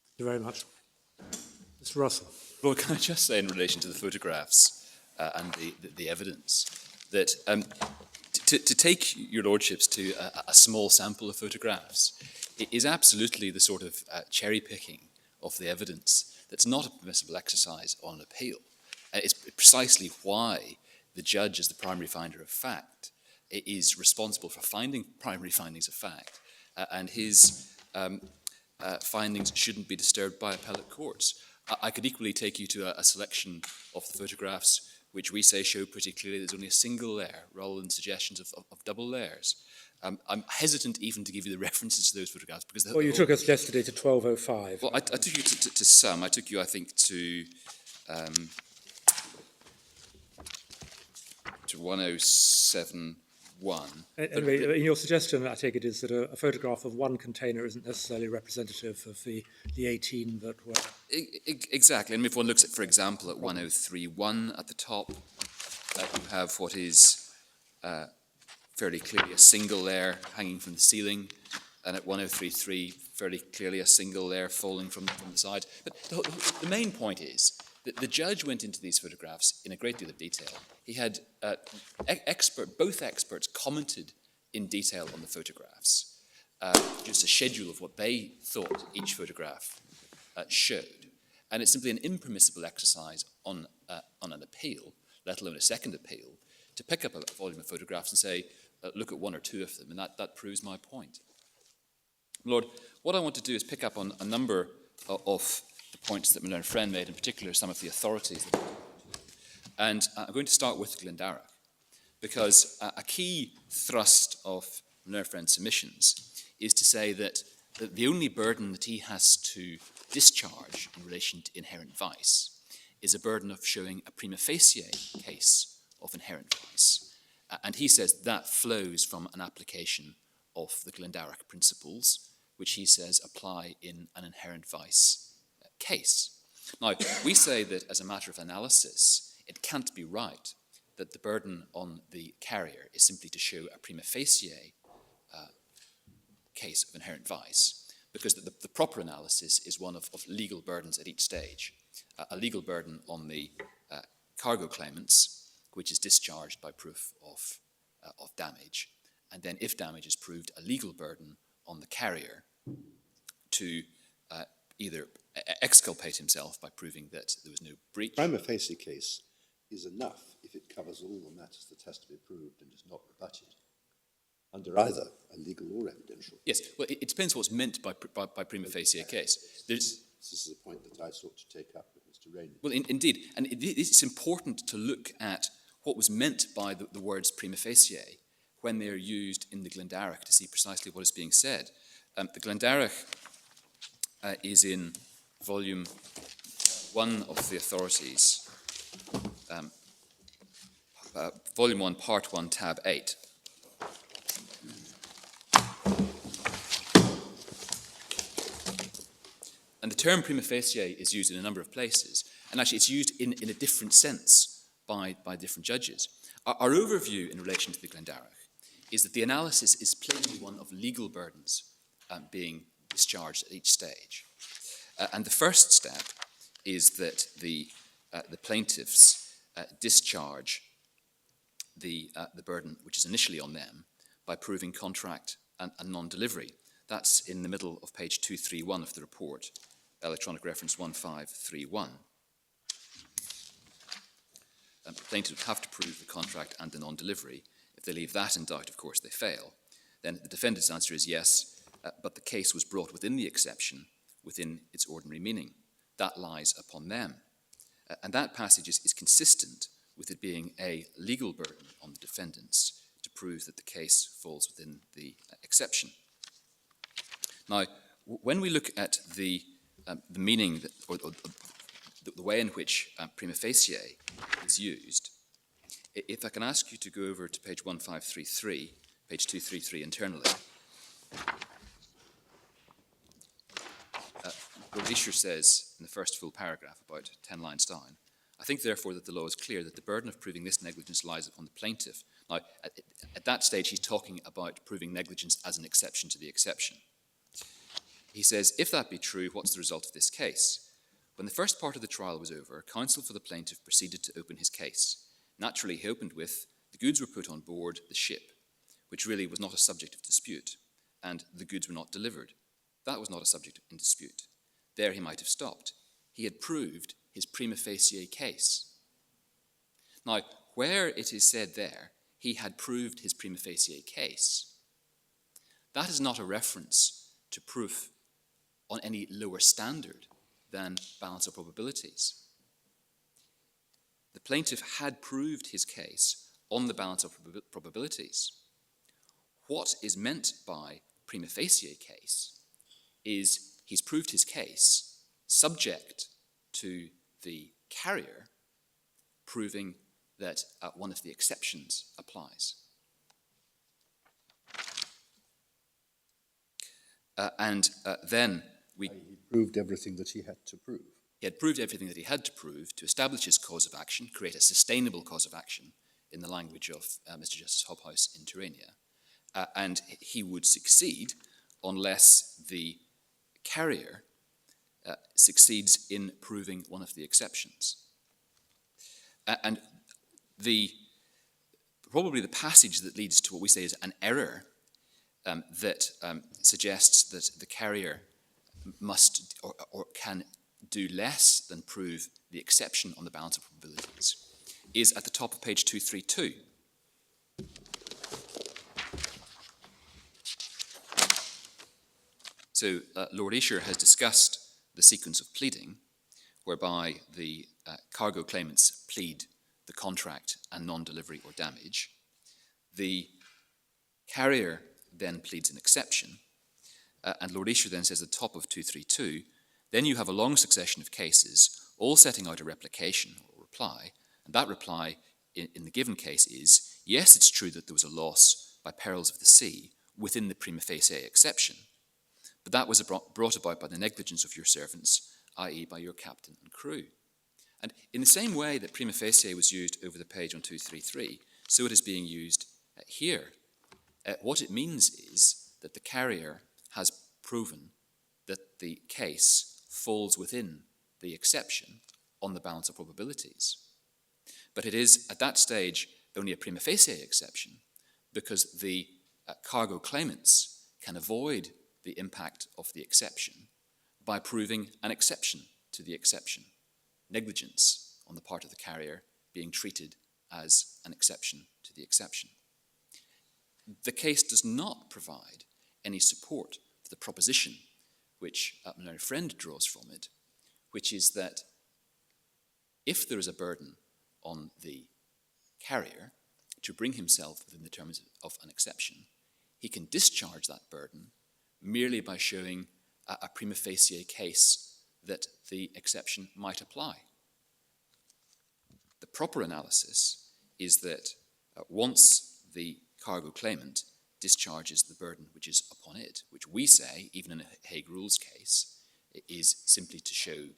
Thank you very much. Mr. Russell. Lord, can I just say in relation to the photographs and the evidence that to take your lordships to a small sample of photographs is absolutely the sort of cherry picking of the evidence that's not a permissible exercise on appeal. It's precisely why the judge, as the primary finder of fact, is responsible for finding primary findings of fact, and his findings shouldn't be disturbed by appellate courts. I could equally take you to a selection of the photographs which we say show pretty clearly there's only a single layer rather than suggestions of double layers. I'm hesitant even to give you the references to those photographs because... Well, you took us yesterday to 1205. Well, I took you to some. I took you, I think, to 1071. Anyway, your suggestion, I take it, is that a photograph of one container isn't necessarily representative of the 18 that were... Exactly. And if one looks at, for example, at 1031 at the top, you have what is fairly clearly a single layer hanging from the ceiling, and at 1033, fairly clearly a single layer falling from the side. But the main point is that the judge went into these photographs in a great deal of detail. He had both experts commented in detail on the photographs, just a schedule of what they thought each photograph showed. And it's simply an impermissible exercise on an appeal, let alone a second appeal, to pick up a volume of photographs and say, look at one or two of them, and that proves my point. Lord, what I want to do is pick up on a number of the points that my learned friend made, in particular some of the authorities. And I'm going to start with Glendarroch, because a key thrust of my learned friend's submissions is to say that the only burden that he has to discharge in relation to inherent vice is a burden of showing a prima facie case of inherent vice. And he says that flows from an application of the Glendarroch principles, which he says apply in an inherent vice case. Now, we say that as a matter of analysis, it can't be right that the burden on the carrier is simply to show a prima facie case of inherent vice, because the proper analysis is one of legal burdens at each stage. A legal burden on the cargo claimants, which is discharged by proof of damage, and then if damage is proved, a legal burden on the carrier to either exculpate himself by proving that there was no breach. Prima facie case is enough if it covers all the matters that has to be proved and is not rebutted, under either a legal or evidential. Yes, well, it depends what's meant by prima facie case. This is a point that I sought to take up with Mr. Rainey. Well, indeed, and it's important to look at what was meant by the words prima facie when they are used in the Glendarroch to see precisely what is being said. The Glendarroch is in volume 1 of the authorities, volume 1, part 1, tab 8. And the term prima facie is used in a number of places, and actually it's used in a different sense by different judges. Our overview in relation to the Glendarroch is that the analysis is plainly one of legal burdens being discharged at each stage. And the first step is that the plaintiffs discharge the burden which is initially on them by proving contract and non-delivery. That's in the middle of page 231 of the report, electronic reference 1531. Plaintiffs have to prove the contract and the non-delivery. If they leave that in doubt, of course, they fail. Then the defendant's answer is yes, but the case was brought within the exception, within its ordinary meaning. That lies upon them. And that passage is consistent with it being a legal burden on the defendants to prove that the case falls within the exception. Now, when we look at the meaning, or the way in which prima facie is used, if I can ask you to go over to page 1533, page 233 internally. Lord Isher says in the first full paragraph, about 10 lines down, I think, therefore, that the law is clear that the burden of proving this negligence lies upon the plaintiff. Now, at that stage, he's talking about proving negligence as an exception to the exception. He says, if that be true, what's the result of this case? When the first part of the trial was over, counsel for the plaintiff proceeded to open his case. Naturally, he opened with, the goods were put on board the ship, which really was not a subject of dispute, and the goods were not delivered. That was not a subject in dispute. There he might have stopped. He had proved his prima facie case. Now, where it is said there, he had proved his prima facie case, that is not a reference to proof on any lower standard than balance of probabilities. The plaintiff had proved his case on the balance of probabilities. What is meant by prima facie case is he's proved his case subject to the carrier proving that one of the exceptions applies. Then we... He proved everything that he had to prove. He had proved everything that he had to prove to establish his cause of action, create a sustainable cause of action, in the language of Mr. Justice Hobhouse in Terrania. And he would succeed unless the carrier succeeds in proving one of the exceptions. And probably the passage that leads to what we say is an error that suggests that the carrier must or can do less than prove the exception on the balance of probabilities is at the top of page 232. So Lord Isher has discussed the sequence of pleading whereby the cargo claimants plead the contract and non-delivery or damage. The carrier then pleads an exception, and Lord Isher then says at the top of 232, then you have a long succession of cases all setting out a replication or reply, and that reply in the given case is, yes, it's true that there was a loss by perils of the sea within the prima facie exception, but that was brought about by the negligence of your servants, i.e. by your captain and crew. And in the same way that prima facie was used over the page on 233, so it is being used here. What it means is that the carrier has proven that the case falls within the exception on the balance of probabilities. But it is, at that stage, only a prima facie exception because the cargo claimants can avoid the impact of the exception by proving an exception to the exception, negligence on the part of the carrier being treated as an exception to the exception. The case does not provide any support for the proposition which my learned friend draws from it, which is that if there is a burden on the carrier to bring himself within the terms of an exception, he can discharge that burden merely by showing a prima facie case that the exception might apply. The proper analysis is that once the cargo claimant discharges the burden which is upon it, which we say, even in a Hague Rules case, is simply to show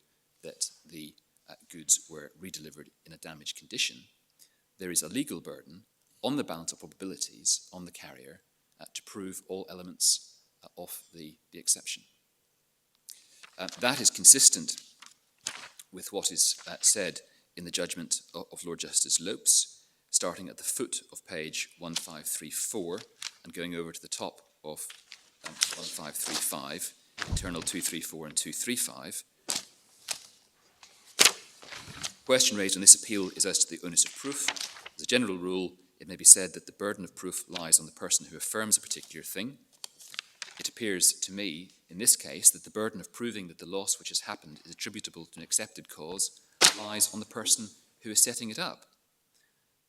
that the goods were redelivered in a damaged condition, there is a legal burden on the balance of probabilities on the carrier to prove all elements of the exception. That is consistent with what is said in the judgment of Lord Justice Lopes, starting at the foot of page 1534 and going over to the top of 1535, internal 234 and 235. Question raised on this appeal is as to the onus of proof. As a general rule, it may be said that the burden of proof lies on the person who affirms a particular thing. It appears to me, in this case, that the burden of proving that the loss which has happened is attributable to an accepted cause lies on the person who is setting it up.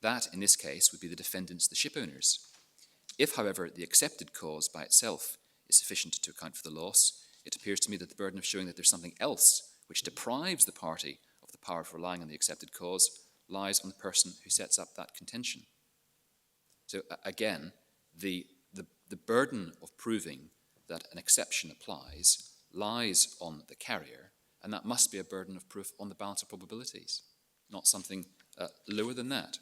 That, in this case, would be the defendants, the ship owners. If, however, the accepted cause by itself is sufficient to account for the loss, it appears to me that the burden of showing that there's something else which deprives the party of the power of relying on the accepted cause lies on the person who sets up that contention. So again, the burden of proving that an exception applies lies on the carrier, and that must be a burden of proof on the balance of probabilities, not something lower than that.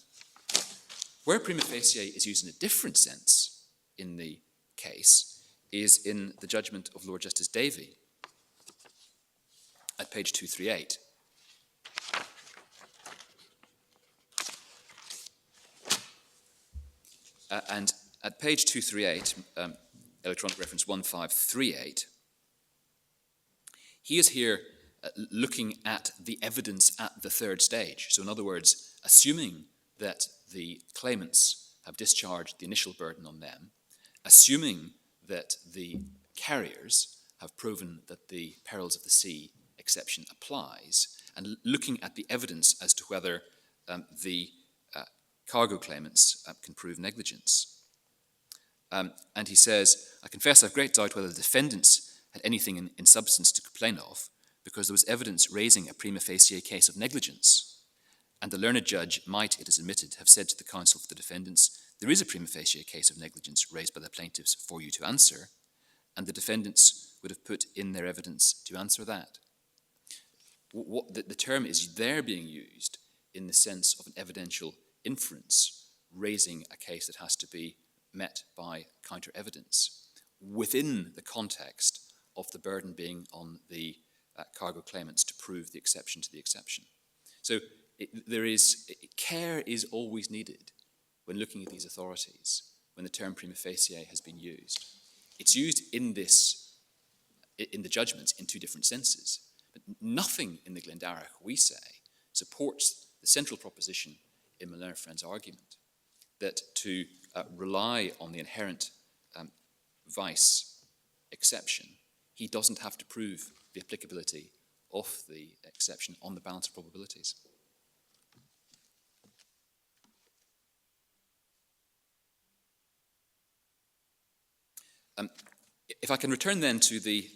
Where prima facie is used in a different sense in the case is in the judgment of Lord Justice Davey at page 238. And at page 238, electronic reference 1538, he is here looking at the evidence at the third stage. So in other words, assuming that the claimants have discharged the initial burden on them, assuming that the carriers have proven that the perils of the sea exception applies, and looking at the evidence as to whether the cargo claimants can prove negligence. And he says, I confess I've great doubt whether the defendants had anything in substance to complain of, because there was evidence raising a prima facie case of negligence. And the learned judge might, it is admitted, have said to the counsel for the defendants, there is a prima facie case of negligence raised by the plaintiffs for you to answer, and the defendants would have put in their evidence to answer that. The term is there being used in the sense of an evidential inference, raising a case that has to be met by counter evidence within the context of the burden being on the cargo claimants to prove the exception to the exception. So care is always needed when looking at these authorities, when the term prima facie has been used. It's used in the judgments in two different senses, but nothing in the Glendarach, we say, supports the central proposition in Malin Friend's argument that to rely on the inherent vice exception, he doesn't have to prove the applicability of the exception on the balance of probabilities. If I can return then to the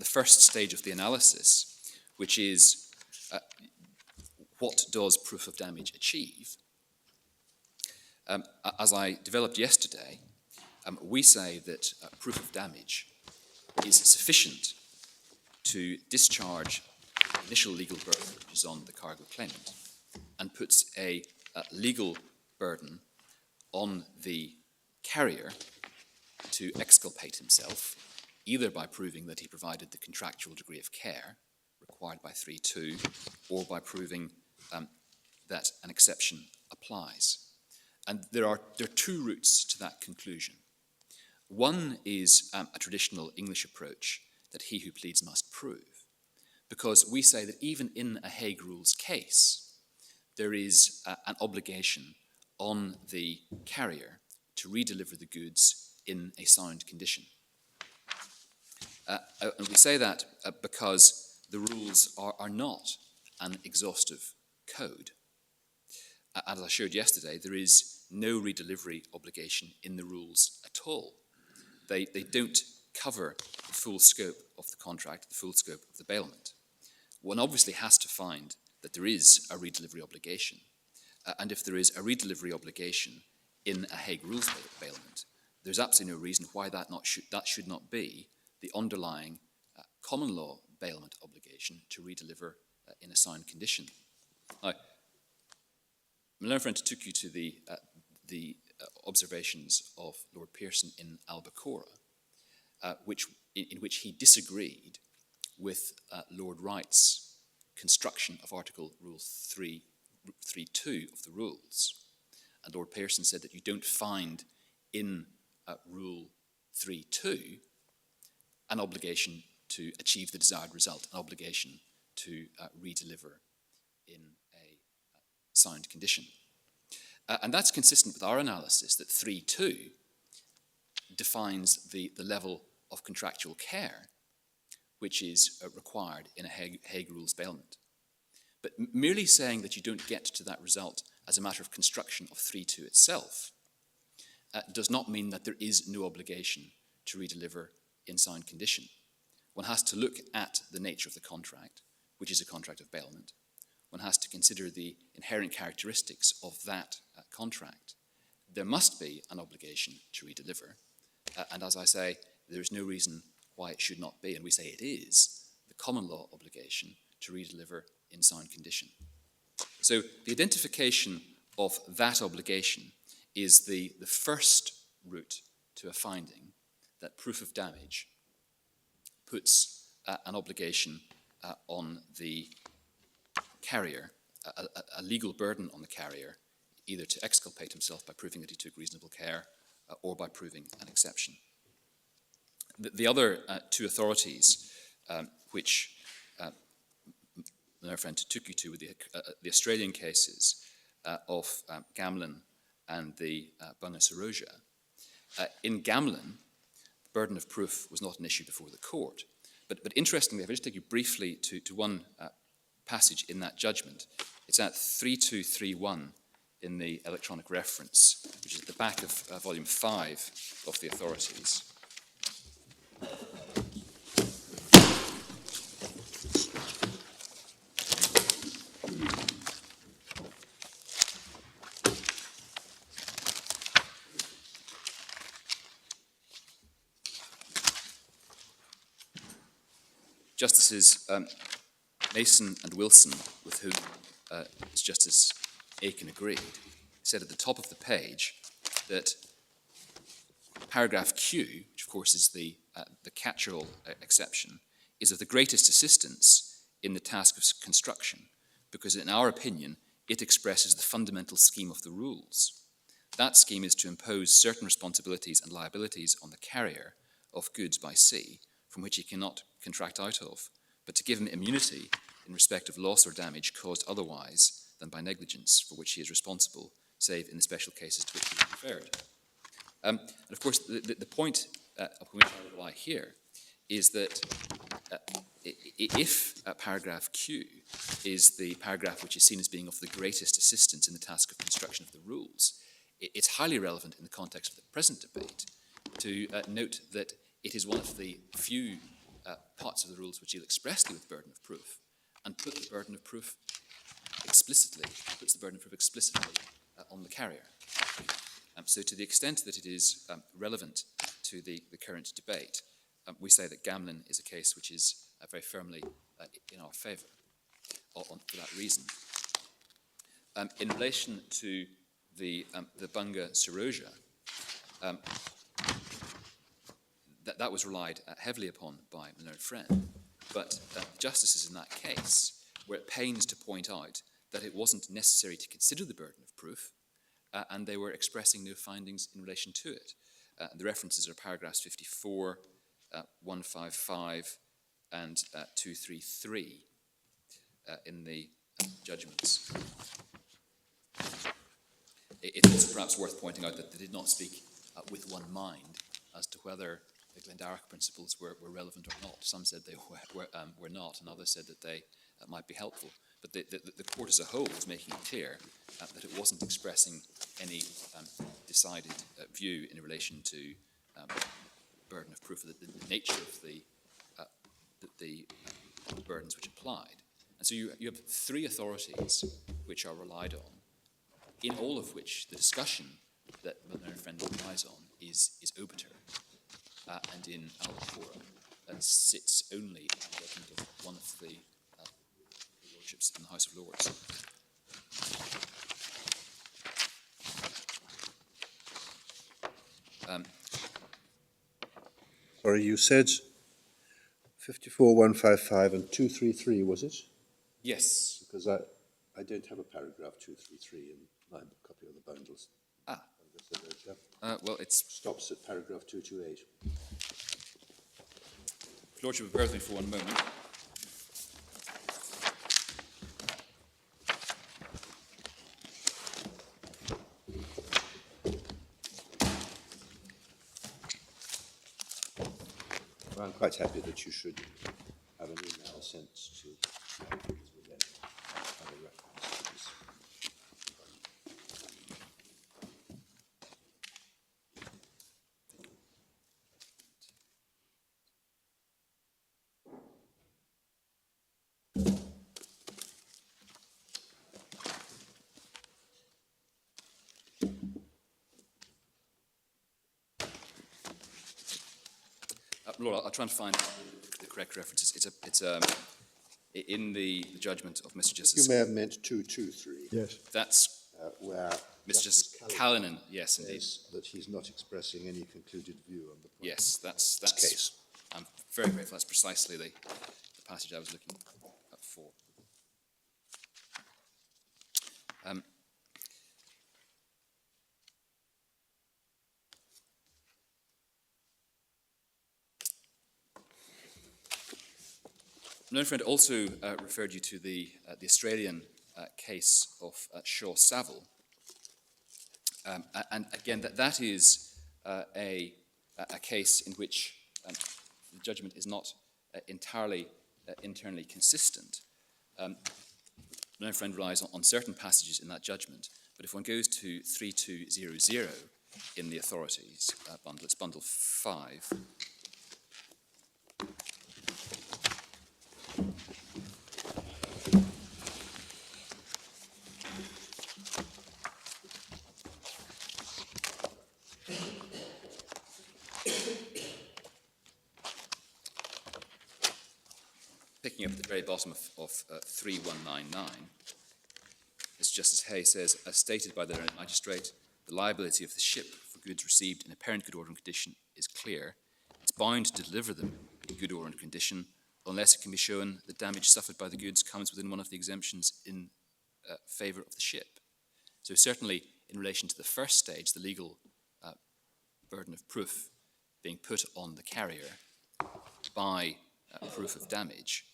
first stage of the analysis, which is what does proof of damage achieve? As I developed yesterday, we say that proof of damage is sufficient to discharge the initial legal burden, which is on the cargo claimant, and puts a legal burden on the carrier to exculpate himself, either by proving that he provided the contractual degree of care required by 3.2, or by proving that an exception applies. And there are two routes to that conclusion. One is a traditional English approach that he who pleads must prove, because we say that even in a Hague Rules case, there is an obligation on the carrier to redeliver the goods in a sound condition. And we say that because the rules are not an exhaustive code. As I showed yesterday, there is no redelivery obligation in the rules at all. They don't cover the full scope of the contract, the full scope of the bailment. One obviously has to find that there is a redelivery obligation. And if there is a redelivery obligation in a Hague Rules bailment, there's absolutely no reason why that should not be the underlying common law bailment obligation to redeliver in a sound condition. Now, Malin Friend took you to the observations of Lord Pearson in Albacora, in which he disagreed with Lord Wright's construction of Article Rule 3.2 of the rules. And Lord Pearson said that you don't find in Rule 3.2 an obligation to achieve the desired result, an obligation to redeliver in a sound condition. And that's consistent with our analysis that 3.2 defines the level of contractual care which is required in a Hague Rules bailment. But merely saying that you don't get to that result as a matter of construction of 3.2 itself does not mean that there is no obligation to redeliver in sound condition. One has to look at the nature of the contract, which is a contract of bailment. One has to consider the inherent characteristics of that contract. There must be an obligation to redeliver, and as I say, there is no reason why it should not be, and we say it is, the common law obligation to redeliver in sound condition. So the identification of that obligation is the first route to a finding that proof of damage puts an obligation on the carrier, a legal burden on the carrier, either to exculpate himself by proving that he took reasonable care or by proving an exception. The other two authorities which my friend took you to were the Australian cases of Gamlin and the Bunga Saroja. In Gamlin, the burden of proof was not an issue before the court. But interestingly, if I just take you briefly to one passage in that judgment, it's at 3231 in the electronic reference, which is at the back of volume 5 of the authorities. Justices Mason and Wilson, with whom Justice Aiken agreed, said at the top of the page that paragraph Q, which of course is the catch-all exception, is of the greatest assistance in the task of construction, because in our opinion, it expresses the fundamental scheme of the rules. That scheme is to impose certain responsibilities and liabilities on the carrier of goods by sea, from which he cannot contract out of, but to give him immunity in respect of loss or damage caused otherwise than by negligence for which he is responsible, save in the special cases to which he is referred. And of course, the point upon which I rely here is that if paragraph Q is the paragraph which is seen as being of the greatest assistance in the task of construction of the rules, it's highly relevant in the context of the present debate to note that it is one of the few parts of the rules which deal expressly with burden of proof and put the burden of proof explicitly, on the carrier. So to the extent that it is relevant to the current debate, we say that Gamlin is a case which is very firmly in our favour for that reason. In relation to the Bunga Saroja, that was relied heavily upon by my learned friend, but the justices in that case were at pains to point out that it wasn't necessary to consider the burden of proof, and they were expressing no findings in relation to it. The references are paragraphs 54, 155, and 233 in the judgments. It's perhaps worth pointing out that they did not speak with one mind as to whether the Glendarach principles were relevant or not. Some said they were not, and others said that they might be helpful. But the court as a whole was making it clear that it wasn't expressing any decided view in relation to burden of proof, the nature of the burdens which applied. And so you have three authorities which are relied on, in all of which the discussion that my learned friend relies on is obiter. And in Albacora sits only in the judgment of one of the lordships in the House of Lords. Sorry, you said 54, 155 and 233, was it? Yes. Because I don't have a paragraph 233 in my copy of the bundles. Ah. Well, it stops at paragraph 228. Lordship, bear with me for one moment. Well, I'm quite happy that you should have an email sent to other references. Lord, I'll try and find the correct references. It's in the judgment of Mr. Justice. You may have meant 223. Yes. That's Where Mr. Justice Justice Callanan, yes, indeed. says that he's not expressing any concluded view on the point. Yes, that's case. I'm very grateful. That's precisely the passage I was looking for. My own friend also referred you to the Australian case of Shaw Saville. And again, that is a case in which the judgment is not entirely internally consistent. My own friend relies on certain passages in that judgment, but if one goes to 3200 in the authorities bundle, it's bundle 5. Picking up at the very bottom of 3199, as Justice Hay says, as stated by the learned magistrate, the liability of the ship for goods received in apparent good order and condition is clear. It's bound to deliver them in good order and condition, unless it can be shown the damage suffered by the goods comes within one of the exemptions in favour of the ship. So certainly in relation to the first stage, the legal burden of proof being put on the carrier by proof of damage,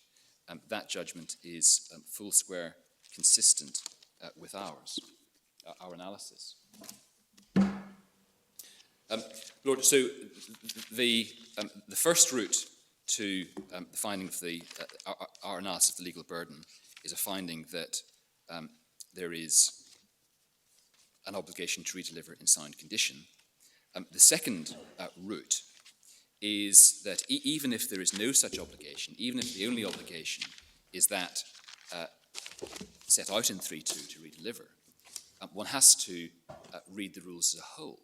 that judgment is full square consistent with ours, our analysis. Lord, so the first route to the finding of our analysis of the legal burden is a finding that there is an obligation to redeliver in signed condition. The second route is that even if there is no such obligation, even if the only obligation is that set out in 3.2 to redeliver, one has to read the rules as a whole.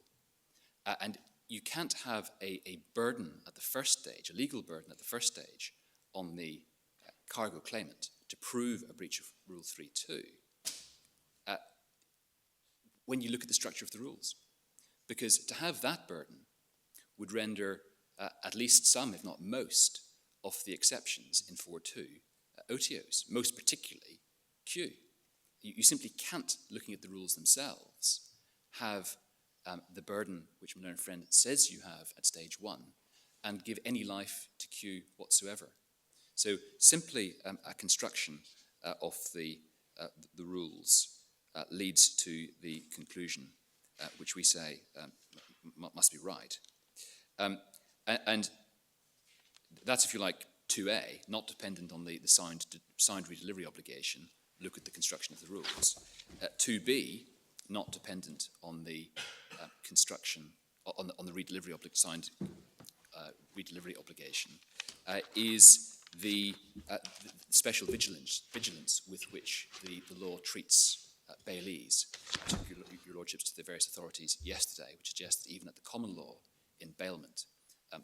And you can't have a burden at the first stage, a legal burden at the first stage, on the cargo claimant to prove a breach of Rule 3.2 when you look at the structure of the rules. Because to have that burden would render at least some, if not most, of the exceptions in 4.2 OTOs, most particularly Q. You simply can't, looking at the rules themselves, have the burden which my learned friend says you have at stage 1 and give any life to Q whatsoever. So simply a construction of the rules leads to the conclusion which we say must be right. And that's, if you like, 2A, not dependent on the signed redelivery obligation. Look at the construction of the rules. 2B, not dependent on the construction, on the redelivery signed redelivery obligation, is the special vigilance with which the law treats bailees. I took your lordships to the various authorities yesterday, which suggests that even at the common law in bailment,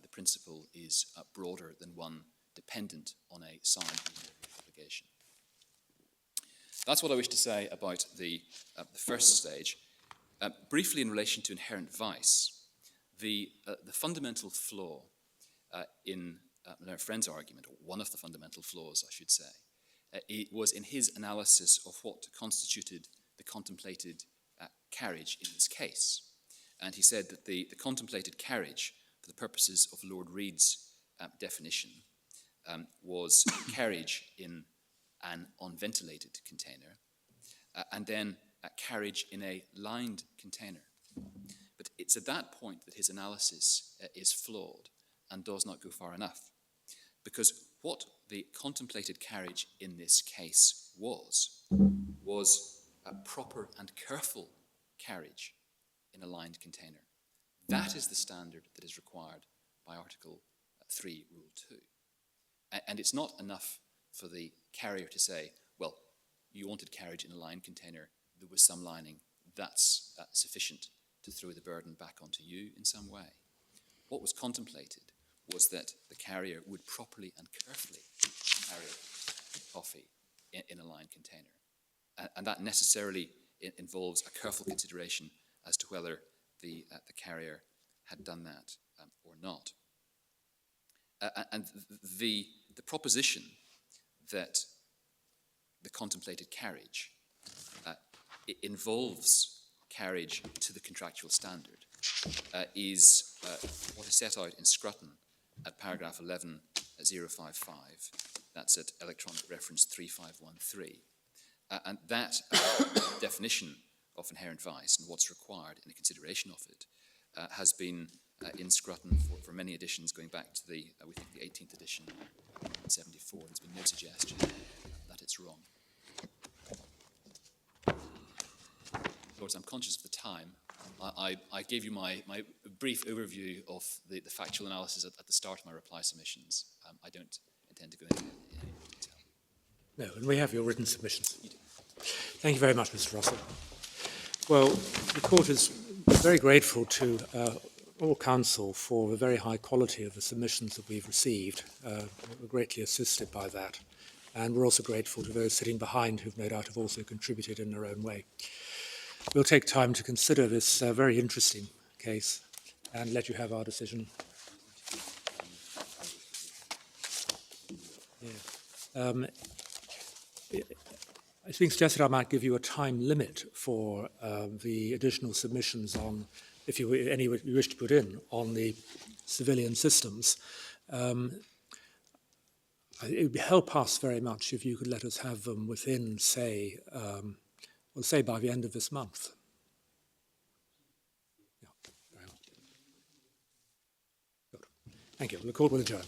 the principle is broader than one dependent on a signed obligation. That's what I wish to say about the first stage. Briefly, in relation to inherent vice, the fundamental flaw in my friend's argument, or one of the fundamental flaws, I should say, it was in his analysis of what constituted the contemplated carriage in this case. And he said that the contemplated carriage, for the purposes of Lord Reid's definition, was carriage in an unventilated container, and then carriage in a lined container. But it's at that point that his analysis is flawed and does not go far enough. Because what the contemplated carriage in this case was a proper and careful carriage in a lined container. That is the standard that is required by Article 3, Rule 2. And it's not enough for the carrier to say, well, you wanted carriage in a lined container, there was some lining, that's sufficient to throw the burden back onto you in some way. What was contemplated was that the carrier would properly and carefully carry coffee in a lined container. And that necessarily involves a careful consideration as to whether the carrier had done that or not. And the proposition that the contemplated carriage it involves carriage to the contractual standard is what is set out in Scrutton at paragraph 11.055. That's at electronic reference 3513. And that definition of inherent vice and what's required in the consideration of it has been in Scrutton for many editions, going back to we think the 18th edition, 1974. There's been no suggestion that it's wrong. Lords, I'm conscious of the time. I gave you my brief overview of the factual analysis at the start of my reply submissions. I don't intend to go into any detail. No, and we have your written submissions. Thank you very much, Mr. Russell. Well, the court is very grateful to all counsel for the very high quality of the submissions that we've received. We're greatly assisted by that. And we're also grateful to those sitting behind who've no doubt have also contributed in their own way. We'll take time to consider this very interesting case and let you have our decision. Yeah. It's being suggested I might give you a time limit for the additional submissions on, if you any you wish to put in, on the civilian systems. It would help us very much if you could let us have them within, say, we'll say by the end of this month. Yeah, very well. Good. Thank you. The court will adjourn.